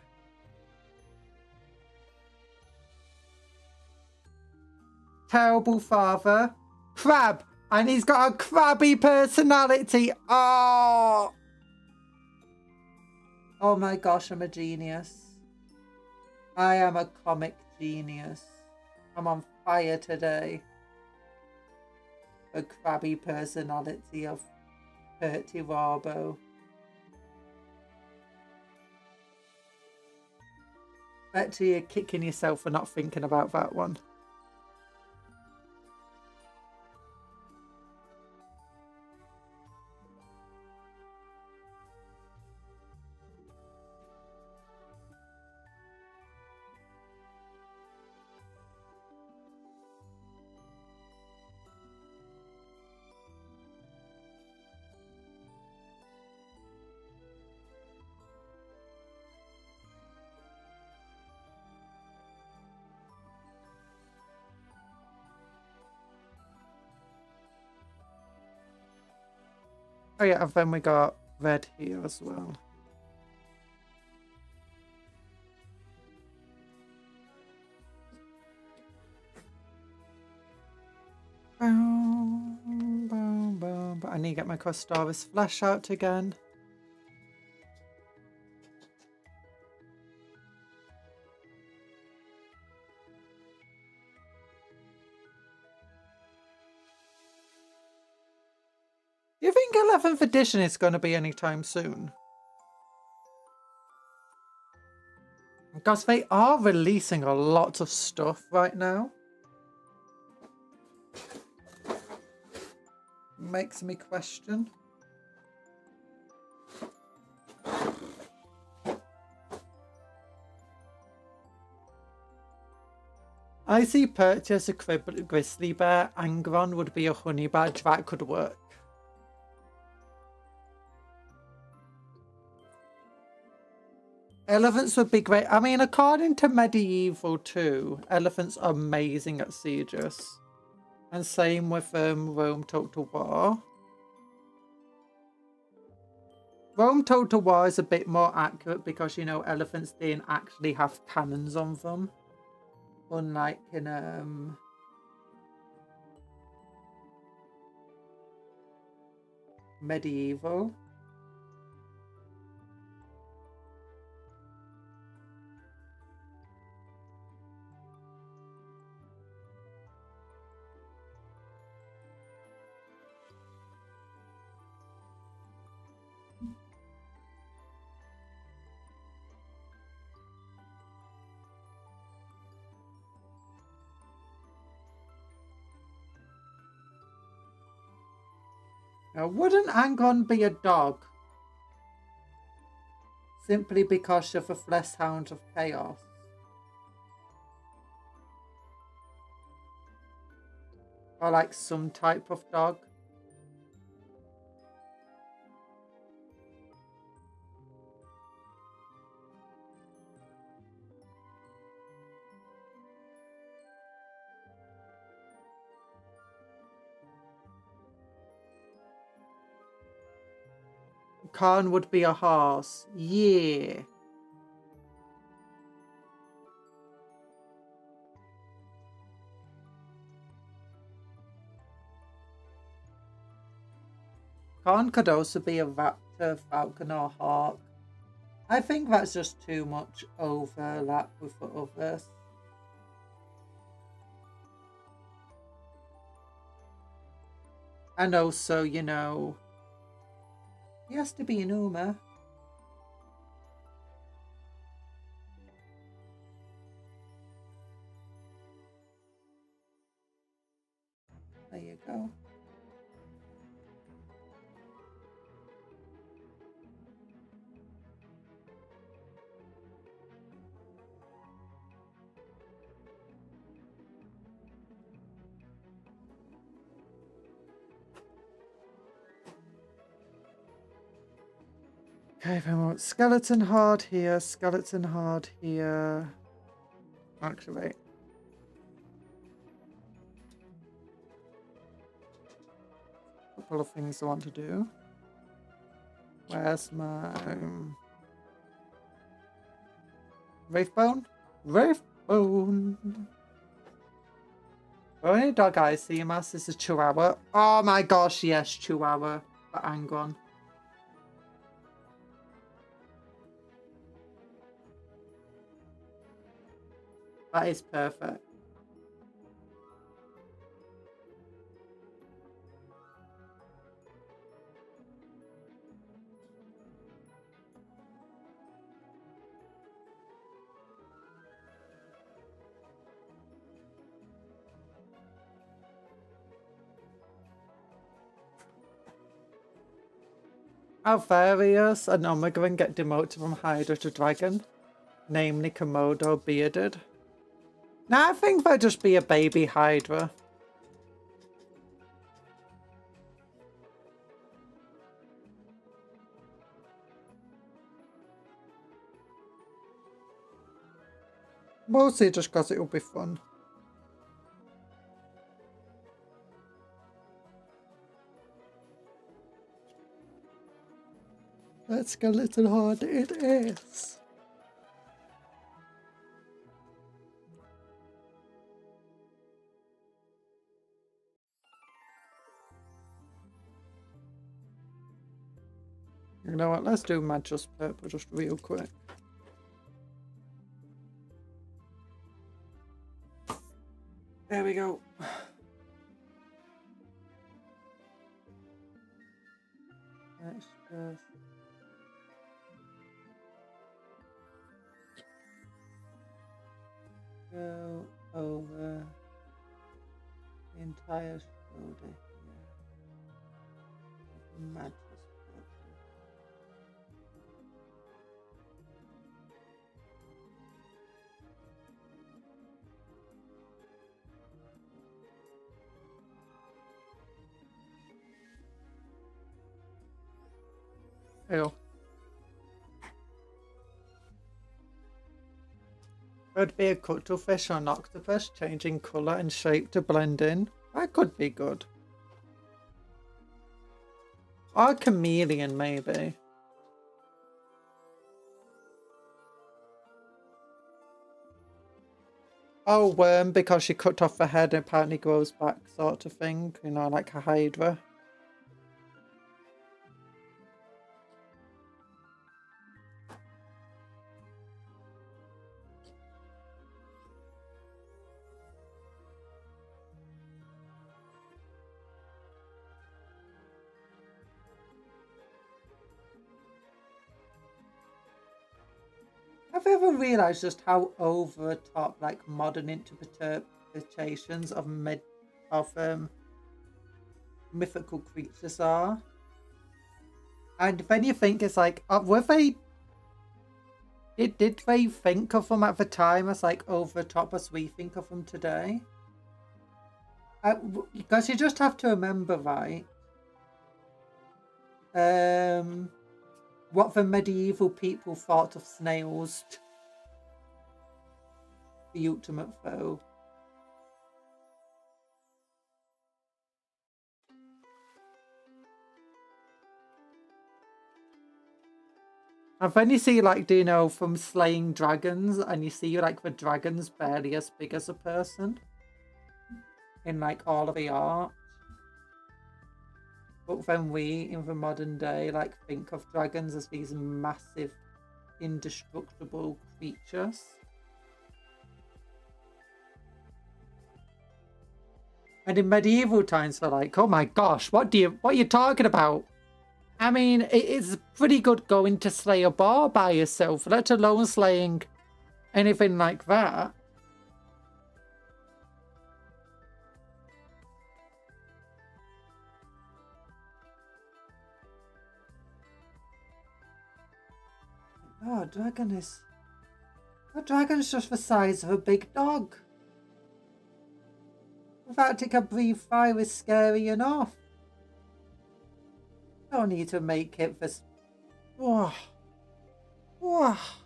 A: Terrible father. Crab! And he's got a crabby personality. Oh! Oh my gosh, I'm a genius. I am a comic genius. I'm on fire today. The crabby personality of Perty Warbo. Bet you're kicking yourself for not thinking about that one. Oh yeah, and then we got red here as well. Boom, boom, boom. But I need to get my Crestaris flesh out again. Do you think 11th edition is going to be anytime soon? Because they are releasing a lot of stuff right now. Makes me question. I see purchase a grizzly bear. Angron would be a honey badge. That could work. Elephants would be great. I mean, according to Medieval 2, elephants are amazing at sieges. And same with Rome Total War. Rome Total War is a bit more accurate because, you know, elephants didn't actually have cannons on them. Unlike in medieval. Now, wouldn't Angon be a dog? Simply because of a flesh hound of chaos. Or like some type of dog. Khan would be a horse. Yeah. Khan could also be a raptor, falcon, or hawk. I think that's just too much overlap with the others. And also, you know, he has to be an Uma. There you go. Okay, then we want skeleton hard here, skeleton hard here. Actually, a couple of things I want to do. Where's my Wraithbone? Wraithbone! The only dog I see him as is a Chihuahua. Oh my gosh, yes, Chihuahua for Angon. That is perfect. Alvarius and Omegon get demoted from Hydra to Dragon, namely Komodo Bearded. Now I think they'll just be a baby Hydra. Mostly just because it'll be fun. Let's go a little hard. It is. You know what? Let's do Magis Purple just real quick. There we go. Let's just go over the entire shoulder here. Magis Purple. Ew. Could be a cuttlefish or an octopus, changing colour and shape to blend in. That could be good. Or a chameleon, maybe. Oh, worm, because she cut off her head and apparently grows back sort of thing. You know, like a hydra. Have you ever realised just how over the top, like, modern interpretations of mythical creatures are? And then you think it's like, were they? Did they think of them at the time as like over the top as we think of them today? Because you just have to remember, right? What the medieval people thought of snails. The ultimate foe. And then you see, like, do you know, from slaying dragons, and you see, like, the dragon's barely as big as a person in, like, all of the art. But then we, in the modern day, like, think of dragons as these massive, indestructible creatures. And in medieval times, they're like, oh my gosh, what are you talking about? I mean, it's pretty good going to slay a boar by yourself, let alone slaying anything like that. Oh, a dragon's just the size of a big dog. The fact it can breathe fire is scary enough. Don't need to make it this. Oh. Oh.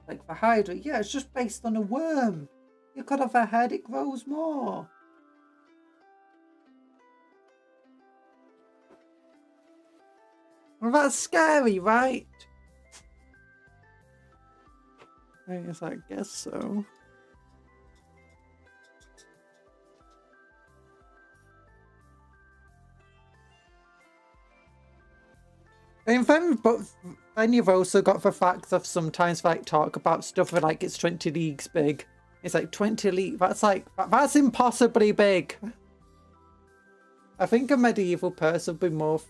A: Like the Hydra, yeah, it's just based on a worm. You cut off a head, it grows more. Well, that's scary, right? I guess so. And then you've also got the fact of sometimes like talk about stuff where like it's 20 leagues big. It's like 20 leagues. That's impossibly big. I think a medieval person would be more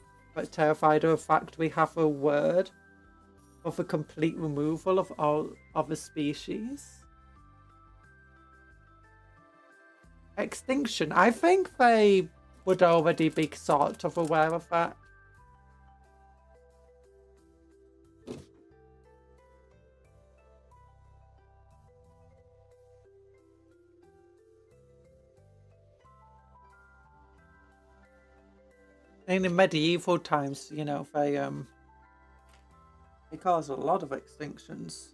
A: terrified of the fact we have a word of a complete removal of all other species. Extinction. I think they would already be sort of aware of that. In the medieval times, you know, they caused a lot of extinctions.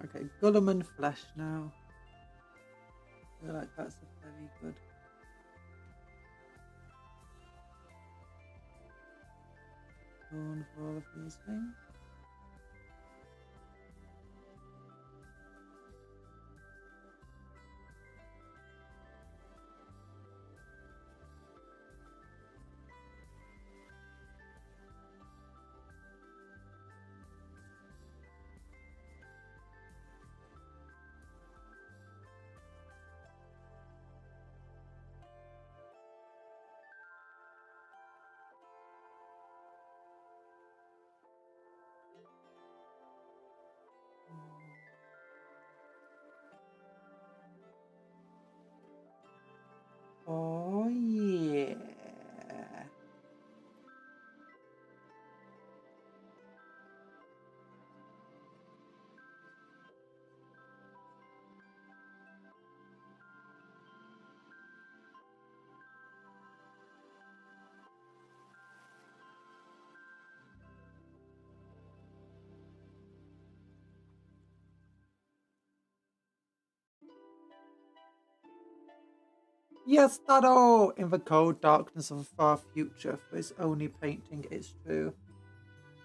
A: Okay, Gulliman flesh now. I feel like that's a very good. One for all of these things. Yes, Dado! In the cold darkness of a far future, for his only painting, it's true.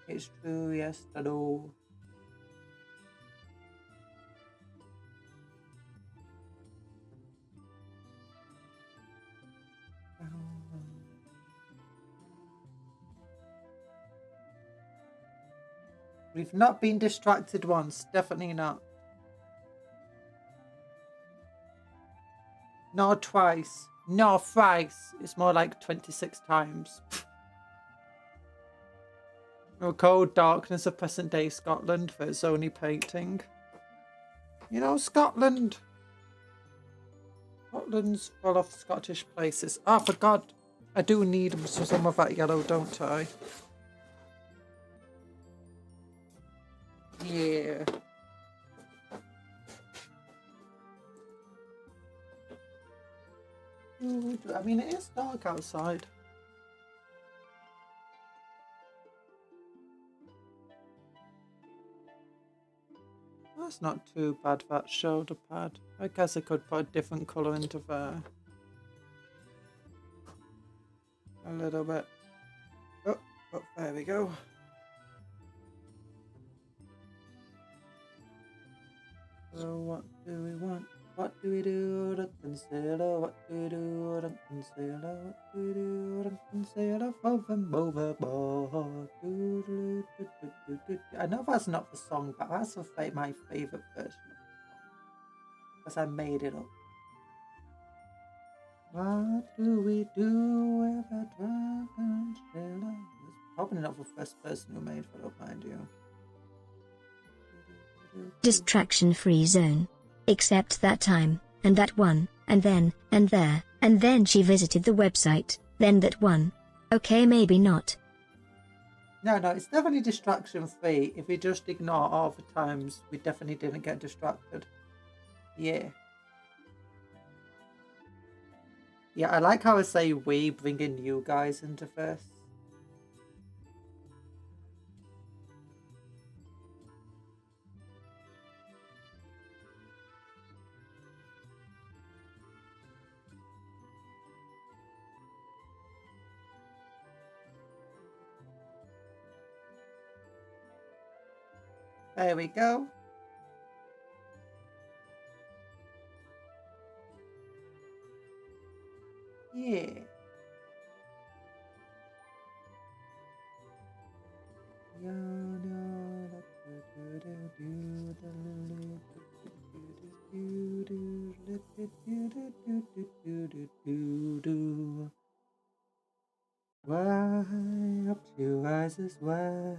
A: It's true, yes, Dado. We've not been distracted once, definitely not. Nor twice, nor thrice. It's more like 26 times. The cold darkness of present day Scotland for its only painting. You know, Scotland. Scotland's full of Scottish places. Oh, for God. I do need some of that yellow, don't I? Yeah. I mean, it is dark outside. That's not too bad, that shoulder pad. I guess I could put a different colour into there. A little bit. Oh, there we go. So what do we want? What do we do to concealer? What do we do to concealer? What do we do to concealer for them overboard? I know that's not the song, but that's my favourite version of the song. Because I made it up. What do we do with a dragon sailor? It's probably not the first person who made that up, mind you.
B: Distraction-free zone. Except that time, and that one, and then, and there, and then she visited the website, then that one. Okay, maybe not.
A: No, it's definitely distraction-free. If we just ignore all the times we definitely didn't get distracted. Yeah. Yeah, I like how I say we, bringing you guys into this. There we go. Yeah. Way up to rises way,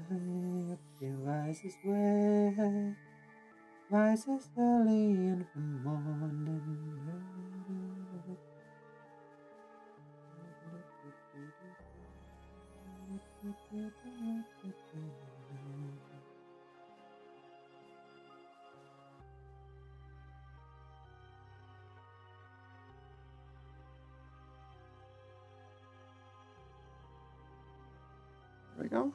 A: up to rises way, rises early in the morning. There we go.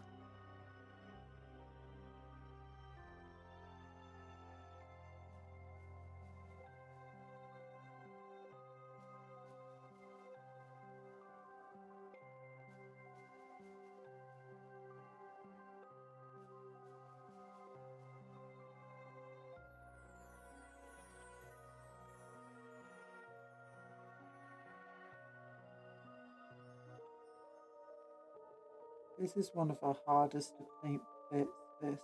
A: This is one of the hardest to paint bits, this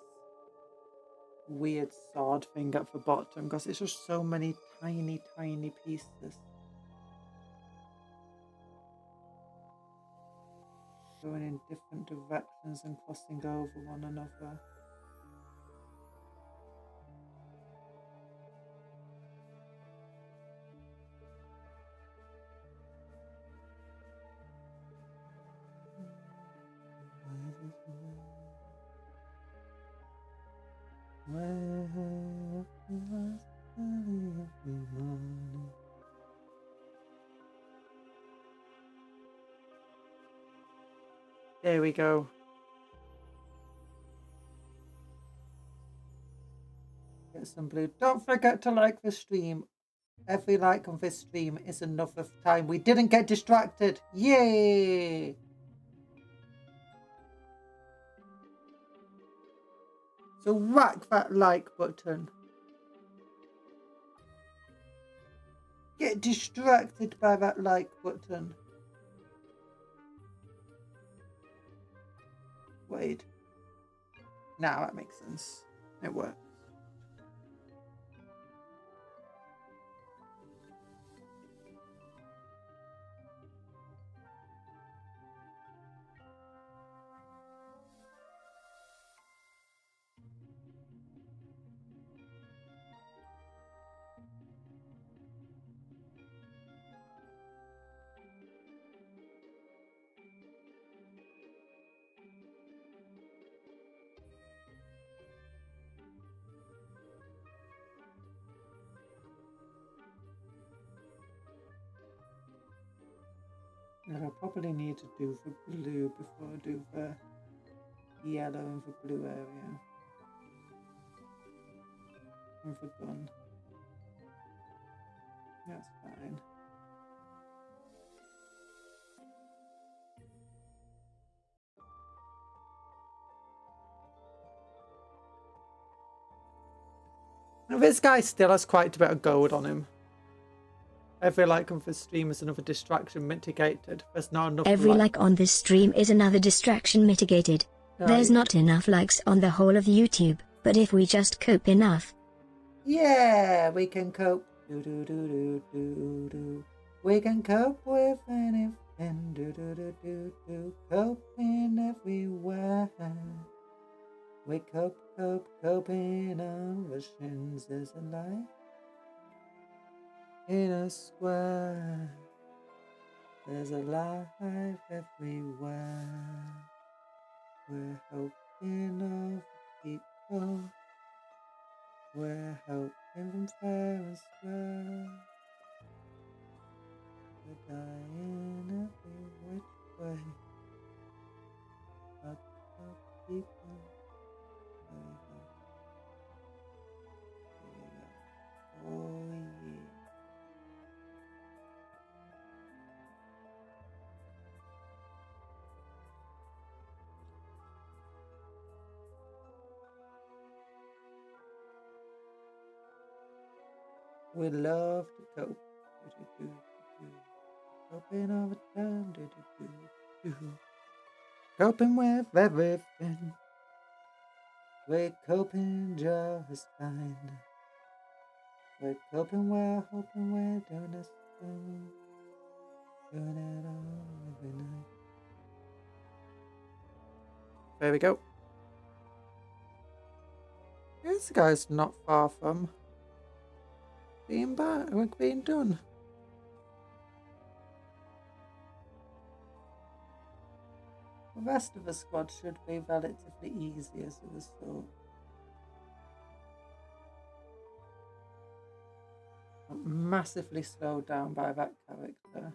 A: weird sword thing at the bottom, because it's just so many tiny pieces going in different directions and crossing over one another. There we go. Get some blue. Don't forget to like the stream. Every like on this stream is enough of time. We didn't get distracted. Yay! So whack that like button. Get distracted by that like button. Wait. Now that makes sense. It works. I probably need to do the blue before I do the yellow and the blue area. And the gun. That's fine. Now, this guy still has quite a bit of gold on him. Every like on this stream is another distraction mitigated. There's not enough.
B: Every like on this stream is another distraction mitigated. There's not enough likes on the whole of YouTube, but if we just cope enough.
A: Yeah, we can cope. Do do do do do do. We can cope with anything. Do do do do do. Coping everywhere. We coping on the shins. There's a light in a square. There's a life everywhere. We're helping all the people. We're helping them fair and square. We're dying every which way. Help people. Oh yeah. We love to cope. Coping all the time. Coping with everything. We're coping just fine. We're coping well, hoping we're doing this thing. Doing it all every night. There we go. This guy's not far from being back, being done. The rest of the squad should be relatively easy as a result. Not massively slowed down by that character.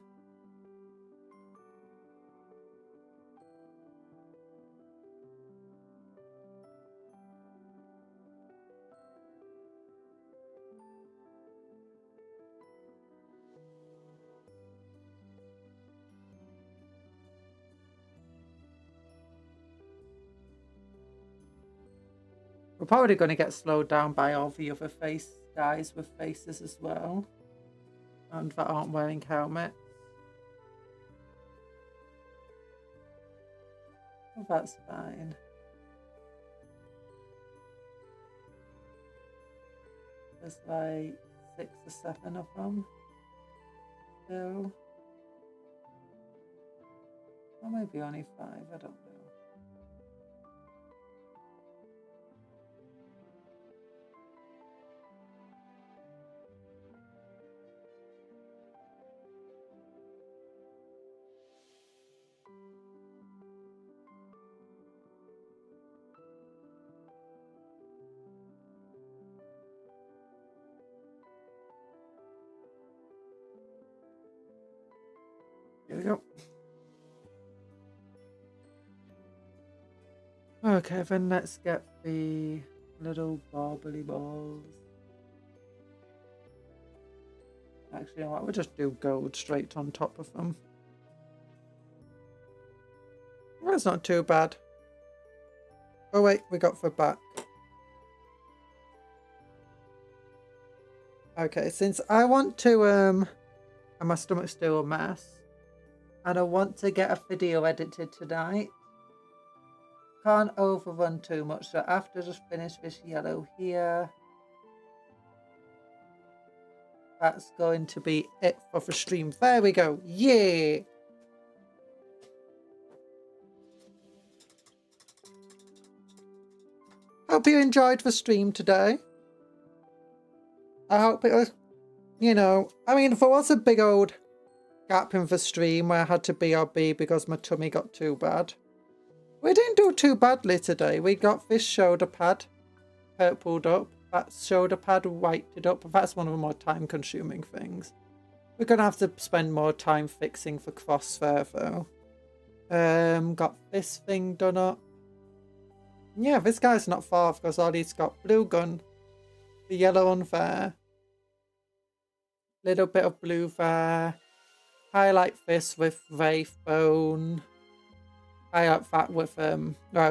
A: We're probably going to get slowed down by all the other guys with faces as well. And that aren't wearing helmets. Oh, that's fine. There's like 6 or 7 of them. Still. Or maybe only 5, I don't know. Here we go. Okay, then let's get the little bobbly balls. Actually, you know what? We'll just do gold straight on top of them. Well, that's not too bad. Oh wait, we got for back. Okay, since I want to and my stomach's still a mess, and I want to get a video edited tonight. Can't overrun too much, so I have to just finish this yellow here. That's going to be it for the stream. There we go. Yeah. Hope you enjoyed the stream today. I hope it was, you know, I mean, there was a big old gap in the stream where I had to BRB because my tummy got too bad. We didn't do too badly today. We got this shoulder pad purpled up, that shoulder pad whited up. That's one of the more time consuming things. We're going to have to spend more time fixing the crosshair though. Got this thing done up. Yeah, this guy's not far because Ollie's got blue gun, the yellow one there, little bit of blue there, highlight this with Wraith Bone, highlight that with,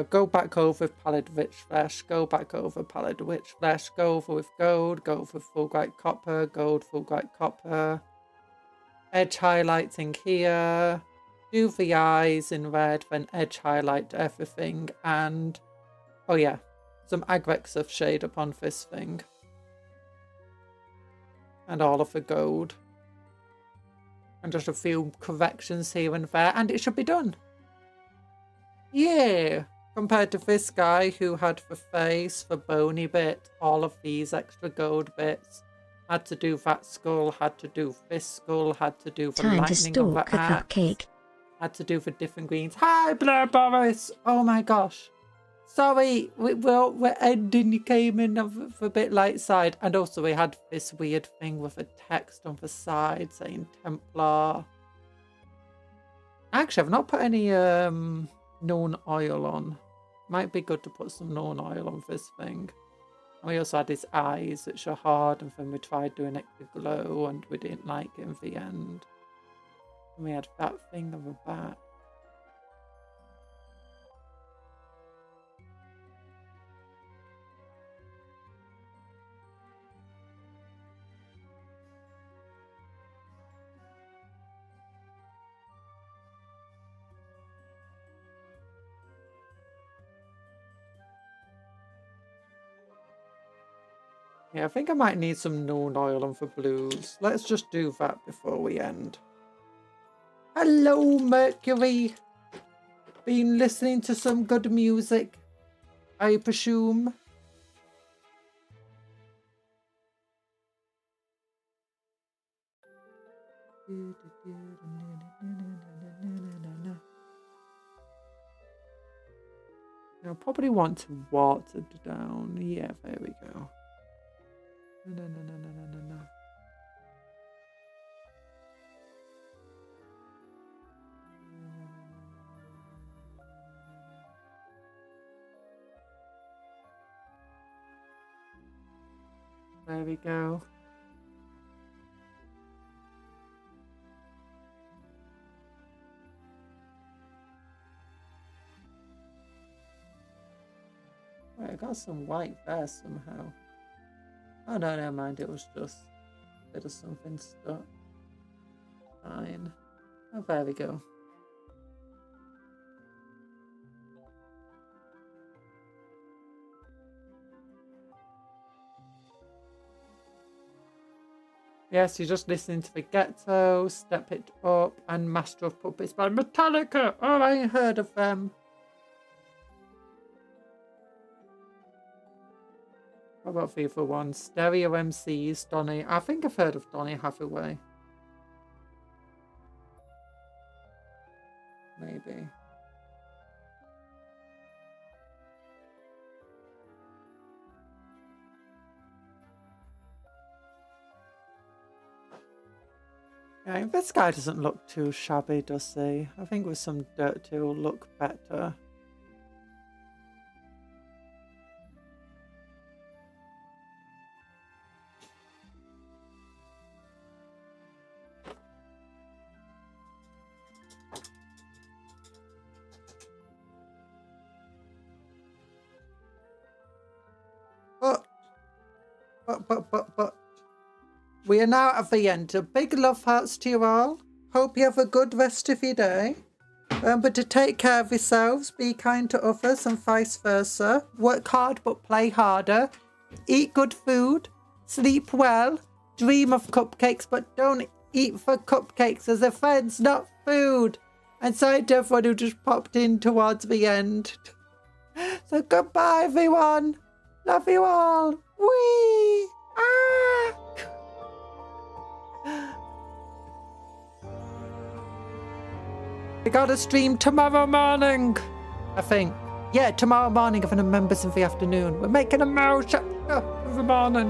A: go back over with Pallid Witch Flesh, go back over Pallid Witch Flesh, go over with gold, go over with full white copper, gold, full white copper, edge highlighting here, do the eyes in red, then edge highlight everything, and oh yeah, some Agrex of shade upon this thing. And all of the gold. And just a few corrections here and there, and it should be done. Yeah! Compared to this guy who had the face, the bony bit, all of these extra gold bits. Had to do that skull, had to do this skull, had to do the lightning of the axe. Cupcake. Had to do the different greens. Hi, Blair Boris! Oh my gosh. Sorry, we're ending. You came in a bit late side, and also we had this weird thing with a text on the side saying Templar. Actually, I've not put any known oil on. Might be good to put some known oil on this thing. And we also had his eyes, which are hard, and then we tried doing it to glow, and we didn't like it in the end. And we had that thing on the back. Yeah, I think I might need some known oil on for blues. Let's just do that before we end. Hello, Mercury. Been listening to some good music, I presume. I probably want to water it down. Yeah, there we go. No. There we go. Wait, I got some white there somehow. Oh no, never mind, it was just a bit of something stuck. Fine. Oh, there we go. Yes, you're just listening to the Ghetto, Step It Up, and Master of Puppets by Metallica. Oh, I ain't heard of them. What about the other one? Stereo MCs, Donny. I think I've heard of Donny Hathaway. Maybe. Yeah, this guy doesn't look too shabby, does he? I think with some dirt he'll look better. But. We are now at the end. A big love hearts to you all. Hope you have a good rest of your day. Remember to take care of yourselves, be kind to others and vice versa. Work hard but play harder. Eat good food. Sleep well. Dream of cupcakes but don't eat for cupcakes as a friends, not food. And sorry to everyone who just popped in towards the end. So goodbye everyone. Love you all. Whee! Ah! We got a stream tomorrow morning, I think. Yeah, tomorrow morning, if any members in the afternoon. We're making a mouse in the morning.